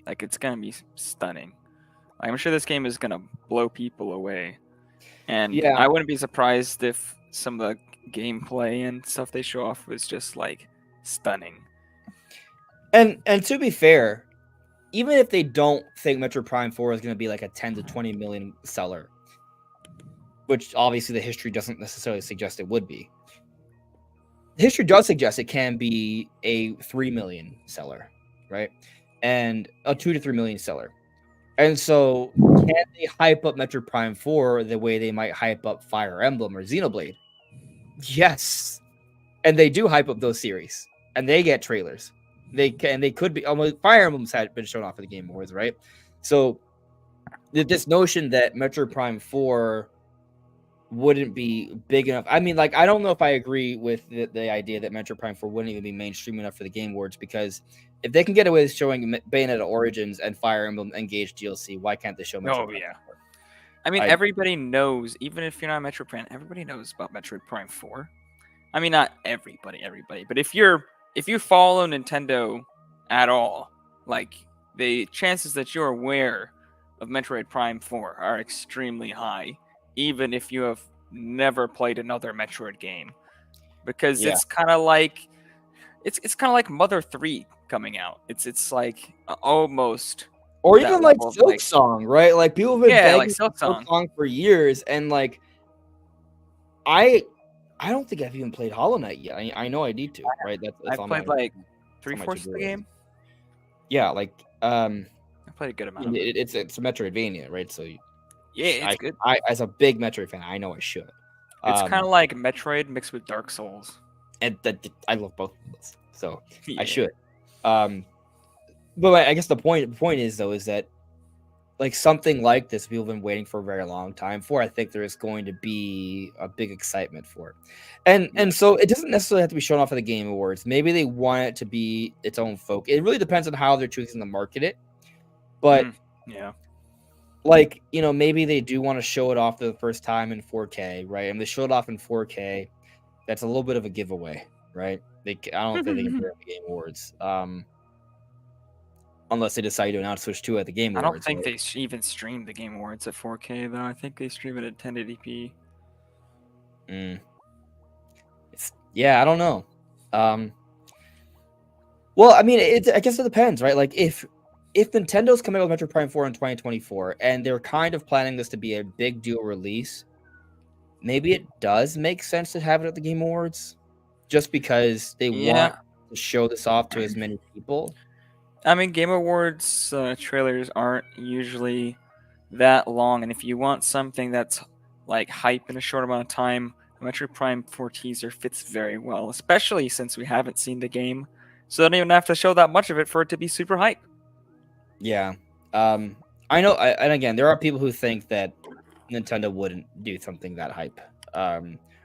S2: Like it's gonna be stunning. Like, I'm sure this game is gonna blow people away, and yeah. I wouldn't be surprised if some of the gameplay and stuff they show off was just like stunning.
S1: And to be fair, even if they don't think Metroid Prime 4 is gonna be like a 10 to 20 million seller, which obviously the history doesn't necessarily suggest it would be, history does suggest it can be a 3 million seller, right? And a 2 to 3 million seller. And so, can they hype up Metroid Prime 4 the way they might hype up Fire Emblem or Xenoblade? Yes. And they do hype up those series. And they get trailers. They could be almost Fire Emblems had been shown off at the Game Awards, right? So this notion that Metroid Prime 4 wouldn't be big enough. I mean, like, I don't know if I agree with the idea that Metroid Prime 4 wouldn't even be mainstream enough for the Game Awards, because if they can get away with showing Bayonetta Origins and Fire Emblem Engage DLC, why can't they show Metroid
S2: Oh
S1: Prime
S2: yeah.
S1: 4?
S2: I mean,
S1: I-
S2: everybody knows, even if you're not a Metroid fan, everybody knows about Metroid Prime 4. I mean, not everybody, but if you follow Nintendo at all, like, the chances that you're aware of Metroid Prime 4 are extremely high, even if you have never played another Metroid game, because
S1: Yeah.
S2: it's kind of like Mother 3 coming out. It's like almost
S1: Or
S2: that
S1: even like
S2: level of,
S1: Silk
S2: like,
S1: Song, right? Like, people have been
S2: yeah, like
S1: begging
S2: Silk
S1: for Silk
S2: Song.
S1: Song for years, and like, I don't think I've even played Hollow Knight yet. I know I need to, right? That's
S2: I've
S1: on
S2: played
S1: my
S2: like
S1: on my
S2: 3/4 of
S1: to-do
S2: the
S1: list.
S2: game.
S1: Yeah, like,
S2: I played a good amount of it.
S1: it's a Metroidvania, right? So
S2: Yeah, it's good.
S1: I as a big Metroid fan, I know I should.
S2: It's kind of like Metroid mixed with Dark Souls.
S1: And I love both of those, so
S2: Yeah.
S1: I should. But I guess the point is, though, is that, like, something like this people have been waiting for a very long time for. I think there is going to be a big excitement for it, and so it doesn't necessarily have to be shown off at the Game Awards. Maybe they want it to be its own folk. It really depends on how they're choosing to market it. But
S2: Yeah.
S1: like, maybe they do want to show it off for the first time in 4K, right? And they show it off in 4K. That's a little bit of a giveaway, right? I don't think they can put it at the Game Awards, unless they decide to announce Switch 2 at the Game
S2: I
S1: Awards.
S2: don't think
S1: right?
S2: they even stream the Game Awards at 4K though. I think they stream it at 1080p.
S1: Yeah, I don't know. Well, I mean, I guess it depends, right? Like, if Nintendo's coming out with Metroid Prime 4 in 2024, and they're kind of planning this to be a big deal release, maybe it does make sense to have it at the Game Awards, just because they want to show this off to as many people.
S2: I mean, Game Awards trailers aren't usually that long, and if you want something that's like hype in a short amount of time, the Metroid Prime 4 teaser fits very well, especially since we haven't seen the game, so they don't even have to show that much of it for it to be super hype.
S1: Yeah. I know, and again, there are people who think that Nintendo wouldn't do something that hype.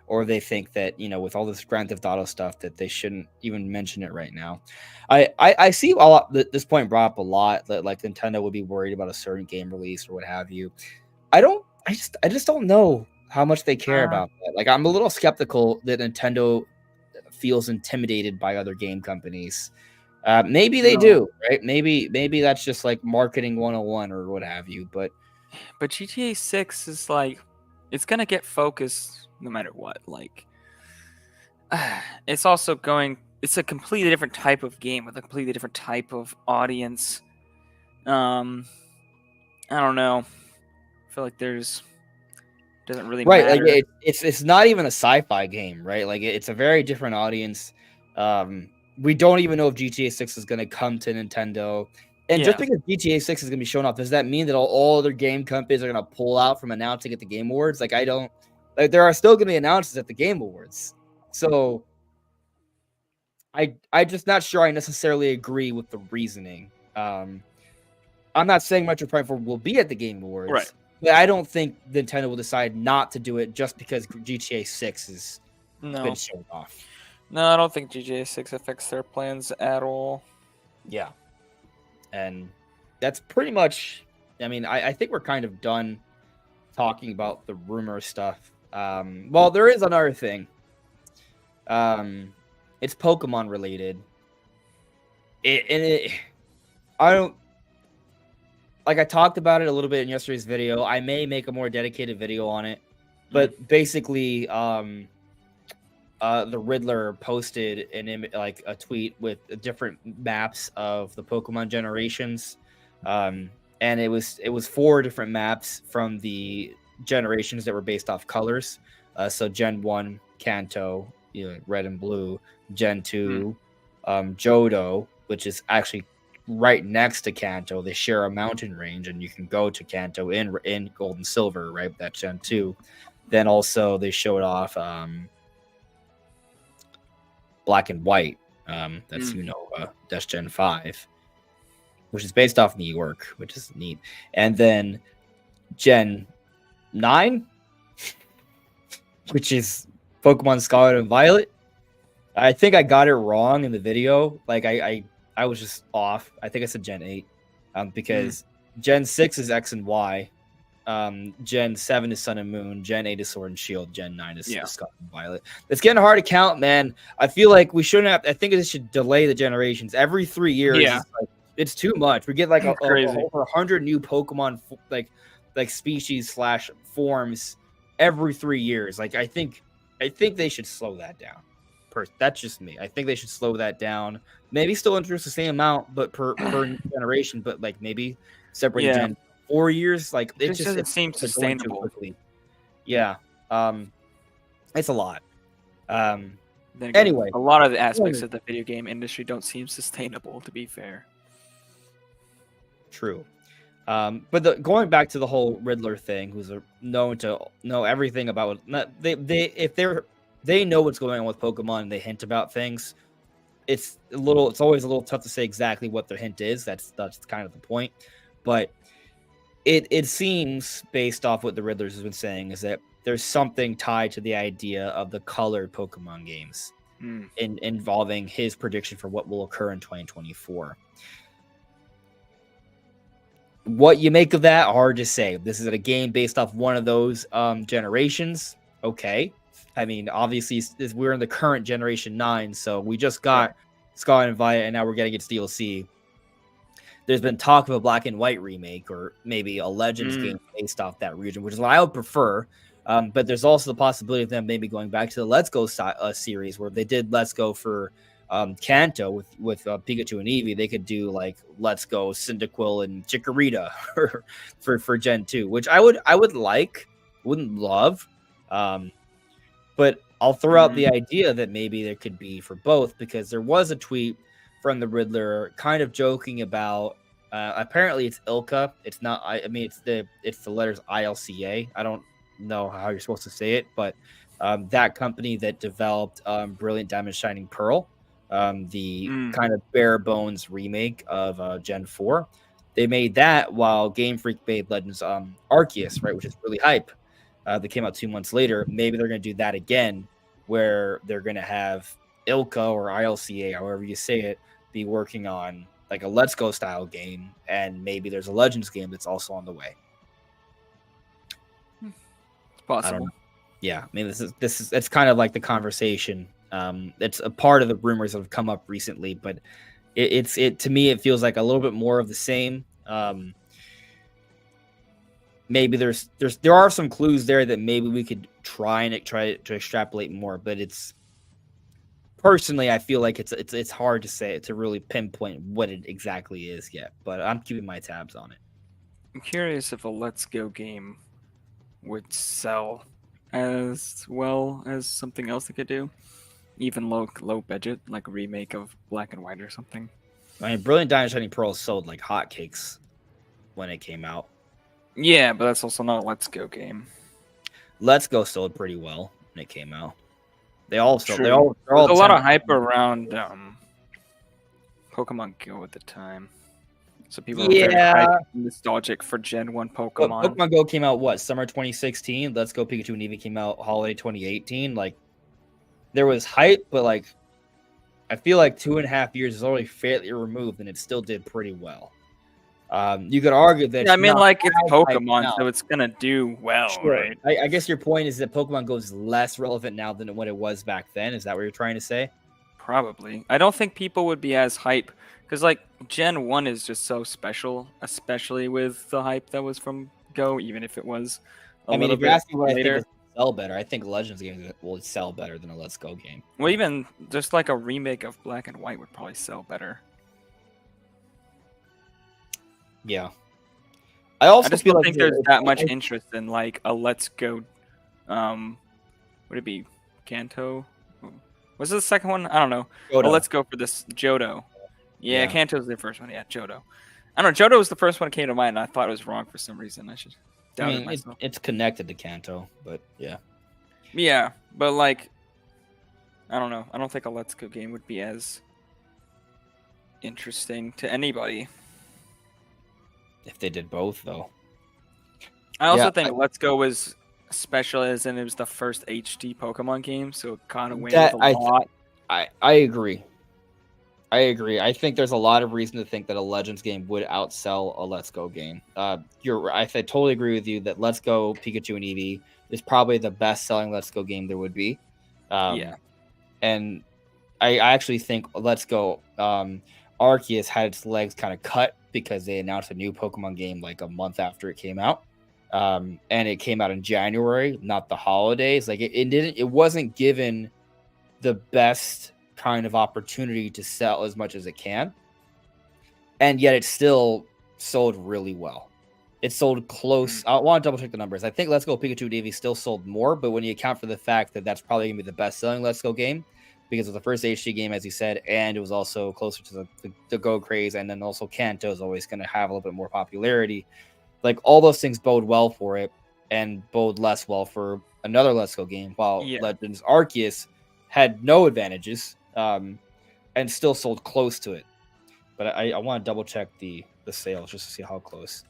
S1: Or they think that, with all this Grand Theft Auto stuff, that they shouldn't even mention it right now. I see this point brought up a lot, that like Nintendo would be worried about a certain game release or what have you. I just don't know how much they care about that. Like, I'm a little skeptical that Nintendo feels intimidated by other game companies. Maybe they do, right? Maybe that's just like marketing 101 or what have you. But
S2: GTA 6 is like, it's gonna get focused no matter what. Like, it's also it's a completely different type of game with a completely different type of audience. I don't know. I feel like doesn't really matter.
S1: Like, it's not even a sci-fi game, right? Like, it's a very different audience. We don't even know if GTA 6 is going to come to Nintendo. And just because GTA 6 is going to be shown off, does that mean that all other game companies are going to pull out from announcing at the Game Awards? Like, there are still going to be announcements at the Game Awards. So I'm just not sure I necessarily agree with the reasoning. I'm not saying Metroid Prime 4 will be at the Game Awards.
S2: Right.
S1: But I don't think Nintendo will decide not to do it just because GTA 6 has been shown off.
S2: No, I don't think GTA 6 affects their plans at all.
S1: Yeah. And that's pretty much, I mean, I think we're kind of done talking about the rumor stuff. Well, there is another thing. It's Pokemon related. I talked about it a little bit in yesterday's video. I may make a more dedicated video on it. But basically, the Riddler posted a tweet with different maps of the Pokemon generations, and it was 4 different maps from the generations that were based off colors. So Gen 1 Kanto, Red and Blue, Gen 2, Johto, which is actually right next to Kanto. They share a mountain range, and you can go to Kanto in Gold and Silver, right? That's Gen 2. Then also they showed off Black and White. That's that's Gen 5, which is based off New York, which is neat. And then Gen 9, which is Pokemon Scarlet and Violet. I think I got it wrong in the video. Like I was just off. I think I said Gen 8, because Gen 6 is X and Y. Gen 7 is Sun and Moon. Gen 8 is Sword and Shield. Gen 9 is Scarlet and Violet. It's getting hard to count, man. I feel like we shouldn't have. I think it should delay the generations every 3 years.
S2: Yeah.
S1: It's too much. We get like over 100 new Pokemon like species / forms every 3 years. Like I think they should slow that down. That's just me. I think they should slow that down. Maybe still introduce the same amount, but per generation. But like maybe separate Gen 4 years. Like it just
S2: doesn't seem sustainable.
S1: Yeah, it's a lot. Anyway,
S2: a lot of the aspects of the video game industry don't seem sustainable. To be fair.
S1: True. But going back to the whole Riddler thing, who's known to know everything about they know what's going on with Pokemon and they hint about things. It's always a little tough to say exactly what their hint is. That's kind of the point. But it seems, based off what the Riddlers has been saying, is that there's something tied to the idea of the colored Pokemon games involving his prediction for what will occur in 2024. What you make of that, hard to say. This is a game based off one of those generations. Okay. I mean, obviously, we're in the current generation 9, so we just got Scarlet and Violet, and now we're getting its DLC. There's been talk of a Black and White remake, or maybe a Legends game based off that region, which is what I would prefer. But there's also the possibility of them maybe going back to the Let's Go series, where they did Let's Go for Kanto with Pikachu and Eevee. They could do like Let's Go Cyndaquil and Chikorita for Gen 2, which I would like, wouldn't love. But I'll throw out the idea that maybe there could be for both, because there was a tweet from the Riddler kind of joking about apparently it's Ilka. It's not. I mean, it's the letters ILCA. I don't know how you're supposed to say it, but that company that developed Brilliant Diamond Shining Pearl, the kind of bare bones remake of Gen 4. They made that while Game Freak made Legends Arceus, right, which is really hype. That came out 2 months later. Maybe they're going to do that again, where they're going to have Ilka or ILCA, however you say it, be working on like a Let's Go style game, and maybe there's a Legends game that's also on the way.
S2: It's possible.
S1: Yeah, I mean, it's kind of like the conversation. It's a part of the rumors that have come up recently, but it to me it feels like a little bit more of the same. Maybe there are some clues there that maybe we could try to extrapolate more, but it's personally I feel like it's hard to say, to really pinpoint what it exactly is yet. But I'm keeping my tabs on it.
S2: I'm curious if a Let's Go game would sell as well as something else they could do, even low budget, like a remake of Black and White or something.
S1: I mean, Brilliant Diamond Shining Pearl sold like hotcakes when it came out.
S2: Yeah, but that's also not a Let's Go game.
S1: Let's Go sold pretty well when it came out. They all sold.
S2: There's a lot of hype around Pokemon Go at the time, so people are very hyped and nostalgic for Gen 1 Pokemon.
S1: Pokemon Go came out summer 2016. Let's Go Pikachu and Eevee came out holiday 2018. Like, there was hype, but like, I feel like 2.5 years is already fairly removed, and it still did pretty well. You could argue that.
S2: Yeah, I mean, like, it's Pokemon, so it's gonna do well, right?
S1: I guess your point is that Pokemon Go is less relevant now than what it was back then. Is that what you're trying to say?
S2: Probably. I don't think people would be as hype, because like Gen 1 is just so special, especially with the hype that was from Go, even if it was
S1: I mean, if you're asking what later. I think will sell better, I think Legends games will sell better than a Let's Go game.
S2: Well, even just like a remake of Black and White would probably sell better.
S1: Yeah, I just
S2: don't think there's that much interest in like a Let's Go. Would it be Kanto? Was it the second one? I don't know.
S1: Johto.
S2: Well, let's go for this Johto. Yeah,
S1: Yeah.
S2: Kanto's the first one. Yeah, Johto. I don't know. Johto was the first one that came to mind, and I thought it was wrong for some reason. I should doubted myself.
S1: It's connected to Kanto, but yeah.
S2: Yeah, but like, I don't know. I don't think a Let's Go game would be as interesting to anybody.
S1: If they did both, though.
S2: I also think Let's Go was special as in it was the first HD Pokemon game, so it kind of went with a lot.
S1: I agree. I think there's a lot of reason to think that a Legends game would outsell a Let's Go game. I totally agree with you that Let's Go Pikachu and Eevee is probably the best-selling Let's Go game there would be. And I actually think Let's Go Arceus had its legs kind of cut because they announced a new Pokemon game like a month after it came out. And it came out in January, not the holidays. Like it wasn't given the best kind of opportunity to sell as much as it can, and yet it still sold really well. It sold close. I want to double check the numbers. I think Let's Go Pikachu and Eevee still sold more, but when you account for the fact that that's probably gonna be the best selling Let's Go game because it was the first HD game, as you said, and it was also closer to the Go craze, and then also Kanto is always going to have a little bit more popularity. Like all those things bode well for it and bode less well for another Let's Go game, while Legends Arceus had no advantages and still sold close to it. But I want to double check the sales just to see how close.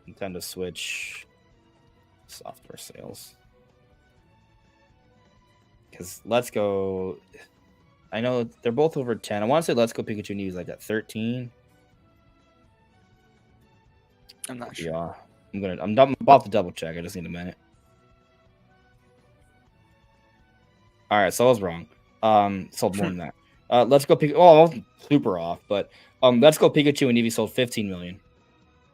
S1: Nintendo Switch software sales, because Let's Go, I know they're both over 10. I want to say Let's Go Pikachu and Eevee is like at 13.
S2: I'm not sure.
S1: Yeah, I'm about to double check. I just need a minute. All right, so I was wrong. Sold more than that. Let's Go Pikachu. Oh, I wasn't super off, but Let's Go Pikachu and Eevee sold 15 million.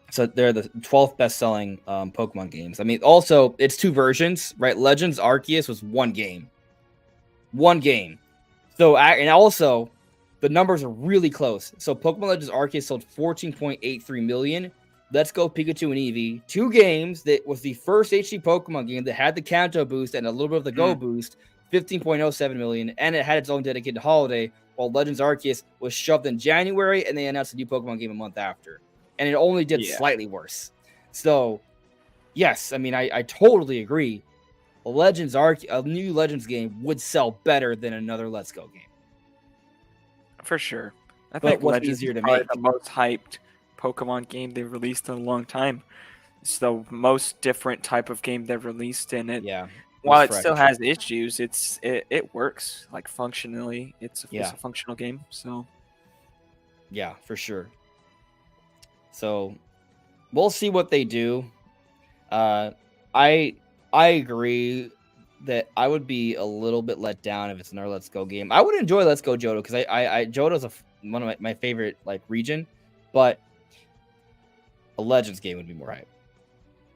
S1: So they're the 12th best-selling Pokemon games. I mean, also it's two versions, right? Legends Arceus was one game. So and also the numbers are really close. So Pokemon Legends Arceus sold 14.83 million. Let's Go Pikachu and Eevee, two games that was the first HD Pokemon game that had the Kanto boost and a little bit of the Go boost, 15.07 million, and it had its own dedicated holiday. While Legends Arceus was shoved in January, and they announced a new Pokemon game a month after. And it only did slightly worse. So, yes, I mean, I totally agree. A new Legends game would sell better than another Let's Go game.
S2: For sure. I think Legends is probably the most hyped Pokemon game they've released in a long time. It's the most different type of game they've released in it.
S1: Yeah.
S2: While it still has issues, it works like functionally. It's a functional game. So,
S1: yeah, for sure. So, we'll see what they do. I agree that I would be a little bit let down if it's another Let's Go game. I would enjoy Let's Go Johto because Johto's one of my favorite like region, but a Legends game would be more hype.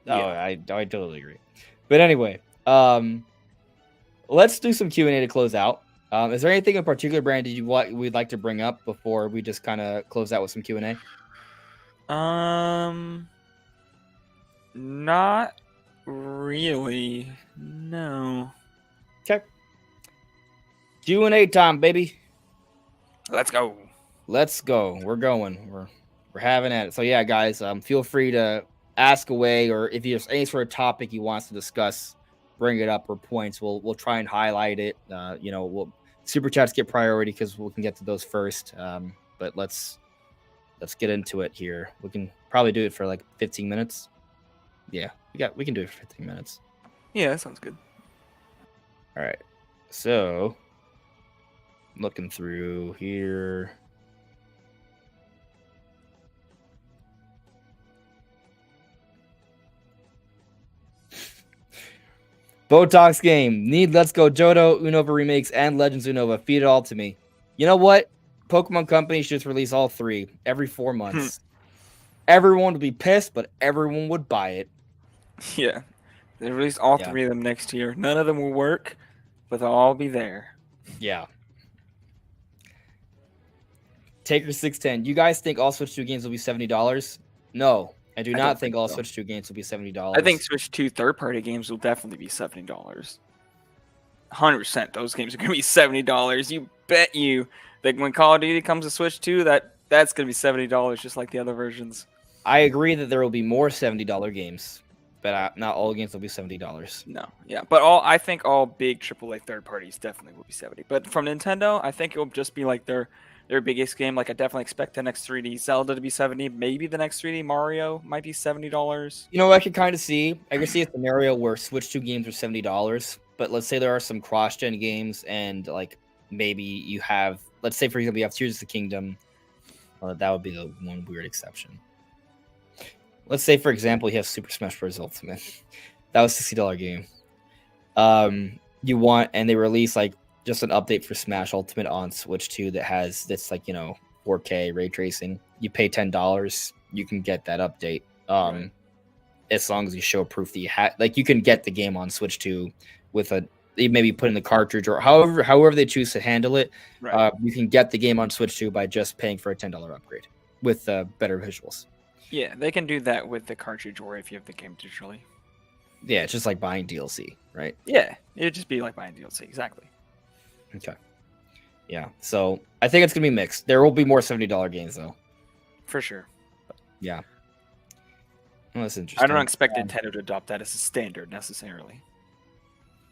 S1: Yeah. Oh, I totally agree. But anyway, let's do some Q&A to close out. Is there anything in particular, Brandon, we'd like to bring up before we just kind of close out with some Q&A?
S2: Not really. No.
S1: Okay. Q&A time, baby.
S2: Let's go.
S1: We're going. We're having at it. So yeah, guys, feel free to ask away, or if there's any sort of topic you want us to discuss, bring it up, or points. We'll try and highlight it. Super chats get priority because we can get to those first. But let's get into it here. We can probably do it for like 15 minutes. Yeah, we can do it for 15 minutes.
S2: Yeah, that sounds good.
S1: All right. So, looking through here. Botox game. Need Let's Go Johto, Unova remakes, and Legends Unova. Feed it all to me. You know what? Pokemon Company should just release all three every 4 months. Everyone would be pissed, but everyone would buy it.
S2: Yeah. They release all three of them next year. None of them will work, but they'll all be there.
S1: Yeah. Taker610. You guys think all Switch 2 games will be $70? No. I do
S2: I
S1: not
S2: don't
S1: think
S2: think
S1: all
S2: so.
S1: Switch 2 games will be $70.
S2: I think Switch 2 third-party games will definitely be $70. 100%. Those games are gonna be $70. You bet you. Like when Call of Duty comes to Switch 2, that's gonna be $70, just like the other versions.
S1: I agree that there will be more $70 games, but not all games will be $70.
S2: No, yeah, but I think all big AAA third parties definitely will be 70. But from Nintendo, I think it will just be like their biggest game. Like I definitely expect the next 3D Zelda to be 70. Maybe the next 3D Mario might be $70.
S1: You know, I could kind of see. I could see a scenario where Switch 2 games are $70, but let's say there are some cross-gen games, and like maybe you have, let's say for example, you have Tears of the Kingdom. That would be the one weird exception. Let's say, for example, you have Super Smash Bros. Ultimate. That was $60 game. And they release like just an update for Smash Ultimate on Switch 2 that has this like 4K ray tracing. You pay $10, you can get that update.
S2: Right.
S1: As long as you show proof that you had, like you can get the game on Switch 2 with maybe put in the cartridge or however they choose to handle it.
S2: Right.
S1: You can get the game on Switch 2 by just paying for a $10 upgrade with better visuals.
S2: Yeah, they can do that with the cartridge or if you have the game digitally.
S1: Yeah, it's just like buying DLC, right?
S2: Yeah, it'd just be like buying DLC, exactly.
S1: Okay. Yeah, so I think it's gonna be mixed. There will be more $70 games though.
S2: For sure.
S1: Yeah. Well, that's interesting.
S2: I don't expect Nintendo to adopt that as a standard necessarily.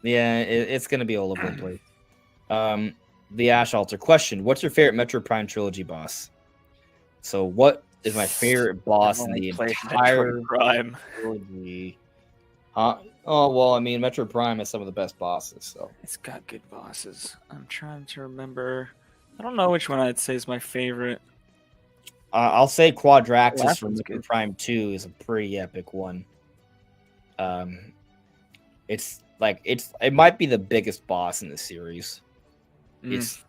S1: Yeah, it's gonna be all over the place. The Ash Alter question: what's your favorite Metroid Prime trilogy boss? So, what is my favorite boss in the entire
S2: Metroid Prime
S1: trilogy? Oh well, I mean, Metroid Prime has some of the best bosses. So
S2: it's got good bosses. I'm trying to remember. I don't know which one I'd say is my favorite.
S1: I'll say Quadraxis
S2: Last
S1: from
S2: one's
S1: Metroid
S2: good.
S1: Prime 2 is a pretty epic one. It might be the biggest boss in the series. It's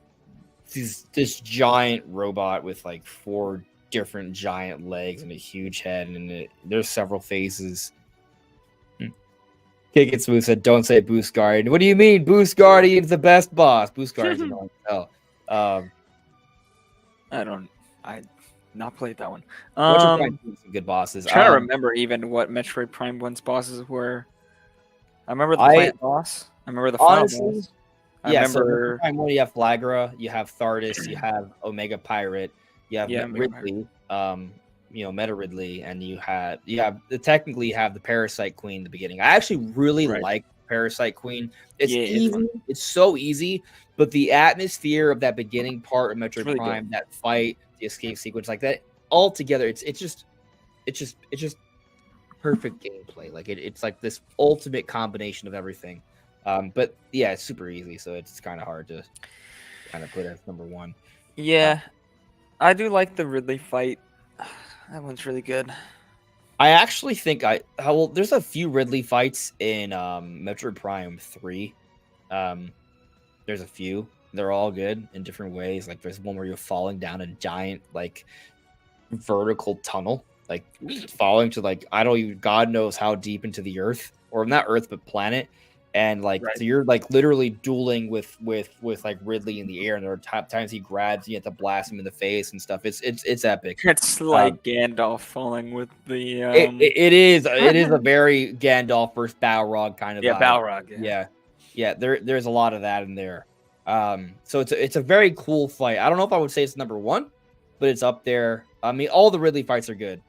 S1: this giant robot with like 4 different giant legs and a huge head, and there's several phases. Kick It Smooth said, "Don't say Boost Guard." What do you mean, Boost Guardian's the best boss? Boost Guard's annoying as hell.
S2: I not played that one.
S1: Metroid Prime 2 has some good bosses.
S2: Trying to remember even what Metroid Prime 1's bosses were. I remember the plant boss. I remember the final boss. I remember
S1: so Prime 1, you have Flagra, you have Thardus, you have Omega Pirate, you have Ridley, Meta Ridley, and you technically have the Parasite Queen in the beginning. I actually really like Parasite Queen. It's easy. It's so easy, but the atmosphere of that beginning part of Metroid
S2: really
S1: Prime, that fight, the escape sequence, like that, all together, it's just perfect gameplay. Like it's like this ultimate combination of everything. But yeah, it's super easy, so it's kind of hard to kind of put as number one.
S2: Yeah, I do like the Ridley fight. That one's really good.
S1: I actually think there's a few Ridley fights in Metroid Prime 3. There's a few. They're all good in different ways. Like there's one where you're falling down a giant like vertical tunnel, like falling to like God knows how deep into the earth, or not earth but planet. And like so you're like literally dueling with like Ridley in the air, and there are times he grabs you, have to blast him in the face and stuff. It's epic.
S2: It's like Gandalf falling with the.
S1: It is a very Gandalf versus Balrog kind of vibe.
S2: Balrog.
S1: Yeah. There's a lot of that in there. So it's a very cool fight. I don't know if I would say it's number one, but it's up there. I mean, all the Ridley fights are good.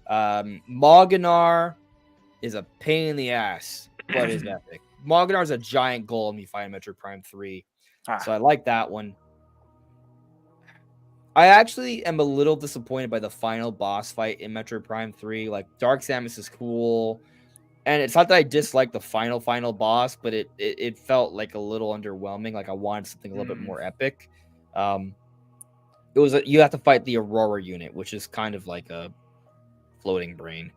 S1: Moginar is a pain in the ass, but is epic. Moginar is a giant golem you find in Metroid Prime 3. So I like that one. I actually am a little disappointed by the final boss fight in Metroid Prime 3. Like, Dark Samus is cool. And it's not that I dislike the final boss, but it felt like a little underwhelming. Like, I wanted something a little bit more epic. You have to fight the Aurora unit, which is kind of like a floating brain.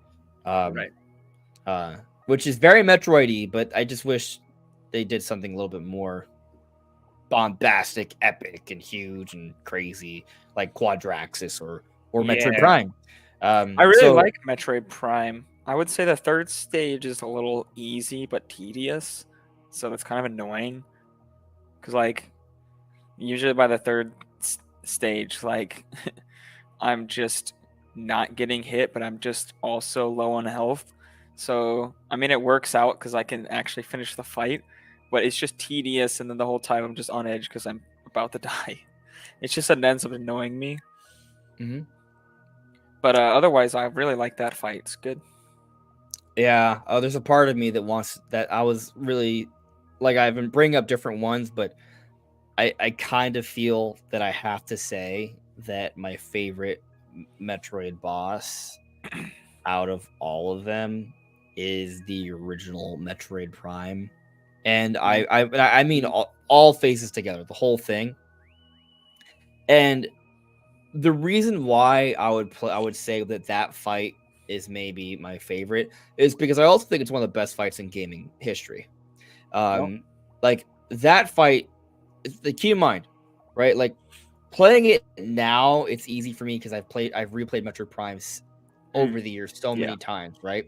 S1: Which is very Metroid-y, but I just wish they did something a little bit more bombastic, epic, and huge and crazy, like Quadraxis or Metroid Prime.
S2: I really like Metroid Prime. I would say the third stage is a little easy but tedious, so that's kind of annoying. Because like, usually by the third stage, like, I'm just not getting hit, but I'm just also low on health. So I mean, it works out because I can actually finish the fight, but it's just tedious, and then the whole time I'm just on edge because I'm about to die. It's just it ends up annoying me.
S1: Hmm.
S2: But otherwise, I really like that fight. It's good.
S1: Yeah, there's a part of me that wants that. I was really like I've been bringing up different ones, but I kind of feel that I have to say that my favorite Metroid boss out of all of them is the original Metroid Prime, and I mean
S2: Mhm.
S1: all phases together, the whole thing. And the reason why I would say that that fight is maybe my favorite is because I also think it's one of the best fights in gaming history.
S2: Yep.
S1: Like that fight, the keep in mind, right? Like playing it now, it's easy for me because I've replayed Metroid Primes over
S2: Mm.
S1: the years so
S2: Yeah.
S1: many times, right?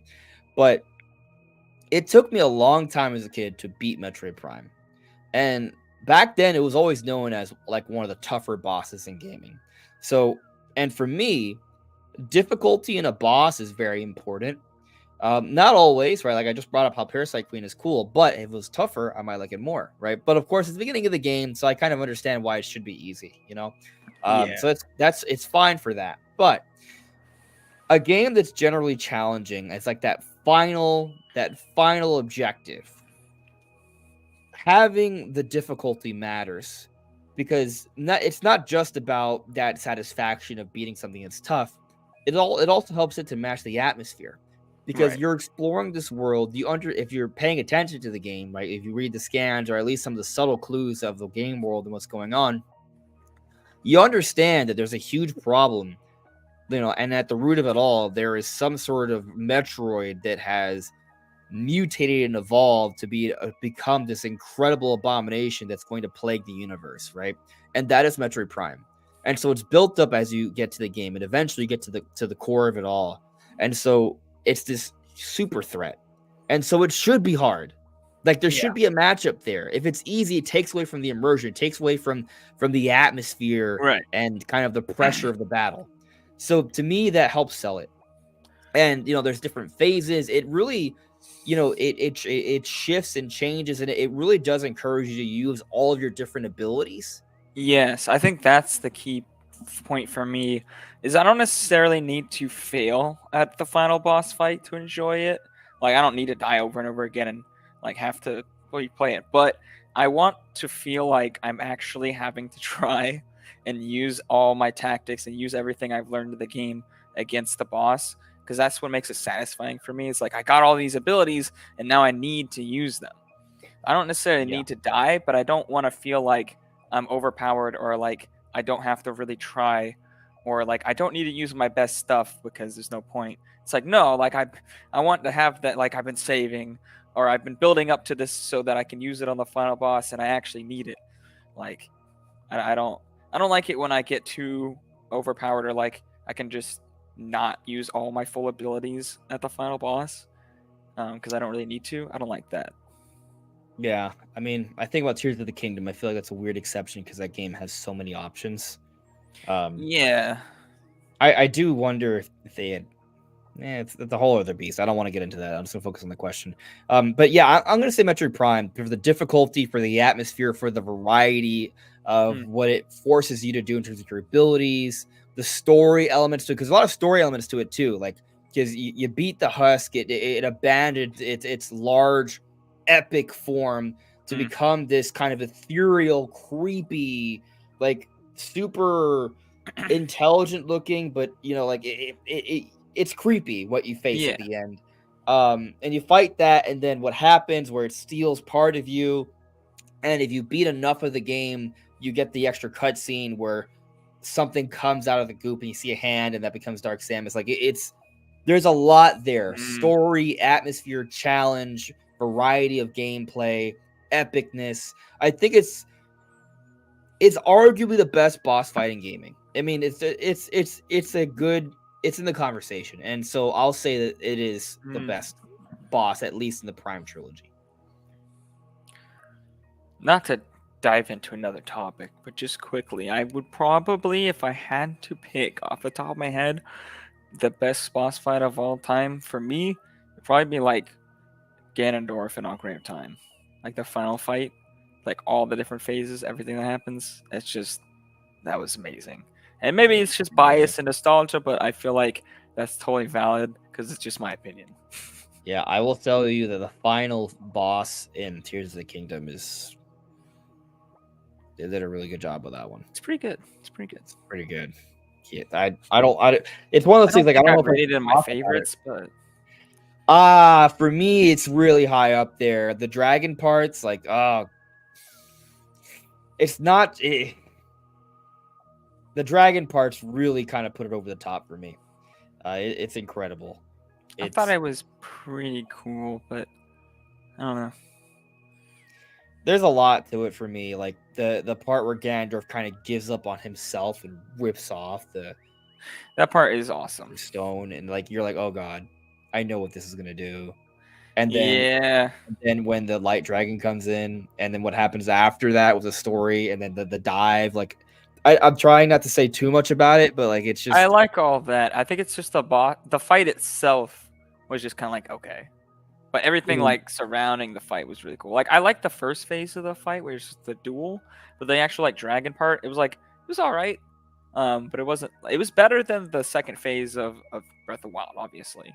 S1: But it took me a long time as a kid to beat Metroid Prime. And back then, it was always known as like one of the tougher bosses in gaming. So, and for me, difficulty in a boss is very important. Not always, right? Like I just brought up how Parasite Queen is cool, but if it was tougher, I might like it more, right? But of course, it's the beginning of the game, so I kind of understand why it should be easy, you know.
S2: Yeah.
S1: So it's fine for that. But a game that's generally challenging, it's like that final objective, having the difficulty matters because it's not just about that satisfaction of beating something that's tough. It also helps it to match the atmosphere because
S2: Right.
S1: you're exploring this world. If you're paying attention to the game, right? If you read the scans or at least some of the subtle clues of the game world and what's going on, you understand that there's a huge problem, and at the root of it all, there is some sort of Metroid that has mutated and evolved to become this incredible abomination that's going to plague the universe, right? And that is Metroid Prime. And so it's built up as you get to the game, and eventually you get to the core of it all. And so it's this super threat, and so it should be hard. Like there
S2: Yeah.
S1: should be a matchup there. If it's easy, it takes away from the immersion, it takes away from the atmosphere
S2: Right.
S1: and kind of the pressure of the battle. So to me, that helps sell it. And there's different phases. It really, it shifts and changes, and it really does encourage you to use all of your different abilities.
S2: Yes, I think that's the key point for me is I don't necessarily need to fail at the final boss fight to enjoy it. Like I don't need to die over and over again and like have to replay it, but I want to feel like I'm actually having to try and use all my tactics and use everything I've learned in the game against the boss because that's what makes it satisfying for me. It's like I got all these abilities and now I need to use them. I don't necessarily
S1: Yeah.
S2: need to die, but I don't want to feel like I'm overpowered or like I don't have to really try or like I don't need to use my best stuff because there's no point. It's like no, like I want to have that like I've been saving or I've been building up to this so that I can use it on the final boss and I actually need it. Like I don't like it when I get too overpowered or like I can just not use all my full abilities at the final boss because I don't really need to. I don't like that.
S1: Yeah, I mean, I think about Tears of the Kingdom. I feel like that's a weird exception because that game has so many options. Um,
S2: Yeah.
S1: I do wonder if they had. It's the whole other beast. I don't want to get into that. I'm just gonna focus on the question. But yeah, I'm gonna say Metroid Prime for the difficulty, for the atmosphere, for the variety of
S2: Mm.
S1: what it forces you to do in terms of your abilities, the story elements to it, because a lot of story elements to it too. Like because you beat the husk, it abandoned its large, epic form to
S2: Mm.
S1: become this kind of ethereal, creepy, like super intelligent looking, but like it's creepy what you face
S2: Yeah.
S1: at the end. And you fight that, and then what happens where it steals part of you, and if you beat enough of the game, you get the extra cutscene where something comes out of the goop and you see a hand, and that becomes Dark Samus. Like it's there's a lot there:
S2: Mm.
S1: story, atmosphere, challenge, variety of gameplay, epicness. I think it's arguably the best boss fight in gaming. I mean, it's a good it's in the conversation, and so I'll say that it is the
S2: Mm.
S1: best boss, at least in the Prime trilogy.
S2: Not to dive into another topic, but just quickly, I would probably, if I had to pick off the top of my head, the best boss fight of all time for me would probably be like Ganondorf in Ocarina of Time, like the final fight, like all the different phases, everything that happens. It's just that was amazing. And maybe it's just bias and nostalgia, but I feel like that's totally valid because it's just my opinion.
S1: Yeah, I will tell you that the final boss in Tears of the Kingdom is they did a really good job with that one.
S2: It's pretty good. It's pretty good.
S1: It's pretty good. Yeah, I don't it's one of those
S2: I
S1: things
S2: don't
S1: like I
S2: think
S1: don't
S2: I'd
S1: know if I
S2: rate it in
S1: can
S2: my
S1: talk about it.
S2: favorites, but
S1: For me, it's really high up there. The dragon parts, like, it's not. The dragon parts really kind of put it over the top for me. It's incredible.
S2: I thought it was pretty cool, but I don't know.
S1: There's a lot to it for me. Like the part where Ganondorf kind of gives up on himself and rips off the
S2: That part is awesome.
S1: stone, and like you're like, oh god, I know what this is gonna do.
S2: Yeah.
S1: And then when the light dragon comes in, and then what happens after that with the story, and then the dive, like I'm trying not to say too much about it, but like it's just
S2: I like all that. I think it's just the fight itself was just kind of like okay. But everything
S1: Mhm.
S2: like surrounding the fight was really cool. Like I like the first phase of the fight where it's just the duel, but the actual like dragon part, it was all right. But it wasn't. It was better than the second phase of Breath of Wild, obviously.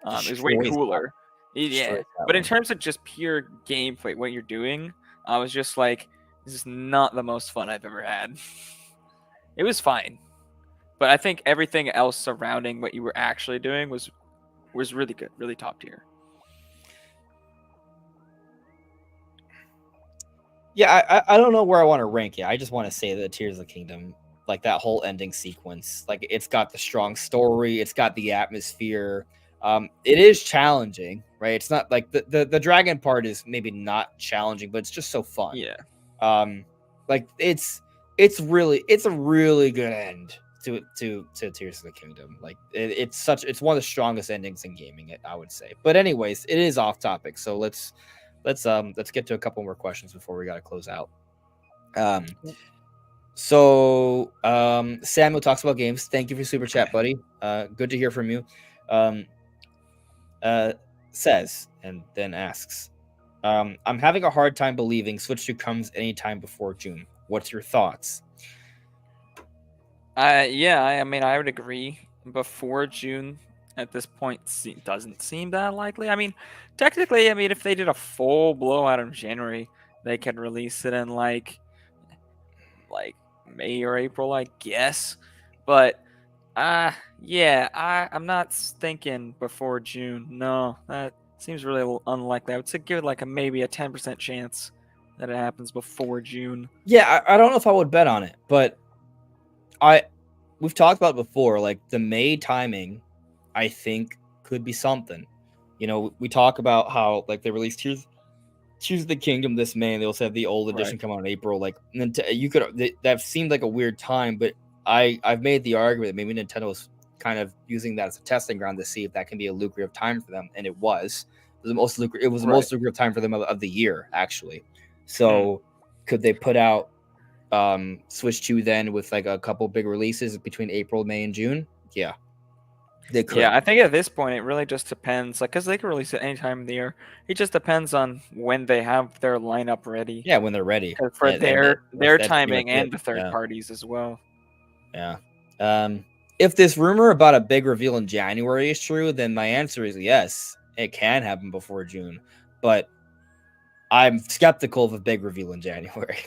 S2: It was way
S1: destroys that,
S2: cooler. Yeah,
S1: destroys that
S2: but in
S1: one.
S2: terms of just pure gameplay, what you're doing, I was just like, this is not the most fun I've ever had. It was fine, but I think everything else surrounding what you were actually doing was really good, really top tier.
S1: Yeah, I don't know where I want to rank it. I just want to say that Tears of the Kingdom, like that whole ending sequence, like it's got the strong story, it's got the atmosphere. It is challenging, right? It's not like the dragon part is maybe not challenging, but it's just so fun.
S2: Yeah.
S1: Like it's a really good end to Tears of the Kingdom. Like it's one of the strongest endings in gaming, I would say. But anyways, it is off topic, so let's get to a couple more questions before we got to close out. Samuel talks about games. Thank you for super chat, buddy. Good to hear from you. Says and then asks, I'm having a hard time believing Switch 2 comes anytime before June. What's your thoughts?
S2: Yeah, I mean, I would agree. Before June, at this point, doesn't seem that likely. I mean, technically, I mean, if they did a full blowout in January, they could release it in like May or April, I guess. But yeah, I'm not thinking before June. No, that seems really unlikely. I would say give it like maybe a 10% chance that it happens before June.
S1: Yeah, I don't know if I would bet on it, but we've talked about it before. Like the May timing, I think could be something. You know, we talk about how like they released Tears of the Kingdom this May, and they also have the old edition
S2: Right.
S1: come out in April. Like you could that seemed like a weird time, but I've made the argument that maybe Nintendo was kind of using that as a testing ground to see if that can be a lucrative time for them, and it was. It was the most lucrative time for them of the year, actually. So could they put out Switch 2 then with like a couple big releases between April, May, and June? Yeah, they could.
S2: Yeah, I think at this point it really just depends, like, because they can release it any time of the year. It just depends on when they have their lineup ready.
S1: Yeah, when they're ready.
S2: For
S1: And
S2: their
S1: that's
S2: timing
S1: it.
S2: and the third parties as well.
S1: Yeah. If this rumor about a big reveal in January is true, then my answer is yes. It can happen before June, but I'm skeptical of a big reveal in January.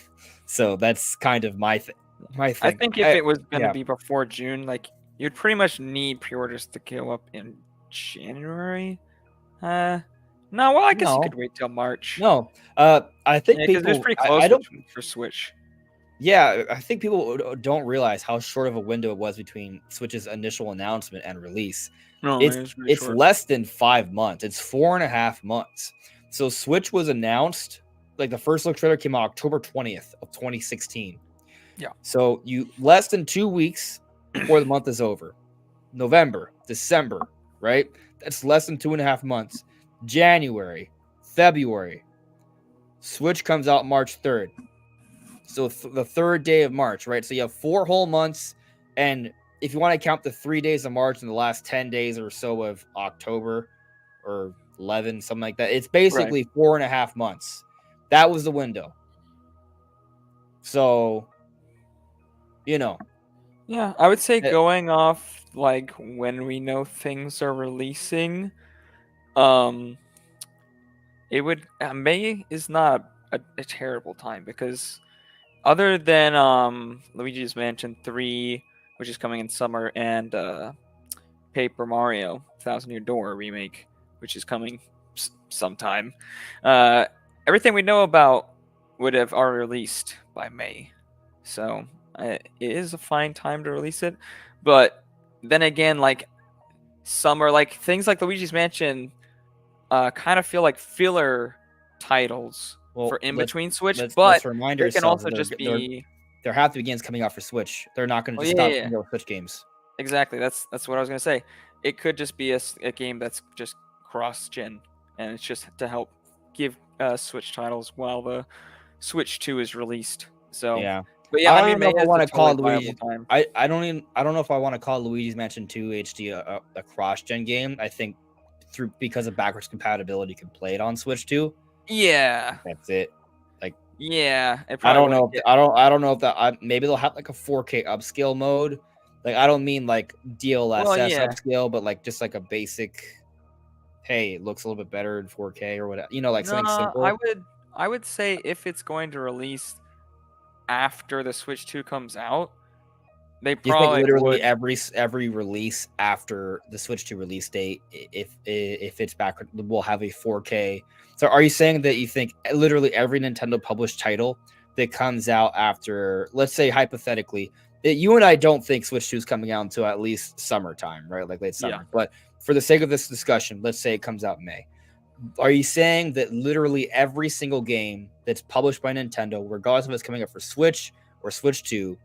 S1: So that's kind of my thing.
S2: I think if it was gonna be before June, like you'd pretty much need pre-orders to go up in January. No, well, I guess you could wait till March.
S1: No, I think
S2: because
S1: people.
S2: it's pretty close
S1: I don't.
S2: for Switch.
S1: Yeah, I think people don't realize how short of a window it was between Switch's initial announcement and release.
S2: No,
S1: It's less than 5 months. It's 4.5 months. So Switch was announced, like the first look trailer came out October 20th of 2016.
S2: Yeah.
S1: So you less than 2 weeks before the month is over. November, December, right? That's less than 2.5 months. January, February. Switch comes out March 3rd. So the third day of March, right? So you have 4 whole months and if you want to count the 3 days of March and the last 10 days or so of October or 11, something like that, it's basically 4.5 months. That was the window. So,
S2: Yeah, I would say going off like when we know things are releasing, it would May is not a terrible time because other than Luigi's Mansion 3, which is coming in summer, and Paper Mario Thousand Year Door remake, which is coming sometime, everything we know about would have already released by May. So it is a fine time to release it. But then again, like summer, like things like Luigi's Mansion kind of feel like filler titles for in between Switch, but
S1: let's remind
S2: they can
S1: ourselves
S2: also just be.
S1: there have to be games coming out for Switch. They're not going to just stop coming out with Switch games.
S2: Exactly. That's what I was gonna say. It could just be a game that's just cross-gen, and it's just to help give Switch titles while the Switch 2 is released. So
S1: yeah.
S2: But yeah,
S1: I don't know if I want to call
S2: Luigi.
S1: I don't know if I want to call Luigi's Mansion 2 HD a cross-gen game. I think because of backwards compatibility, can play it on Switch 2.
S2: Yeah,
S1: that's it. Like,
S2: yeah,
S1: I don't know. I don't know if that. Maybe they'll have like a 4K upscale mode. Like, I don't mean like DLSS upscale, but like just like a basic. Hey, it looks a little bit better in 4K or whatever. Like something simple.
S2: I would say if it's going to release after the Switch 2 comes out, they probably
S1: literally every release after the Switch 2 release date, if it's back, will have a 4K. So are you saying that you think literally every Nintendo published title that comes out after, let's say hypothetically, you and I don't think Switch 2 is coming out until at least summertime, right? Like late summer. Yeah. But for the sake of this discussion, let's say it comes out in May. Are you saying that literally every single game that's published by Nintendo, regardless of it's coming up for Switch or Switch 2,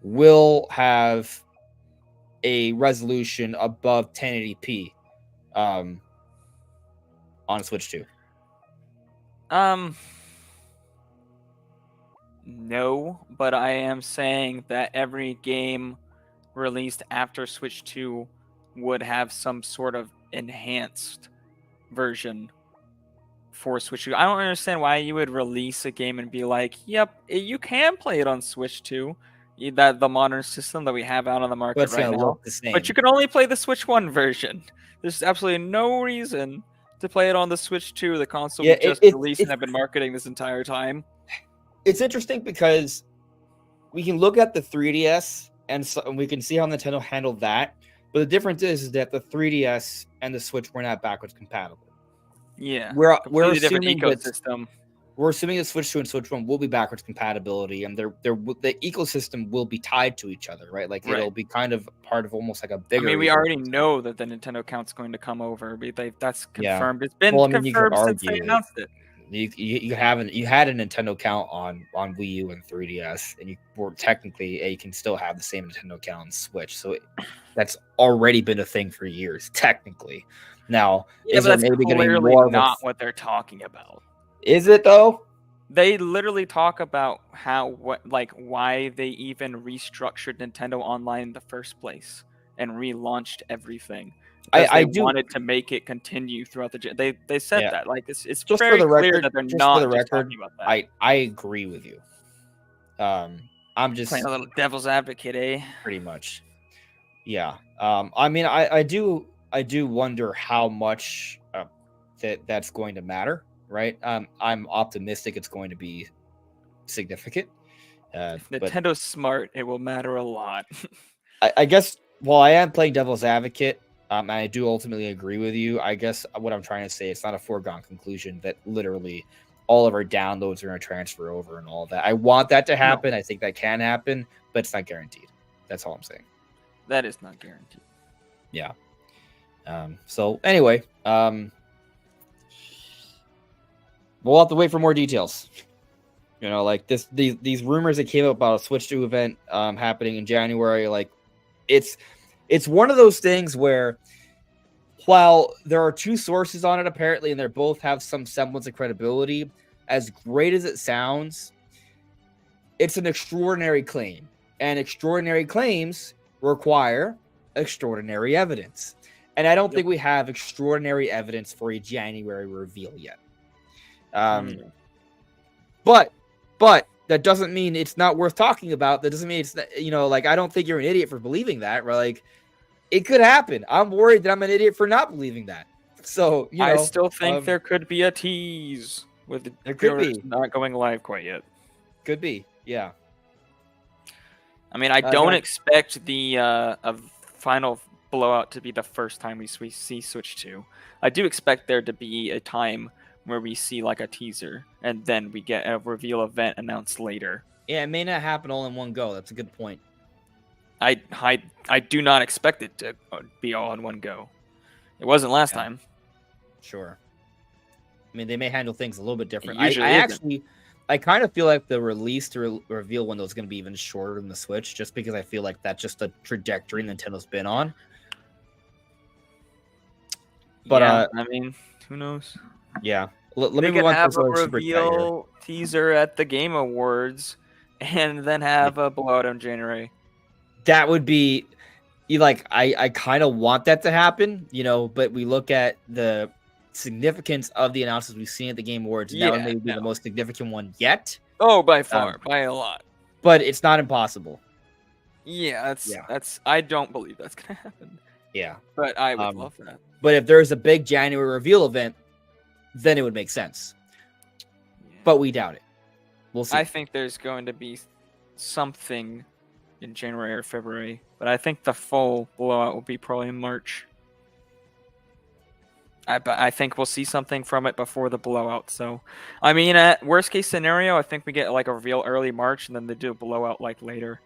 S1: will have a resolution above 1080p on Switch 2?
S2: No, but I am saying that every game released after Switch 2 would have some sort of enhanced version for Switch 2. I don't understand why you would release a game and be like, yep, you can play it on Switch 2. That the modern system that we have out on the market right now, but you can only play the Switch 1 version. There's absolutely no reason to play it on the Switch 2. The console was just released and have been marketing this entire time.
S1: It's interesting because we can look at the 3DS and we can see how Nintendo handled that, but the difference is that the 3DS and the Switch were not backwards compatible.
S2: Yeah,
S1: we're assuming
S2: ecosystem.
S1: We're assuming that Switch 2 and Switch 1 will be backwards compatibility, and the ecosystem will be tied to each other, right? Like it'll be kind of part of almost like a bigger.
S2: I mean, we already know that the Nintendo account's going to come over. That's confirmed. Yeah. It's been confirmed since they announced it.
S1: You had a Nintendo account on Wii U and 3DS, and you can still have the same Nintendo account on Switch. So that's already been a thing for years, technically. Now,
S2: is there maybe going to be more not what they're talking about?
S1: Is it though?
S2: They literally talk about why they even restructured Nintendo Online in the first place and relaunched everything. I wanted to make it continue throughout the. They said that it's just very clear that they're not just talking about that.
S1: I agree with you. I'm just
S2: playing a little devil's advocate, eh?
S1: Pretty much. Yeah. I mean, I do wonder how much that's going to matter. Right. I'm optimistic it's going to be significant.
S2: If Nintendo's smart, it will matter a lot.
S1: I guess while I am playing devil's advocate, I do ultimately agree with you. I guess what I'm trying to say, it's not a foregone conclusion that literally all of our downloads are going to transfer over and all that. I want that to happen. No. I think that can happen, but it's not guaranteed. That's all I'm saying.
S2: That is not guaranteed.
S1: Yeah. So anyway, we'll have to wait for more details. Like these rumors that came up about a Switch 2 event happening in January. Like, it's one of those things where, while there are two sources on it apparently, and they both have some semblance of credibility, as great as it sounds, it's an extraordinary claim, and extraordinary claims require extraordinary evidence. And I don't think we have extraordinary evidence for a January reveal yet. But that doesn't mean it's not worth talking about. That doesn't mean it's, like, I don't think you're an idiot for believing that, right? Like, it could happen. I'm worried that I'm an idiot for not believing that. So,
S2: I still think there could be a tease with the pre-orders not going live quite yet.
S1: Could be, yeah.
S2: I mean, I don't expect the a final blowout to be the first time we see Switch 2. I do expect there to be a time where we see like a teaser and then we get a reveal event announced later.
S1: Yeah, it may not happen all in one go. That's a good point.
S2: I do not expect it to be all in one go. It wasn't last time.
S1: Sure. I mean, they may handle things a little bit different. I kind of feel like the release to reveal window is going to be even shorter than the Switch, just because I feel like that's just the trajectory Nintendo's been on. But
S2: I mean, who knows?
S1: Yeah. Let me move on
S2: have a reveal teaser at the Game Awards, and then have a blowout in January.
S1: That would be, I kind of want that to happen, but we look at the significance of the announcements we've seen at the Game Awards, and that would maybe be the most significant one yet.
S2: Oh, by far, by a lot.
S1: But it's not impossible.
S2: Yeah, that's. I don't believe that's gonna happen.
S1: Yeah,
S2: but I would love that.
S1: But if there's a big January reveal event, then it would make sense. Yeah. But we doubt it. We'll see.
S2: I think there's going to be something in January or February, but I think the full blowout will be probably in March. I think we'll see something from it before the blowout. So, I mean, at worst case scenario, I think we get like a reveal early March, and then they do a blowout like later.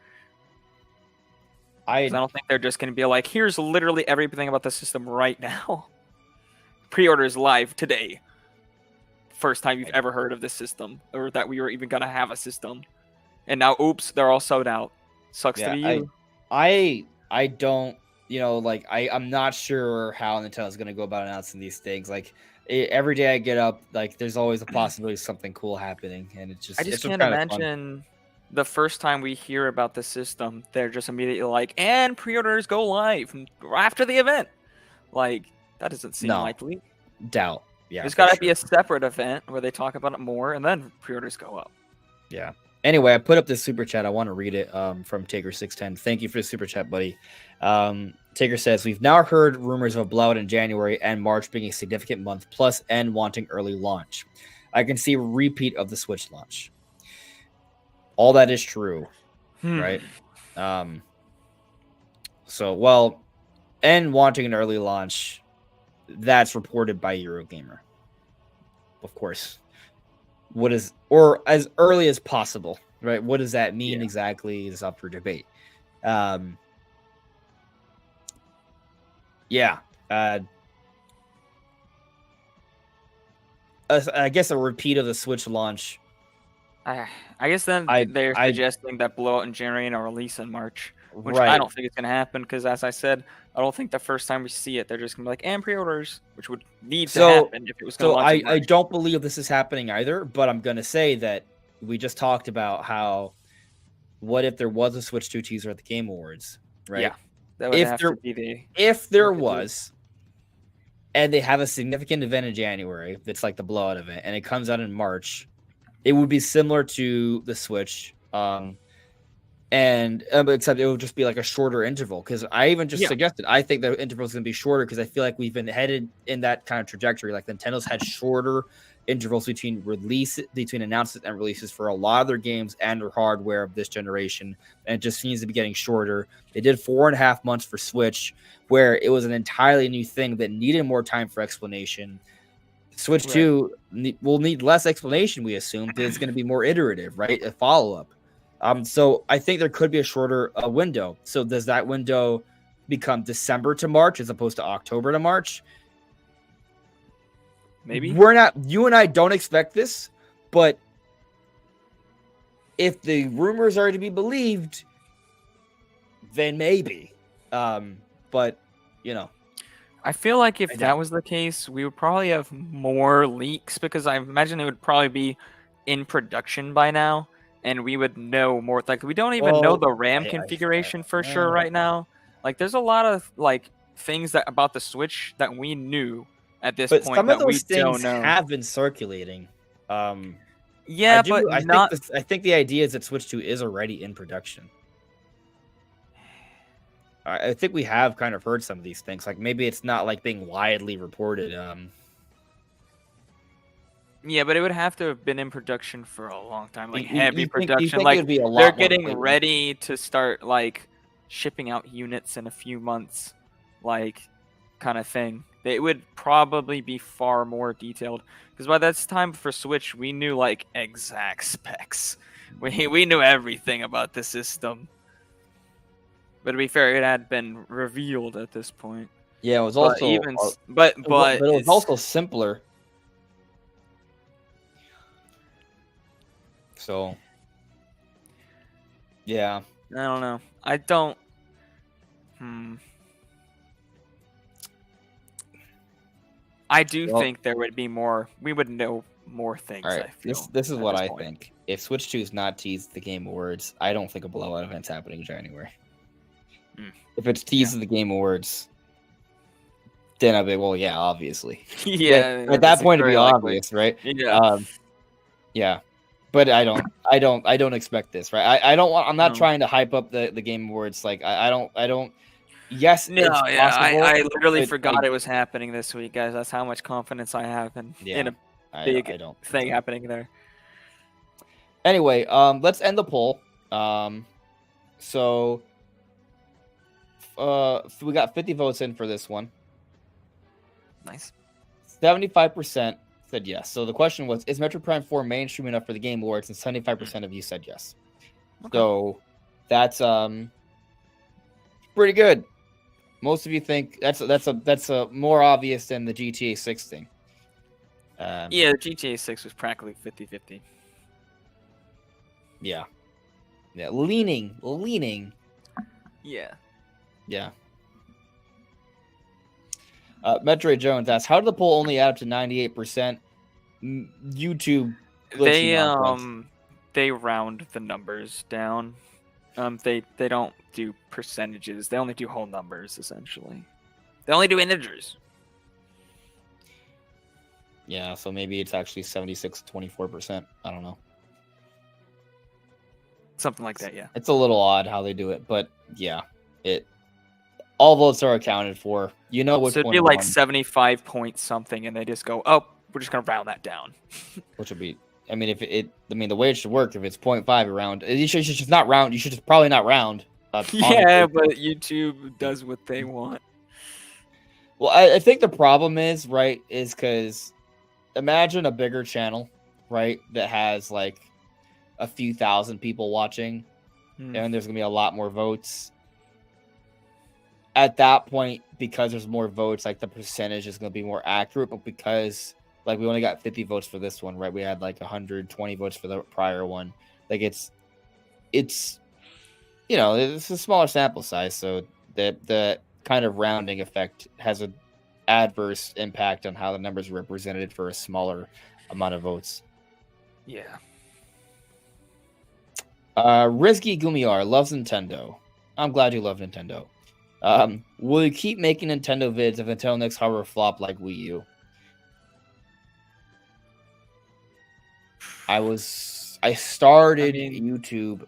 S2: I don't think they're just going to be like, here's literally everything about the system right now. Pre-orders live today. First time you've ever heard of this system, or that we were even going to have a system. And now, oops, they're all sold out. Sucks to be you.
S1: I don't, I'm not sure how Nintendo's going to go about announcing these things. Like, every day I get up, like, there's always a possibility of something cool happening. And I just
S2: can't imagine the first time we hear about the system, they're just immediately like, and pre-orders go live after the event. Like, that doesn't seem likely.
S1: Doubt. Yeah.
S2: There's got to be a separate event where they talk about it more, and then pre-orders go up.
S1: Yeah. Anyway, I put up this super chat. I want to read it from Taker610. Thank you for the super chat, buddy. Taker says, we've now heard rumors of a blowout in January and March being a significant month, plus N wanting early launch. I can see a repeat of the Switch launch. All that is true, right? So, N wanting an early launch, that's reported by Eurogamer. Of course. Or as early as possible, right? What does that mean exactly is up for debate. I guess a repeat of the Switch launch.
S2: I guess then they're suggesting that blowout in January and a release in March, which I don't think it's going to happen because, as I said, I don't think the first time we see it, they're just going to be like, and pre-orders, which would need to happen if it was going to launch in March.
S1: I don't believe this is happening either, but I'm going to say that we just talked about how, what if there was a Switch 2 teaser at the Game Awards, right?
S2: Yeah, that would have to be
S1: if there was, and they have a significant event in January that's like the blowout event, and it comes out in March, it would be similar to the Switch, except it would just be like a shorter interval. Because I even just suggested, I think the interval is going to be shorter because I feel like we've been headed in that kind of trajectory. Like Nintendo's had shorter intervals between announcements and releases for a lot of their games and their hardware of this generation, and it just seems to be getting shorter. They did 4.5 months for Switch, where it was an entirely new thing that needed more time for explanation. Switch 2 will need less explanation, we assume, because it's going to be more iterative, right? A follow-up. So I think there could be a shorter window. So does that window become December to March as opposed to October to March?
S2: Maybe.
S1: You and I don't expect this, but if the rumors are to be believed, then maybe. But,
S2: I feel like if that was the case, we would probably have more leaks because I imagine it would probably be in production by now. and we would know more. Like we don't even know the RAM
S1: I
S2: configuration for sure right now. Like there's a lot of like things that about the Switch that we knew at this
S1: but
S2: point
S1: some of
S2: that we
S1: those things
S2: don't know.
S1: have been circulating.
S2: Yeah, but not.
S1: I think the idea is that Switch 2 is already in production. I think we have kind of heard some of these things. Like maybe it's not like being widely reported.
S2: Yeah, but it would have to have been in production for a long time, like heavy
S1: you
S2: production.
S1: think it
S2: Like
S1: would be a lot
S2: they're
S1: more
S2: getting
S1: blatant?
S2: ready to start like shipping out units in a few months, like kind of thing. It would probably be far more detailed because by this time for Switch, we knew like exact specs. We knew everything about the system. But to be fair, it had been revealed at this point.
S1: Yeah, it was
S2: But
S1: also
S2: even but
S1: it was
S2: it's
S1: also simpler. So, yeah.
S2: I don't know. I don't. I do think there would be more. We would know more things.
S1: All right,
S2: I feel
S1: this is what I
S2: point.
S1: think. If Switch 2 is not teased at the Game Awards, I don't think a blowout event's happening in January. If it's teased at the Game Awards, then I'll be well, yeah, obviously.
S2: Yeah.
S1: At that point, it'd be obvious, right?
S2: Yeah.
S1: Yeah. But I don't expect this, right? I don't want. I'm not
S2: No.
S1: trying to hype up the Game Awards. Like I don't. Yes,
S2: No,
S1: it's
S2: yeah,
S1: possible,
S2: I literally
S1: but,
S2: forgot
S1: like,
S2: it was happening this week, guys. That's how much confidence I have in a big
S1: I don't
S2: thing happening there.
S1: Anyway, let's end the poll. So we got 50 votes in for this one.
S2: Nice.
S1: 75% said yes. So the question was, is Metroid Prime 4 mainstream enough for the Game Awards? And 75% of you said yes.
S2: Okay.
S1: So that's pretty good. Most of you think that's a more obvious than the GTA 6 thing.
S2: Yeah, the GTA 6 was practically 50-50.
S1: Yeah. Leaning.
S2: Yeah.
S1: Metroid Jones asks, how did the poll only add up to 98%? YouTube
S2: they round the numbers down. They don't do percentages. They only do whole numbers essentially. They only do integers.
S1: Yeah, so maybe it's actually 76-24%. I don't know.
S2: Something like that, yeah.
S1: It's a little odd how they do it, but yeah, all votes are accounted for. You know which
S2: so it'd
S1: one
S2: be like
S1: won,
S2: 75 point something, and they just go, "Oh, we're just gonna round that down."
S1: which would be. I mean, the way it should work, if it's 0.5 around, you should just not round. You should just probably not round.
S2: Yeah, but YouTube does what they want.
S1: Well, I think the problem is because imagine a bigger channel, right, that has like a few thousand people watching, and there's gonna be a lot more votes. At that point, because there's more votes, like the percentage is gonna be more accurate. But because like we only got 50 votes for this one, right? We had like 120 votes for the prior one. Like it's it's a smaller sample size, so the kind of rounding effect has an adverse impact on how the numbers are represented for a smaller amount of votes.
S2: Yeah.
S1: Risky Gumiar loves Nintendo. I'm glad you love Nintendo. Will you keep making Nintendo vids if Nintendo next hardware flop like Wii U? I started YouTube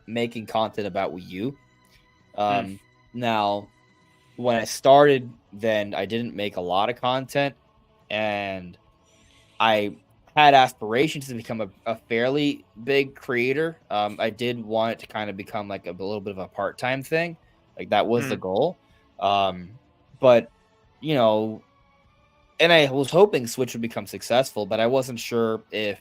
S1: making content about Wii U. Now, when I started, then I didn't make a lot of content, and I had aspirations to become a fairly big creator. I did want it to kind of become like a little bit of a part-time thing. Like that was the goal. But, and I was hoping Switch would become successful, but I wasn't sure if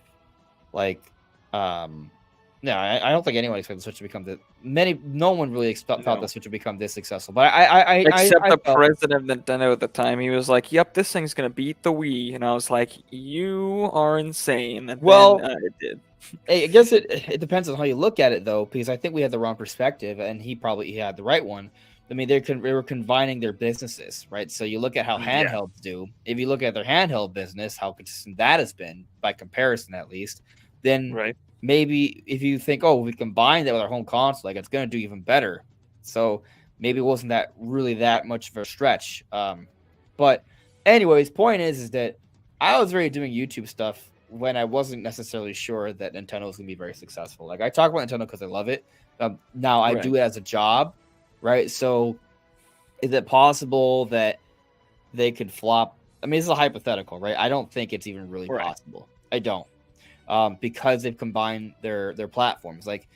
S1: no, I don't think anyone expected Switch to become no one really thought the Switch would become this successful. But
S2: Except the president of Nintendo at the time, he was like, "Yep, this thing's gonna beat the Wii," and I was like, "You are insane." And then, it did.
S1: I guess it depends on how you look at it, though, because I think we had the wrong perspective, and he had the right one. I mean, they were combining their businesses, right? So you look at how handhelds do. If you look at their handheld business, how consistent that has been by comparison, at least, then maybe if you think, oh, we combine that with our home console, like it's gonna do even better. So maybe it wasn't that really that much of a stretch. But anyways, point is that I was already doing YouTube stuff when I wasn't necessarily sure that Nintendo was gonna be very successful. Like I talk about Nintendo because I love it. Now I
S2: Right.
S1: do it as a job, right? So is it possible that they could flop? I mean, this is a hypothetical, right? I don't think it's even really
S2: Right.
S1: possible. I don't. Because they've combined their platforms. Like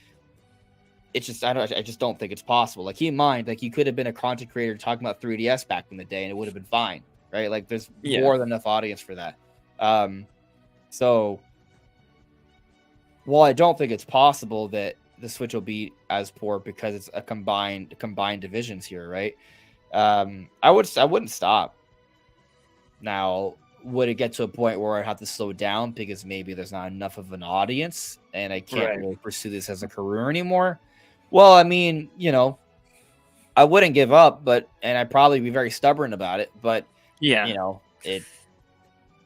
S1: it's just I just don't think it's possible. Like keep in mind, like you could have been a content creator talking about 3DS back in the day, and it would have been fine, right? Like there's
S2: Yeah.
S1: more than enough audience for that. So while I don't think it's possible that the Switch will be as poor because it's a combined divisions here, right? I wouldn't stop. Now, would it get to a point where I have to slow down because maybe there's not enough of an audience and I can't
S2: Right.
S1: really pursue this as a career anymore? Well, I mean, I wouldn't give up, and I'd probably be very stubborn about it. But
S2: Yeah.
S1: you know, it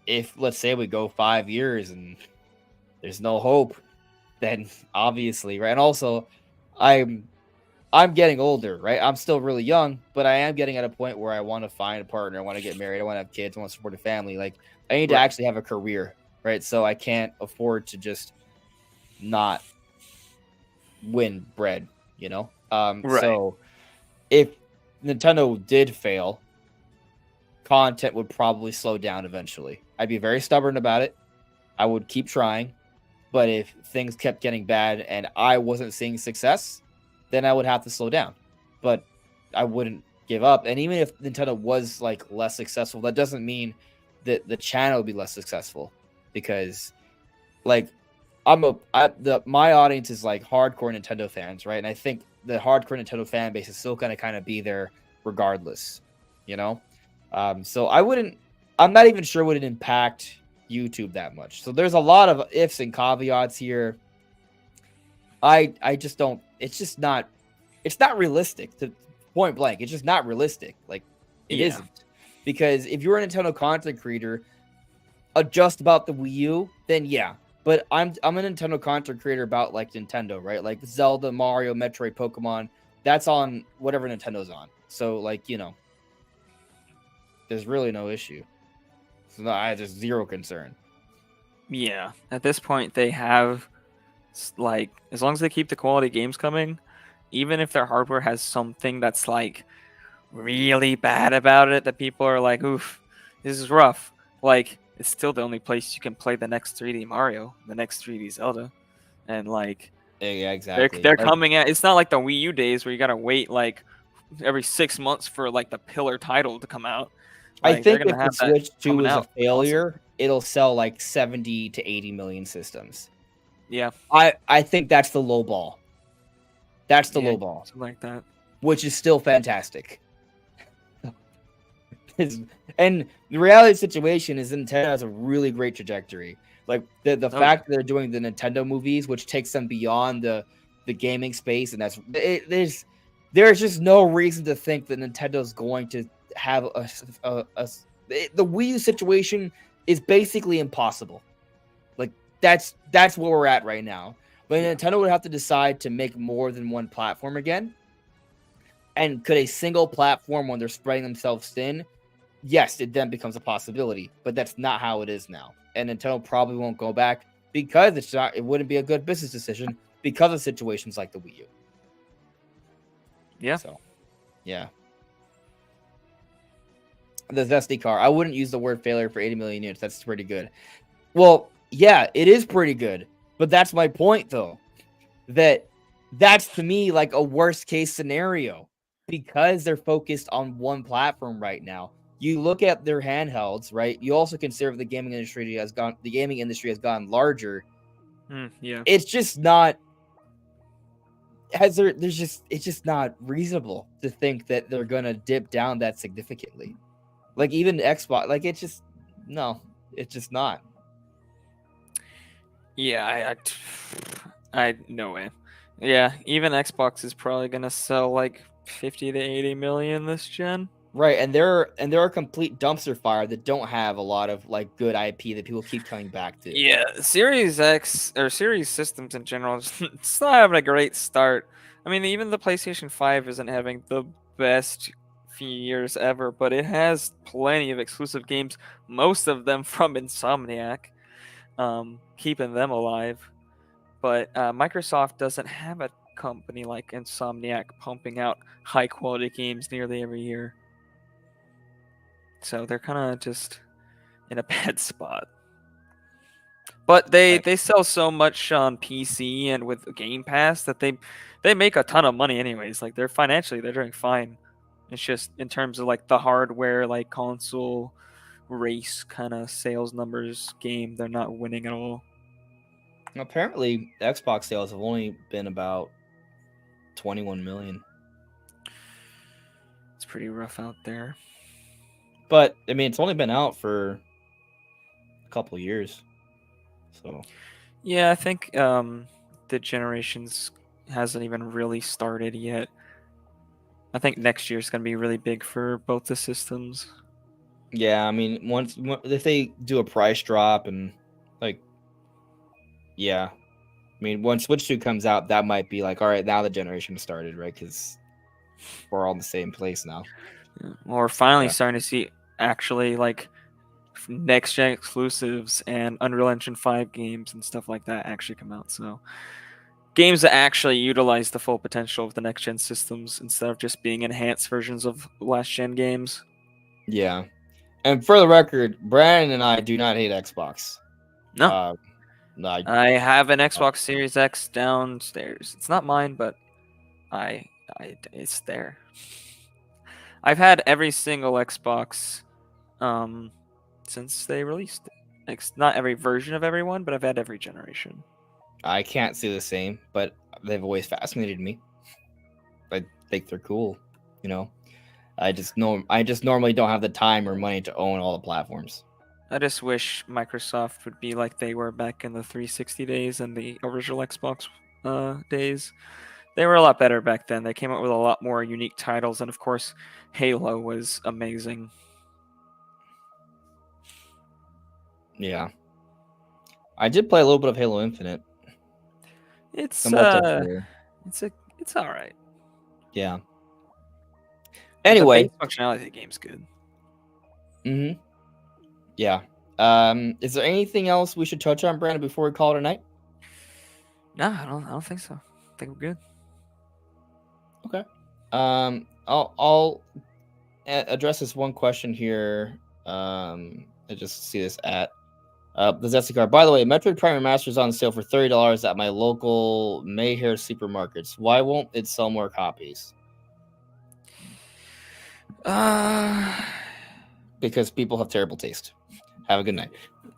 S1: if let's say we go 5 years and there's no hope, then obviously, right? And also, I'm I'm getting older, right? I'm still really young, but I am getting at a point where I want to find a partner. I want to get married. I want to have kids. I want to support a family. Like I need to
S2: Right.
S1: actually have a career, right? So I can't afford to just not win bread.
S2: Right.
S1: So if Nintendo did fail, content would probably slow down eventually. I'd be very stubborn about it. I would keep trying, but if things kept getting bad and I wasn't seeing success, then I would have to slow down. But I wouldn't give up. And even if Nintendo was like less successful, that doesn't mean that the channel would be less successful because like my audience is like hardcore Nintendo fans, right? And I think the hardcore Nintendo fan base is still gonna kind of be there regardless, you know. So I'm not even sure would it impact YouTube that much. So there's a lot of ifs and caveats here. I just don't. It's just not. It's not realistic. To point blank, it's just not realistic. Like it
S2: Yeah.
S1: isn't because if you're a Nintendo content creator, just about the Wii U, then yeah. But I'm a Nintendo content creator about like Nintendo, right? Like Zelda, Mario, Metroid, Pokemon. That's on whatever Nintendo's on. So like there's really no issue. So no, I there's zero concern.
S2: Yeah. At this point, they have like as long as they keep the quality games coming, even if their hardware has something that's like really bad about it that people are like, oof, this is rough. Like it's still the only place you can play the next 3D Mario, the next 3D Zelda, and like
S1: Yeah,
S2: they're
S1: exactly.
S2: they're
S1: Like
S2: coming at. It's not like the Wii U days where you gotta wait like every 6 months for like the pillar title to come out.
S1: I
S2: Like they're
S1: think
S2: gonna
S1: if the
S2: have that
S1: Switch 2
S2: coming
S1: is a
S2: out. Awesome.
S1: failure, it'll sell like 70 to 80 million systems.
S2: Yeah.
S1: I think that's the low ball. That's the
S2: Yeah.
S1: low ball,
S2: Something like that.
S1: which is still fantastic. And the reality situation is Nintendo has a really great trajectory. Like the
S2: Oh yeah.
S1: fact that they're doing the Nintendo movies, which takes them beyond the gaming space, and there's just no reason to think that Nintendo's going to have the Wii U situation is basically impossible. Like that's where we're at right now. But
S2: Yeah.
S1: Nintendo would have to decide to make more than one platform again. And could a single platform, when they're spreading themselves thin, yes, it then becomes a possibility. But that's not how it is now. And Nintendo probably won't go back because it wouldn't be a good business decision because of situations like the Wii U.
S2: Yeah.
S1: So yeah. The SD car. I wouldn't use the word failure for 80 million units. That's pretty good. Well, yeah, it is pretty good. But that's my point though. That's to me like a worst case scenario because they're focused on one platform right now. You look at their handhelds, right? You also consider the gaming industry has gone larger.
S2: Yeah.
S1: It's just not has there there's just it's just not reasonable to think that they're gonna dip down that significantly. Like even Xbox, like it's just no, it's just not.
S2: Yeah. I no way. Yeah. Even Xbox is probably gonna sell like 50 to 80 million this gen.
S1: Right, and they're a complete dumpster fire that don't have a lot of like good IP that people keep coming back to.
S2: Yeah, Series X or Series systems in general, it's not having a great start. I mean, even the PlayStation 5 isn't having the best few years ever, but it has plenty of exclusive games, most of them from Insomniac, keeping them alive. But Microsoft doesn't have a company like Insomniac pumping out high quality games nearly every year. So they're kind of just in a bad spot. But they sell so much on PC and with Game Pass that they make a ton of money anyways. Like they're doing fine. It's just in terms of like the hardware, like console race kind of sales numbers game, they're not winning at all.
S1: Apparently, Xbox sales have only been about 21 million.
S2: It's pretty rough out there.
S1: But I mean, it's only been out for a couple years. So
S2: yeah, I think the generations hasn't even really started yet. I think next year is going to be really big for both the systems.
S1: yeah, I mean, once if they do a price drop and like, yeah, I mean, once Switch 2 comes out, that might be like, all right, now the generation started, right? Because we're all in the same place now.
S2: Well, we're finally starting to see actually like next gen exclusives and Unreal Engine 5 games and stuff like that actually come out. So games that actually utilize the full potential of the next gen systems instead of just being enhanced versions of last gen games.
S1: Yeah. And for the record, Brandon and I do not hate Xbox.
S2: No.
S1: No,
S2: I have an Xbox Series X downstairs. It's not mine, but it's there. I've had every single Xbox since they released it. Not every version of everyone, but I've had every generation.
S1: I can't say the same, but they've always fascinated me. I think they're cool, you know. I just normally don't have the time or money to own all the platforms.
S2: I just wish Microsoft would be like they were back in the 360 days and the original Xbox days. They were a lot better back then. They came out with a lot more unique titles, and of course, Halo was amazing.
S1: Yeah, I did play a little bit of Halo Infinite.
S2: It's
S1: The multiplayer.
S2: it's all right.
S1: Yeah.
S2: But
S1: Anyway,
S2: the base functionality of the game's good.
S1: Yeah. Is there anything else we should touch on, Brandon, before we call it a night?
S2: No, I don't think so. I think we're good.
S1: Okay. I'll address this one question here. I just see this at the Zesty card. By the way, Metroid Prime Remastered is on sale for $30 at my local Mayhair supermarkets. Why won't it sell more copies? Because people have terrible taste. Have a good night.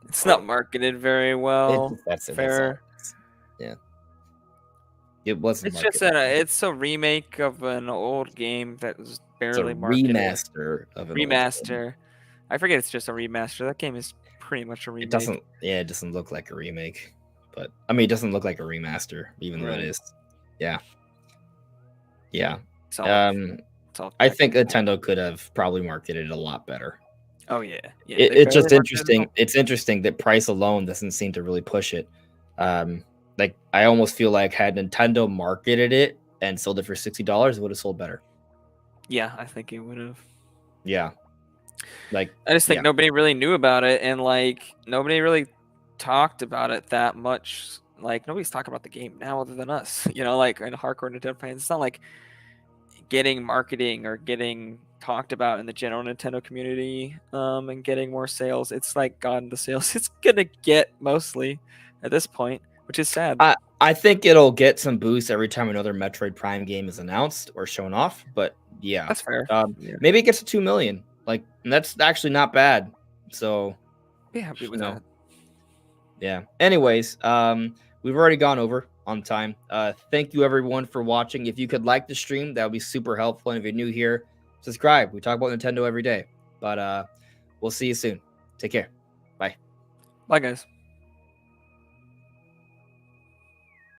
S2: It's not marketed very well.
S1: That's it.
S2: Fair.
S1: That's yeah. It wasn't.
S2: It's just it's a remake of an old game that was barely marketed.
S1: Remaster of an
S2: remaster. I forget it's just a remaster. That game is pretty much a remake.
S1: It doesn't. Yeah, it doesn't look like a remake, but I mean, it doesn't look like a remaster, even though it is. Yeah. Yeah. I think Nintendo could have probably marketed it a lot better.
S2: Oh yeah.
S1: It's just interesting. It's interesting that price alone doesn't seem to really push it. Like I almost feel like had Nintendo marketed it and sold it for $60, it would have sold better.
S2: Yeah, I think it would have.
S1: Yeah. Like
S2: I just think nobody really knew about it, and like nobody really talked about it that much. Like nobody's talking about the game now other than us. You know, like in hardcore Nintendo fans. It's not like getting marketing or getting talked about in the general Nintendo community and getting more sales. It's like gotten the sales it's gonna get mostly at this point, which is sad.
S1: I think it'll get some boost every time another Metroid Prime game is announced or shown off, but yeah,
S2: that's fair.
S1: Maybe it gets to 2 million. Like that's actually not bad. So
S2: be happy with that.
S1: Yeah. Anyways, we've already gone over on time. Thank you everyone for watching. If you could like the stream, that would be super helpful. And if you're new here, subscribe. We talk about Nintendo every day. But we'll see you soon. Take care. Bye.
S2: Bye guys.